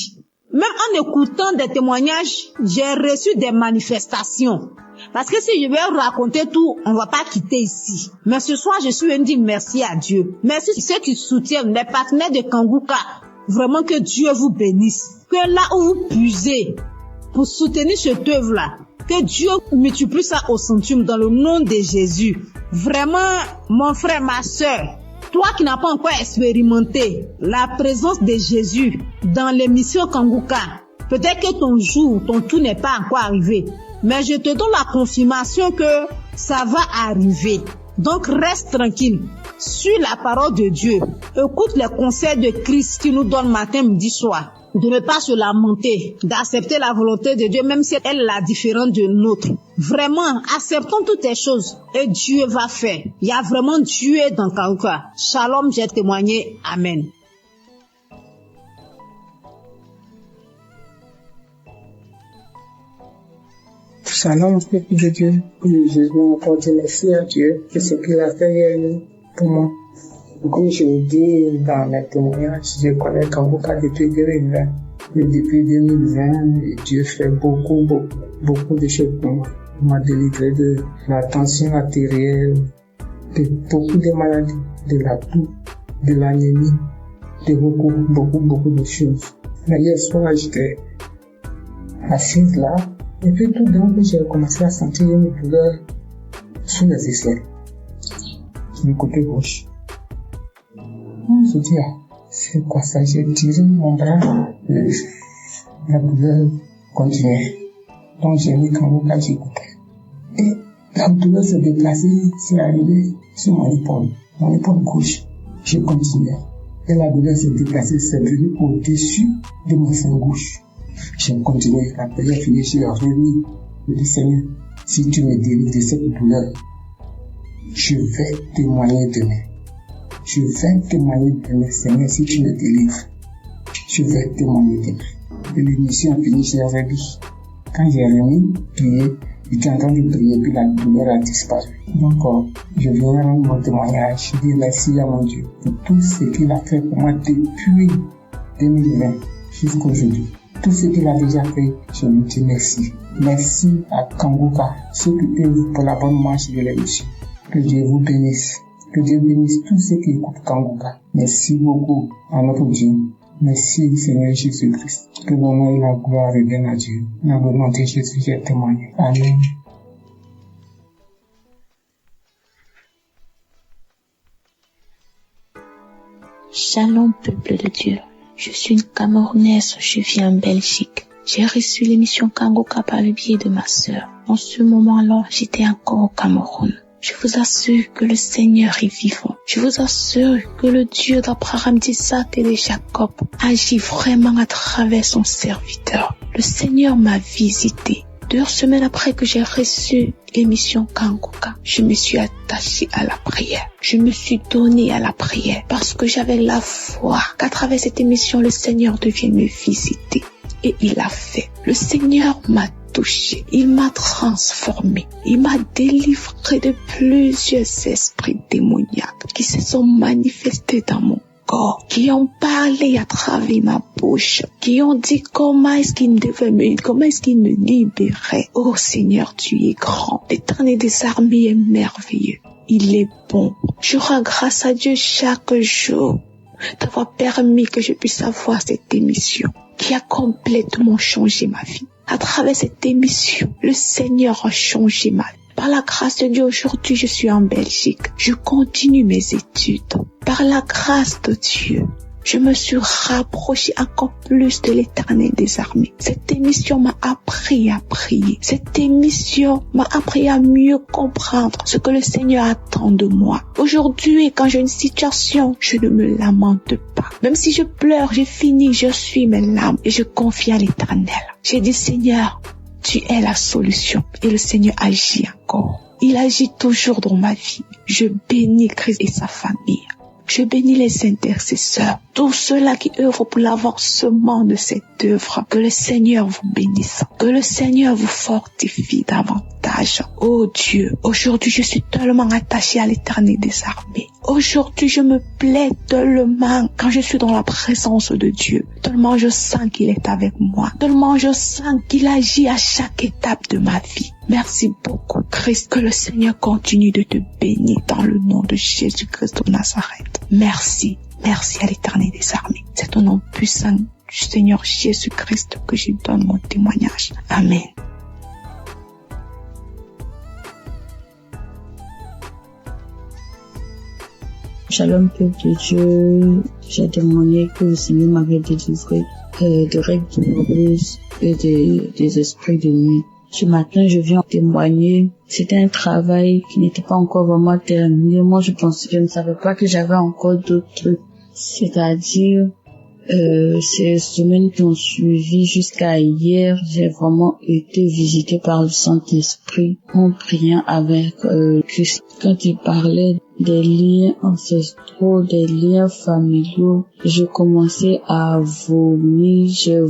Même en écoutant des témoignages, j'ai reçu des manifestations. Parce que si je vais raconter tout, on ne va pas quitter ici. Mais ce soir, je suis venue dire merci à Dieu. Merci à ceux qui soutiennent, les partenaires de Kanguka. Vraiment que Dieu vous bénisse. Que là où vous puisez pour soutenir cette œuvre-là, que Dieu multiplie ça au centuple dans le nom de Jésus. Vraiment, mon frère, ma soeur, toi qui n'as pas encore expérimenté la présence de Jésus dans l'émission Kanguka, peut-être que ton jour, ton tour n'est pas encore arrivé. Mais je te donne la confirmation que ça va arriver. Donc reste tranquille. Suis la parole de Dieu. Écoute les conseils de Christ qui nous donne matin, midi, soir. De ne pas se lamenter, d'accepter la volonté de Dieu, même si elle est la différente de nôtre. Vraiment, acceptons toutes les choses et Dieu va faire. Il y a vraiment Dieu dans Kanguka. Shalom, j'ai témoigné. Amen. Shalom, peuple de Dieu. Je veux encore dire merci à Dieu de ce qu'il a fait pour moi. Comme je le dis dans mes témoignages, je connais Kanguka depuis 2020. Et depuis 2020, Dieu fait beaucoup de choses pour moi. Il m'a délivré de la tension artérielle, de beaucoup de maladies, de la toux, de l'anémie, de beaucoup de choses. Mais hier soir, j'étais assise là, et puis tout d'un coup, j'ai commencé à sentir une douleur sous les aisselles, du côté gauche. Je dis, c'est quoi ça? J'ai tiré mon bras, la douleur continuait. Donc j'ai mis Kanguka, j'écoutais. Et la douleur se déplaçait, c'est arrivé sur mon épaule gauche. J'ai continué. Et la douleur se déplaçait, c'est venu au-dessus de mon sein gauche. J'ai continué. Après j'ai fini, j'ai remis. Je dis, Seigneur, si tu me délivres de cette douleur, je vais témoigner demain. Je vais témoigner demain, Seigneur, si tu me délivres. Je vais témoigner demain. Et l'émission a fini, j'ai remis. Quand j'ai remis, prié, J'étais en train de prier, puis la douleur a disparu. Donc, je viens rendre mon témoignage. Je dis merci à mon Dieu pour tout ce qu'il a fait pour moi depuis 2020 jusqu'aujourd'hui. Tout ce qu'il a déjà fait, je lui dis merci. Merci à Kanguka, ceux qui œuvrent pour la bonne marche de l'émission. Que Dieu vous bénisse. Que Dieu bénisse tous ceux qui écoutent Kanguka. Merci beaucoup à notre Dieu. Merci Seigneur Jésus-Christ. Que l'honneur et la gloire reviennent à Dieu. Dans le nom de Jésus, j'ai témoigné. Amen. Shalom peuple de Dieu. Je suis une Camerounaise, je vis en Belgique. J'ai reçu l'émission Kanguka par le biais de ma sœur. En ce moment-là, j'étais encore au Cameroun. Je vous assure que le Seigneur est vivant. Je vous assure que le Dieu d'Abraham, d'Isaac et de Jacob agit vraiment à travers son serviteur. Le Seigneur m'a visité. 2 semaines après que j'ai reçu l'émission Kanguka, je me suis attachée à la prière. Je me suis donnée à la prière parce que j'avais la foi qu'à travers cette émission, le Seigneur devienne me visiter. Et il l'a fait. Le Seigneur m'a touché. Il m'a transformé. Il m'a délivré de plusieurs esprits démoniaques qui se sont manifestés dans mon corps, qui ont parlé à travers ma bouche, qui ont dit comment est-ce qu'ils me libéraient. Oh Seigneur, tu es grand. L'Éternel des armées est merveilleux. Il est bon. Je rends grâce à Dieu chaque jour d'avoir permis que je puisse avoir cette émission qui a complètement changé ma vie. À travers cette émission, le Seigneur a changé ma vie. Par la grâce de Dieu, aujourd'hui, je suis en Belgique. Je continue mes études. Par la grâce de Dieu, je me suis rapprochée encore plus de l'Éternel des armées. Cette émission m'a appris à prier. Cette émission m'a appris à mieux comprendre ce que le Seigneur attend de moi. Aujourd'hui, quand j'ai une situation, je ne me lamente pas. Même si je pleure, j'ai fini, je suis mes larmes et je confie à l'Éternel. J'ai dit, Seigneur, tu es la solution. Et le Seigneur agit encore. Il agit toujours dans ma vie. Je bénis Christ et sa famille. Je bénis les intercesseurs, tous ceux-là qui œuvrent pour l'avancement de cette œuvre. Que le Seigneur vous bénisse, que le Seigneur vous fortifie davantage. Oh Dieu, aujourd'hui je suis tellement attachée à l'Éternel des armées. Aujourd'hui je me plais tellement quand je suis dans la présence de Dieu. Tellement je sens qu'il est avec moi. Tellement je sens qu'il agit à chaque étape de ma vie. Merci beaucoup, Christ. Que le Seigneur continue de te bénir dans le nom de Jésus-Christ de Nazareth. Merci. Merci à l'Éternel des armées. C'est au nom puissant du Seigneur Jésus-Christ que je donne mon témoignage. Amen. Shalom, peuple de Dieu. J'ai témoigné que le Seigneur m'avait délivré de règles douloureuses et des esprits de nuit. Ce matin, je viens témoigner. C'était un travail qui n'était pas encore vraiment terminé. Moi, je ne savais pas que j'avais encore d'autres trucs. C'est-à-dire, ces semaines qui ont suivi jusqu'à hier, j'ai vraiment été visitée par le Saint-Esprit en priant avec Christ. Quand il parlait des liens ancestraux, des liens familiaux, je commençais à vomir, j'ai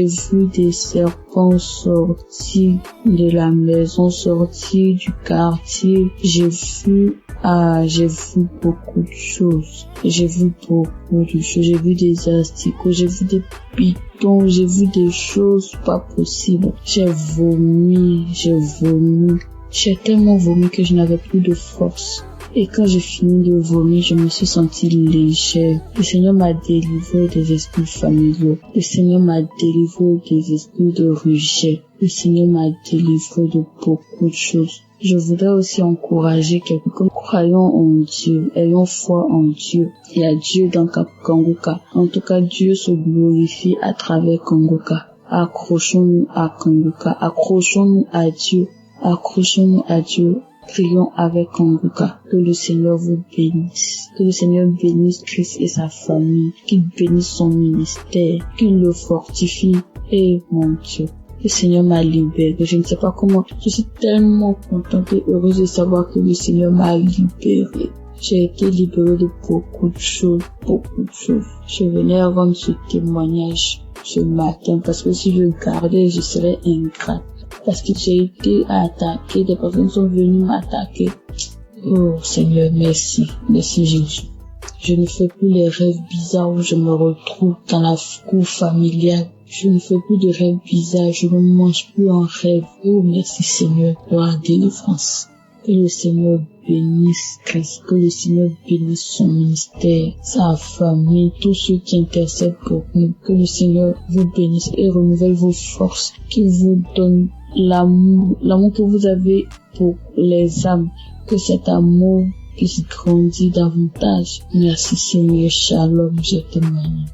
vu des serpents sortir de la maison, sortir du quartier, j'ai vu beaucoup de choses. J'ai vu des asticots, j'ai vu des pitons, j'ai vu des choses pas possibles. J'ai vomi. J'ai tellement vomi que je n'avais plus de force. Et quand j'ai fini de vomir, je me suis sentie légère. Le Seigneur m'a délivré des esprits familiaux. Le Seigneur m'a délivré des esprits de rejet. Le Seigneur m'a délivré de beaucoup de choses. Je voudrais aussi encourager quelqu'un. Croyons en Dieu, ayons foi en Dieu. Il y a Dieu dans Kanguka. En tout cas, Dieu se glorifie à travers Kanguka. Accrochons-nous à Kanguka. Accrochons-nous à Dieu. Accrochons-nous à Dieu. Prions avec Kanguka. Que le Seigneur vous bénisse. Que le Seigneur bénisse Christ et sa famille. Qu'il bénisse son ministère. Qu'il le fortifie. Et mon Dieu, le Seigneur m'a libéré. Je ne sais pas comment. Je suis tellement contente et heureuse de savoir que le Seigneur m'a libéré. J'ai été libérée de beaucoup de choses. Je venais rendre ce témoignage. ce matin parce que si je gardais, je serais ingrate. Parce que j'ai été attaquée, des personnes sont venues m'attaquer. Oh Seigneur, merci. Merci Jésus. Je ne fais plus les rêves bizarres où je me retrouve dans la cour familiale. Je ne fais plus de rêves bizarres, je ne mange plus en rêve. Oh merci Seigneur pour la délivrance. Que le Seigneur bénisse Christ, que le Seigneur bénisse son ministère, sa famille, tous ceux qui intercèdent pour nous. Que le Seigneur vous bénisse et renouvelle vos forces, qu'il vous donne l'amour que vous avez pour les âmes, que cet amour puisse grandir davantage. Merci Seigneur, shalom, je témoigne.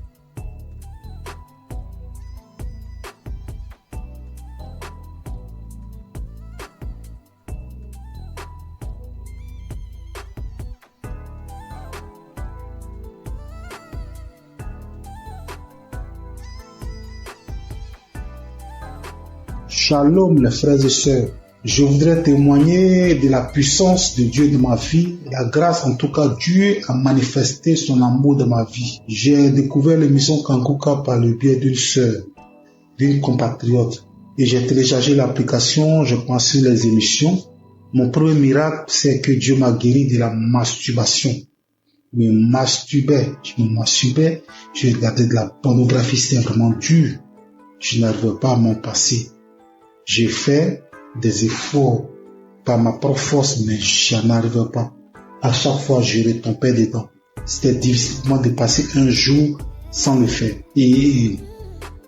Shalom les frères et sœurs. Je voudrais témoigner de la puissance de Dieu dans ma vie, la grâce en tout cas. Dieu a manifesté son amour dans ma vie. J'ai découvert l'émission Kanguka par le biais d'une sœur, d'une compatriote. Et j'ai téléchargé l'application, je pense sur les émissions. Mon premier miracle, c'est que Dieu m'a guéri de la masturbation. Je me masturbais, je regardais de la pornographie, c'était vraiment dur. Je n'arrivais pas à m'en passer. J'ai fait des efforts par ma propre force, mais je n'arrivais pas. À chaque fois, je retombais dedans. C'était difficile pour moi de passer un jour sans le faire. Et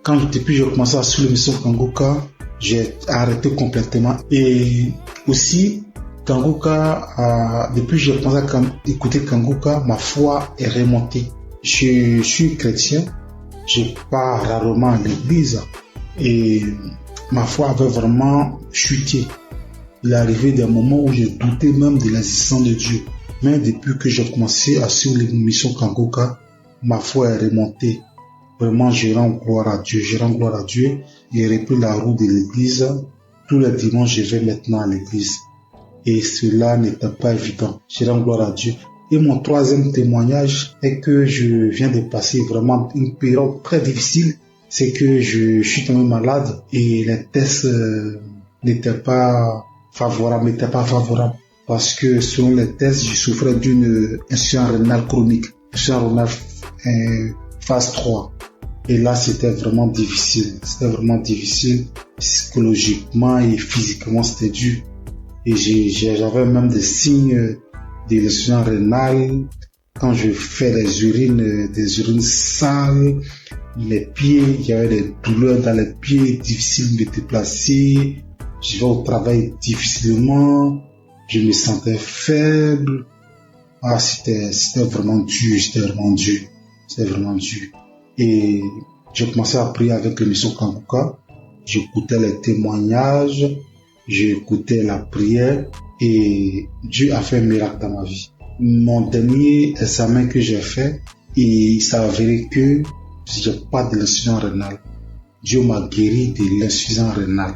depuis que j'ai commencé à suivre l'émission Kanguka, j'ai arrêté complètement. Et aussi, Kanguka, depuis que j'ai commencé à écouter Kanguka, ma foi est remontée. Je suis chrétien, je pars rarement à l'église et ma foi avait vraiment chuté. Il est arrivé des moments où je doutais même de l'existence de Dieu. Mais depuis que j'ai commencé à suivre l'émission Kanguka, ma foi est remontée. Vraiment, je rends gloire à Dieu. Je rends gloire à Dieu. J'ai repris la route de l'église. Tous les dimanches, je vais maintenant à l'église. Et cela n'était pas évident. Je rends gloire à Dieu. Et mon troisième témoignage est que je viens de passer vraiment une période très difficile. C'est que je suis tombé malade et les tests n'étaient pas favorables, parce que selon les tests, je souffrais d'une insuffisance rénale chronique, insuffisance rénale phase 3. Et là, c'était vraiment difficile. Psychologiquement et physiquement, c'était dur. Et j'avais même des signes de l'insuffisance rénale. Quand je fais des urines sales, les pieds, il y avait des douleurs dans les pieds, difficile de me déplacer. Je vais au travail difficilement. Je me sentais faible. C'était vraiment dur, c'était vraiment dur. Et j'ai commencé à prier avec l'émission Kanguka. J'écoutais les témoignages, j'écoutais la prière et Dieu a fait un miracle dans ma vie. Mon dernier examen que j'ai fait, il s'est avéré que j'ai pas de l'insuffisance rénale. Dieu m'a guéri de l'insuffisance rénale.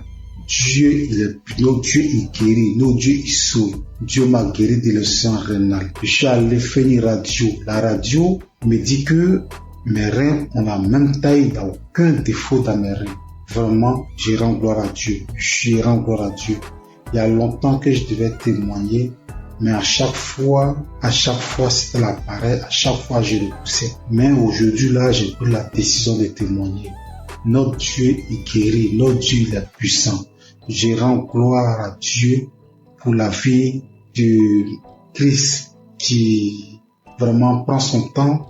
Notre Dieu il guérit, notre Dieu il sauve. Dieu m'a guéri de l'insuffisance rénale. Je suis allé faire une radio. La radio me dit que mes reins ont la même taille, il n'y a aucun défaut dans mes reins. Vraiment, je rends gloire à Dieu. Il y a longtemps que je devais témoigner, mais à chaque fois, c'était la pareille, à chaque fois, je repoussais. Mais aujourd'hui, là, j'ai pris la décision de témoigner. Notre Dieu est guéri, notre Dieu il est puissant. Je rends gloire à Dieu pour la vie de Christ qui vraiment prend son temps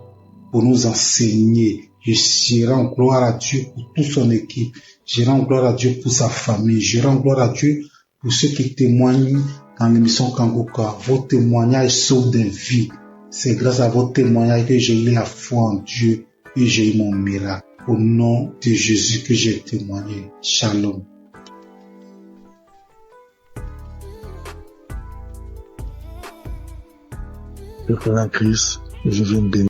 pour nous enseigner. Je rends gloire à Dieu pour toute son équipe. Je rends gloire à Dieu pour sa famille. Je rends gloire à Dieu pour ceux qui témoignent dans l'émission Kanguka. Vos témoignages sauvent des vies. C'est grâce à vos témoignages que j'ai eu la foi en Dieu et j'ai eu mon miracle. Au nom de Jésus que j'ai témoigné. Shalom. Le frère Christ, je viens de bénir.